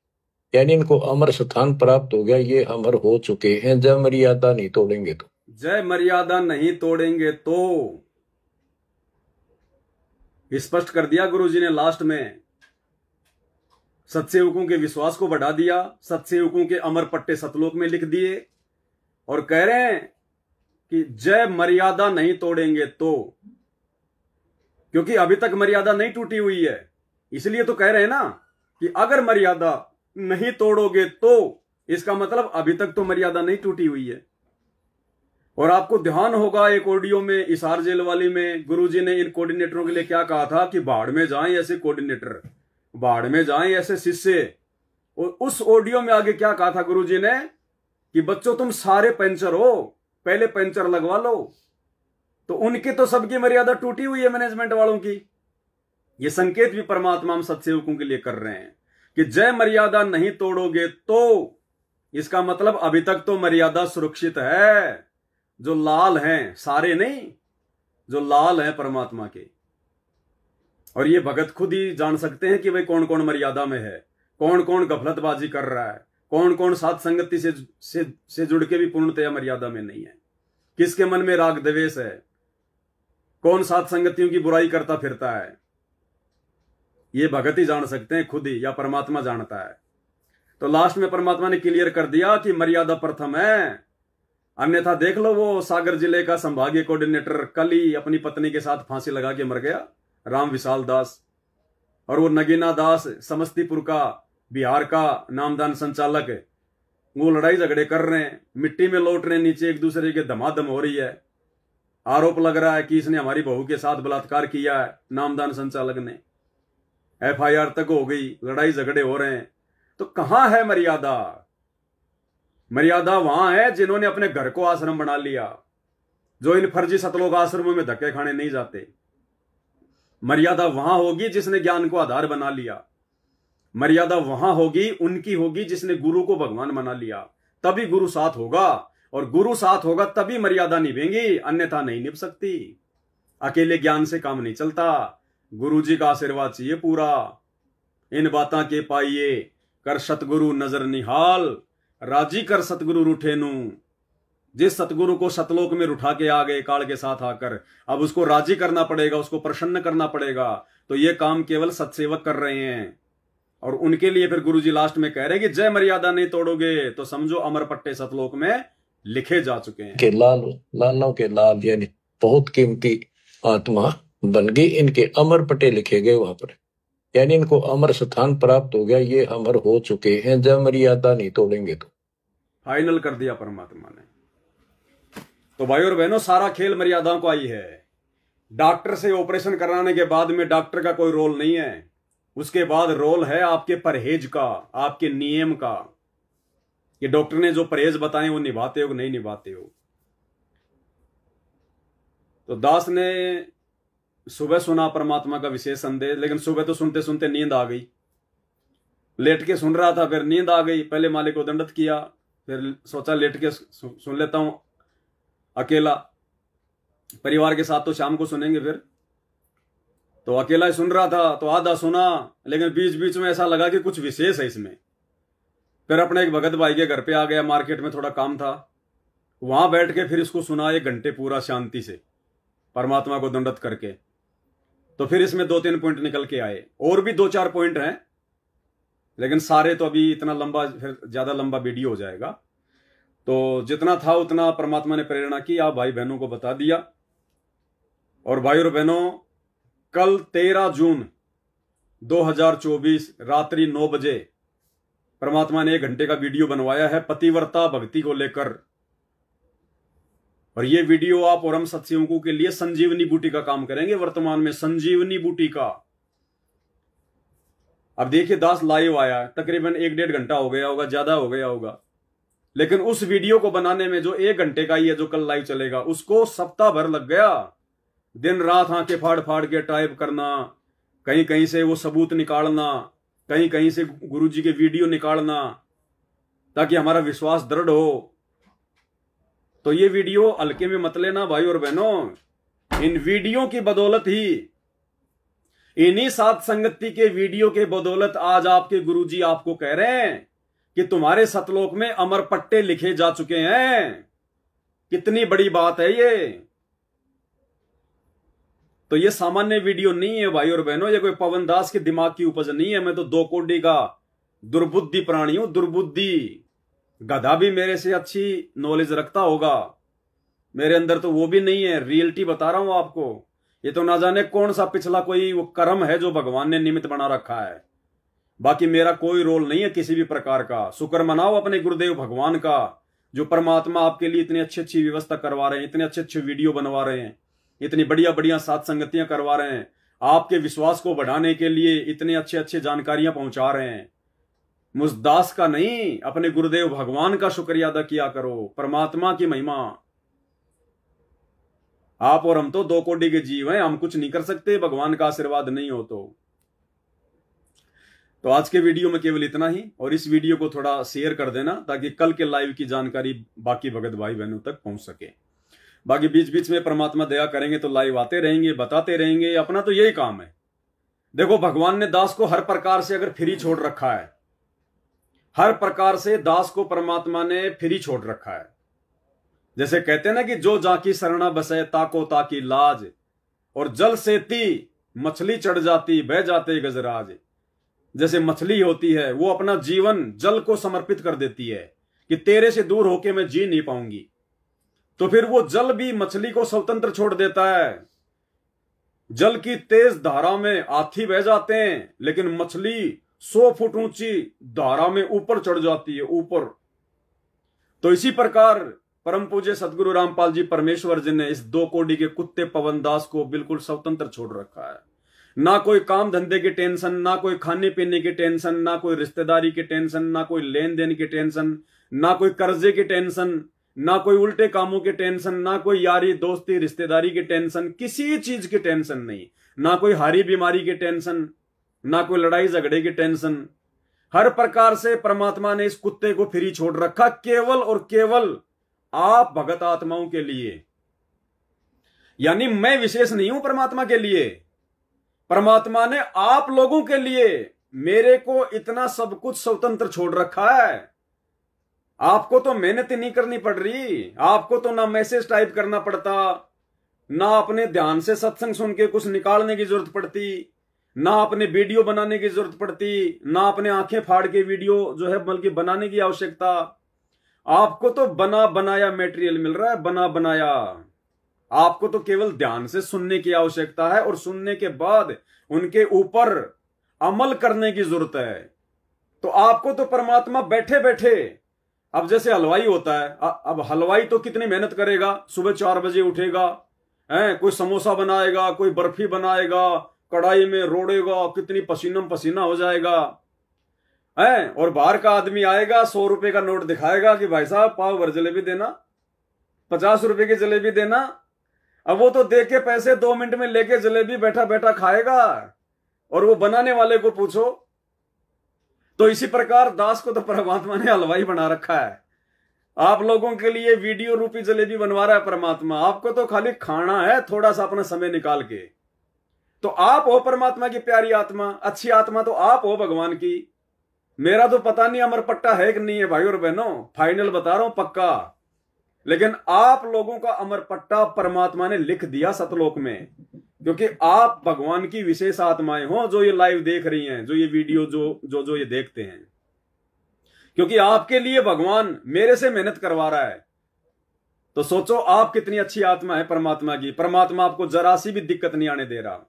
यानी इनको अमर स्थान प्राप्त हो गया। ये अमर हो चुके हैं। जय मर्यादा नहीं तोड़ेंगे तो, जय मर्यादा नहीं तोड़ेंगे तो, स्पष्ट कर दिया गुरुजी ने लास्ट में। सत्सेवकों के विश्वास को बढ़ा दिया, सत्सेवकों के अमर पट्टे सतलोक में लिख दिए और कह रहे हैं कि जय मर्यादा नहीं तोड़ेंगे तो, क्योंकि अभी तक मर्यादा नहीं टूटी हुई है। इसलिए तो कह रहे हैं ना कि अगर मर्यादा नहीं तोड़ोगे तो, इसका मतलब अभी तक तो मर्यादा नहीं टूटी हुई है। और आपको ध्यान होगा एक ऑडियो में इसार जेल वाली में गुरुजी ने इन कोऑर्डिनेटरों के लिए क्या कहा था कि बाढ़ में जाएं ऐसे कोऑर्डिनेटर, बाढ़ में जाएं ऐसे शिष्य। और उस ऑडियो में आगे क्या कहा था गुरुजी ने कि बच्चों तुम सारे पंचर हो, पहले पंचर लगवा लो। तो उनकी तो सबकी मर्यादा टूटी हुई है, मैनेजमेंट वालों की। ये संकेत भी परमात्मा हम सत्सेवकों के लिए कर रहे हैं कि जय मर्यादा नहीं तोड़ोगे तो, इसका मतलब अभी तक तो मर्यादा सुरक्षित है। जो लाल हैं, सारे नहीं, जो लाल हैं परमात्मा के। और ये भगत खुद ही जान सकते हैं कि भाई कौन कौन मर्यादा में है, कौन कौन गफलतबाजी कर रहा है, कौन कौन साथ संगति से जुड़ के भी पूर्णतया मर्यादा में नहीं है, किसके मन में राग द्वेष है, कौन साथ संगतियों की बुराई करता फिरता है। ये भगत ही जान सकते हैं खुद ही, या परमात्मा जानता है। तो लास्ट में परमात्मा ने क्लियर कर दिया कि मर्यादा प्रथम है, अन्यथा देख लो वो सागर जिले का संभागीय कोऑर्डिनेटर कल ही अपनी पत्नी के साथ फांसी लगा के मर गया, राम विशाल दास। और वो नगीना दास समस्तीपुर का, बिहार का नामदान संचालक, वो लड़ाई झगड़े कर रहे हैं, मिट्टी में लौट रहे हैं, नीचे एक दूसरे के धमाधम हो रही है। आरोप लग रहा है कि इसने हमारी बहू के साथ बलात्कार किया है, नामदान संचालक ने। FIR तक हो गई, लड़ाई झगड़े हो रहे हैं। तो कहां है मर्यादा? मर्यादा वहां है जिन्होंने अपने घर को आश्रम बना लिया, जो इन फर्जी सतलोक आश्रमों में धक्के खाने नहीं जाते। मर्यादा वहां होगी जिसने ज्ञान को आधार बना लिया। मर्यादा वहां होगी, उनकी होगी जिसने गुरु को भगवान बना लिया। तभी गुरु साथ होगा, और गुरु साथ होगा तभी मर्यादा निभेंगी, अन्यथा नहीं निभ सकती। अकेले ज्ञान से काम नहीं चलता, गुरुजी का आशीर्वाद चाहिए पूरा। इन बातां के पाइए कर सतगुरु नजर निहाल, राजी कर सतगुरु रूठेनु। जिस सतगुरु को सतलोक में उठा के आ गए काल के साथ आकर, अब उसको राजी करना पड़ेगा, उसको प्रसन्न करना पड़ेगा। तो ये काम केवल सत्सेवक कर रहे हैं। और उनके लिए फिर गुरुजी लास्ट में कह रहे हैं कि जय मर्यादा नहीं तोड़ोगे तो समझो अमर पट्टे सतलोक में लिखे जा चुके हैं। के लालों के लाल, यानी बहुत कीमती आत्मा बन गई। इनके अमर पटे लिखे गए वहां पर, यानी इनको अमर स्थान प्राप्त हो गया। ये अमर हो चुके हैं। जब मर्यादा नहीं तोड़ेंगे तो, फाइनल कर दिया परमात्मा ने। तो भाई और बहनों, सारा खेल मर्यादाओं को आई है। डॉक्टर से ऑपरेशन कराने के बाद में डॉक्टर का कोई रोल नहीं है, उसके बाद रोल है आपके परहेज का, आपके नियम का, कि डॉक्टर ने जो परहेज बताए वो निभाते हो कि नहीं निभाते हो। तो दास ने सुबह सुना परमात्मा का विशेष संदेश, लेकिन सुबह तो सुनते सुनते नींद आ गई। लेट के सुन रहा था, फिर नींद आ गई। पहले मालिक को दंडत किया, फिर सोचा लेट के सुन लेता हूं अकेला, परिवार के साथ तो शाम को सुनेंगे। फिर तो अकेला ही सुन रहा था, तो आधा सुना, लेकिन बीच बीच में ऐसा लगा कि कुछ विशेष है इसमें। फिर अपने एक भगत भाई के घर पे आ गया, मार्केट में थोड़ा काम था, वहां बैठ के फिर इसको सुना 1 घंटे पूरा शांति से, परमात्मा को दंडत करके। तो फिर इसमें 2-3 पॉइंट निकल के आए, और भी 2-4 पॉइंट हैं, लेकिन सारे तो अभी इतना लंबा, फिर ज्यादा लंबा वीडियो हो जाएगा। तो जितना था उतना परमात्मा ने प्रेरणा की, आप भाई बहनों को बता दिया। और भाई और बहनों, कल 13 जून 2024 रात्रि 9 बजे परमात्मा ने 1 घंटे का वीडियो बनवाया है पतिव्रता भक्ति को लेकर। और ये वीडियो आप और हम सत्संगों के लिए संजीवनी बूटी का काम करेंगे। वर्तमान में संजीवनी बूटी का, अब देखिए दास लाइव आया, तकरीबन 1-1.5 घंटा हो गया होगा, ज्यादा हो गया होगा, लेकिन उस वीडियो को बनाने में जो 1 घंटे का ही है जो कल लाइव चलेगा, उसको सप्ताह भर लग गया। दिन रात आंखें फाड़ फाड़ के टाइप करना, कहीं कहीं से वो सबूत निकालना, कहीं कहीं से गुरुजी के वीडियो निकालना, ताकि हमारा विश्वास दृढ़ हो। तो ये वीडियो हल्के में मत लेना भाई और बहनों। इन वीडियो की बदौलत ही, इन्हीं साथ संगति के वीडियो के बदौलत आज आपके गुरुजी आपको कह रहे हैं कि तुम्हारे सतलोक में अमर पट्टे लिखे जा चुके हैं। कितनी बड़ी बात है ये। तो ये सामान्य वीडियो नहीं है भाई और बहनों, ये कोई पवन दास के दिमाग की उपज नहीं है। मैं तो 2 कोड़ी का दुर्बुद्धि प्राणी हूं, दुर्बुद्धि। गधा भी मेरे से अच्छी नॉलेज रखता होगा, मेरे अंदर तो वो भी नहीं है। रियलिटी बता रहा हूं आपको। ये तो ना जाने कौन सा पिछला कोई वो कर्म है जो भगवान ने निमित्त बना रखा है। बाकी मेरा कोई रोल नहीं है किसी भी प्रकार का। शुक्र मनाओ अपने गुरुदेव भगवान का, जो परमात्मा आपके लिए इतनी अच्छी अच्छी व्यवस्था करवा रहे हैं, इतने अच्छे अच्छे वीडियो बनवा रहे हैं, इतनी बढ़िया बढ़िया साथ संगतियां करवा रहे हैं, आपके विश्वास को बढ़ाने के लिए इतने अच्छे अच्छे जानकारियां पहुंचा रहे हैं। मुझ दास का नहीं, अपने गुरुदेव भगवान का शुक्रिया अदा किया करो। परमात्मा की महिमा। आप और हम तो 2 कोड़ी के जीव हैं, हम कुछ नहीं कर सकते भगवान का आशीर्वाद नहीं हो तो आज के वीडियो में केवल इतना ही। और इस वीडियो को थोड़ा शेयर कर देना ताकि कल के लाइव की जानकारी बाकी भगत भाई बहनों तक पहुंच सके। बाकी बीच बीच में परमात्मा दया करेंगे तो लाइव आते रहेंगे, बताते रहेंगे, अपना तो यही काम है। देखो भगवान ने दास को हर प्रकार से अगर फ्री छोड़ रखा है, हर प्रकार से दास को परमात्मा ने फ्री छोड़ रखा है। जैसे कहते हैं ना कि जो जाकी शरणा बसे ताको ताकी लाज, और जल से ती मछली चढ़ जाती बह जाते गजराज। जैसे मछली होती है वो अपना जीवन जल को समर्पित कर देती है कि तेरे से दूर होके मैं जी नहीं पाऊंगी, तो फिर वो जल भी मछली को स्वतंत्र छोड़ देता है। जल की तेज धारा में हाथी बह जाते हैं, लेकिन मछली 100 फुट ऊंची धारा में ऊपर चढ़ जाती है, ऊपर। तो इसी प्रकार परम पूज्य सदगुरु रामपाल जी परमेश्वर जी ने इस 2 कोड़ी के कुत्ते पवन दास को बिल्कुल स्वतंत्र छोड़ रखा है। ना कोई काम धंधे की टेंशन, ना कोई खाने पीने की टेंशन, ना कोई रिश्तेदारी की टेंशन, ना कोई लेन देन की टेंशन, ना कोई कर्जे की टेंशन, ना कोई उल्टे कामों की टेंशन, ना कोई यारी दोस्ती रिश्तेदारी की टेंशन, किसी चीज की टेंशन नहीं। ना कोई हारी बीमारी की टेंशन, ना कोई लड़ाई झगड़े की टेंशन। हर प्रकार से परमात्मा ने इस कुत्ते को फ्री छोड़ रखा, केवल और केवल आप भगत आत्माओं के लिए। यानी मैं विशेष नहीं हूं परमात्मा के लिए, परमात्मा ने आप लोगों के लिए मेरे को इतना सब कुछ स्वतंत्र छोड़ रखा है। आपको तो मेहनत ही नहीं करनी पड़ रही, आपको तो ना मैसेज टाइप करना पड़ता, ना अपने ध्यान से सत्संग सुन के कुछ निकालने की जरूरत पड़ती, ना अपने वीडियो बनाने की जरूरत पड़ती, ना अपने आंखें फाड़ के वीडियो जो है बल्कि बनाने की आवश्यकता। आपको तो बना बनाया मटेरियल मिल रहा है, बना बनाया। आपको तो केवल ध्यान से सुनने की आवश्यकता है और सुनने के बाद उनके ऊपर अमल करने की जरूरत है। तो आपको तो परमात्मा बैठे बैठे, अब जैसे हलवाई होता है, अब हलवाई तो कितनी मेहनत करेगा, सुबह 4 बजे उठेगा, कोई समोसा बनाएगा, कोई बर्फी बनाएगा, कढ़ाई में रोड़ेगा, कितनी पसीना पसीना हो जाएगा, और बाहर का आदमी आएगा, 100 रुपए का नोट दिखाएगा कि भाई साहब पाव भर जलेबी देना, 50 रुपए की जलेबी देना। अब वो तो दे के पैसे 2 मिनट में लेके जलेबी बैठा बैठा खाएगा, और वो बनाने वाले को पूछो। तो इसी प्रकार दास को तो परमात्मा ने हलवाई बना रखा है। आप लोगों के लिए वीडियो रूपी जलेबी बनवा रहा है परमात्मा, आपको तो खाली खाना है थोड़ा सा अपना समय निकाल के। तो आप हो परमात्मा की प्यारी आत्मा, अच्छी आत्मा तो आप हो भगवान की। मेरा तो पता नहीं अमर पट्टा है कि नहीं है भाई और बहनों, फाइनल बता रहा हूं पक्का। लेकिन आप लोगों का अमर पट्टा परमात्मा ने लिख दिया सतलोक में, क्योंकि आप भगवान की विशेष आत्माएं हो जो ये लाइव देख रही हैं, जो ये वीडियो जो ये देखते हैं। क्योंकि आपके लिए भगवान मेरे से मेहनत करवा रहा है। तो सोचो आप कितनी अच्छी आत्मा है परमात्मा की। परमात्मा आपको जरा सी भी दिक्कत नहीं आने दे रहा।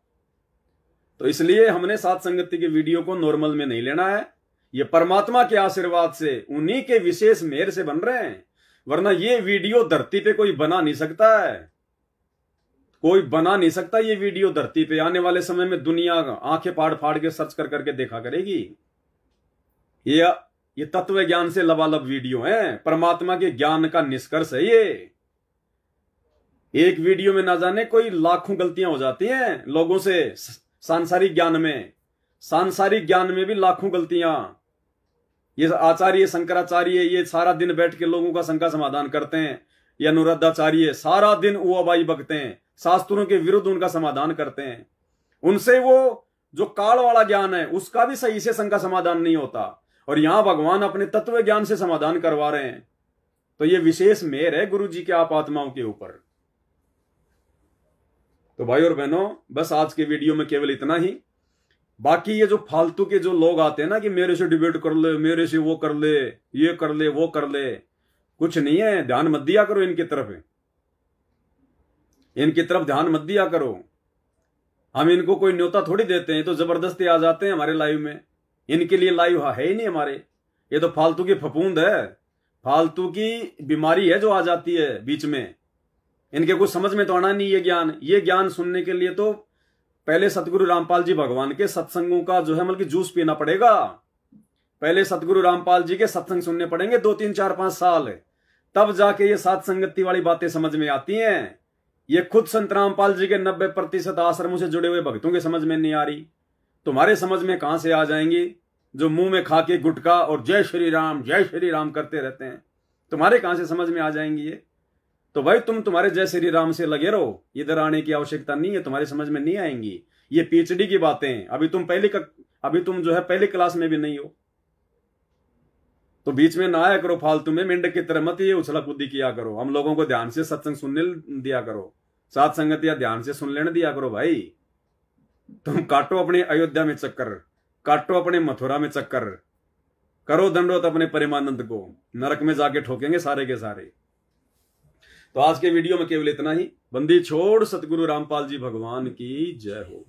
तो इसलिए हमने साथ संगति के वीडियो को नॉर्मल में नहीं लेना है। ये परमात्मा के आशीर्वाद से, उन्हीं के विशेष मेहर से बन रहे हैं। वरना ये वीडियो धरती पे कोई बना नहीं सकता है, कोई बना नहीं सकता ये वीडियो धरती पे। आने वाले समय में दुनिया आंखें फाड़ फाड़ के सर्च कर करके देखा करेगी। ये तत्व ज्ञान से लबालब वीडियो है, परमात्मा के ज्ञान का निष्कर्ष है ये। एक वीडियो में ना जाने कोई लाखों गलतियां हो जाती हैं लोगों से। सांसारिक ज्ञान में भी लाखों गलतियां। ये आचार्य शंकराचार्य ये सारा दिन बैठ के लोगों का शंका समाधान करते हैं, या अनुराधाचार्य सारा दिन उबाई बकते हैं, शास्त्रों के विरुद्ध उनका समाधान करते हैं। उनसे वो जो काल वाला ज्ञान है उसका भी सही से शंका समाधान नहीं होता, और यहां भगवान अपने तत्व ज्ञान से समाधान करवा रहे हैं। तो ये विशेष मेहर है गुरु जी के आप आत्माओं के ऊपर। तो भाई और बहनों, बस आज के वीडियो में केवल इतना ही। बाकी ये जो फालतू के जो लोग आते हैं ना कि मेरे से डिबेट कर ले, मेरे से वो कर ले, ये कर ले, वो कर ले, कुछ नहीं है। ध्यान मत दिया करो इनकी तरफ, इनकी तरफ ध्यान मत दिया करो। हम इनको कोई न्योता थोड़ी देते हैं, तो जबरदस्ती आ जाते हैं हमारे लाइव में। इनके लिए लाइव है ही नहीं हमारे। ये तो फालतू की फफूंद है, फालतू की बीमारी है जो आ जाती है बीच में। इनके कुछ समझ में तो आना नहीं ये ज्ञान सुनने के लिए तो पहले सतगुरु रामपाल जी भगवान के सत्संगों का जो है मतलब कि जूस पीना पड़ेगा। पहले सतगुरु रामपाल जी के सत्संग सुनने पड़ेंगे 2, 3, 4, 5 साल, तब जाके ये सात संगति वाली बातें समझ में आती हैं। ये खुद संत रामपाल जी के 90% आश्रमों से जुड़े हुए भक्तों के समझ में नहीं आ रही, तुम्हारे समझ में कहां से आ जाएंगी? जो मुंह में खा के गुटखा और जय श्री राम करते रहते हैं, तुम्हारे कहां से समझ में आ जाएंगी ये? तो भाई तुम तुम्हारे जय श्री राम से लगे रहो, इधर आने की आवश्यकता नहीं है, तुम्हारी समझ में नहीं आएंगी। ये पीएचडी की बातें, अभी तुम जो है पहली क्लास में भी नहीं हो, तो बीच में ना आया करो फालतू में मेंढक की तरह मत ये उछला कूदी किया करो। हम लोगों को ध्यान से सत्संग सुनने दिया करो, सात संगतियां ध्यान से सुन लेने दिया करो। भाई तुम काटो अपने अयोध्या में चक्कर, काटो अपने मथुरा में चक्कर, करो दंडोत अपने परमानंद को, नरक में जाके ठोकेंगे सारे के सारे। तो आज के वीडियो में केवल इतना ही। बंदी छोड़ सतगुरु रामपाल जी भगवान की जय हो।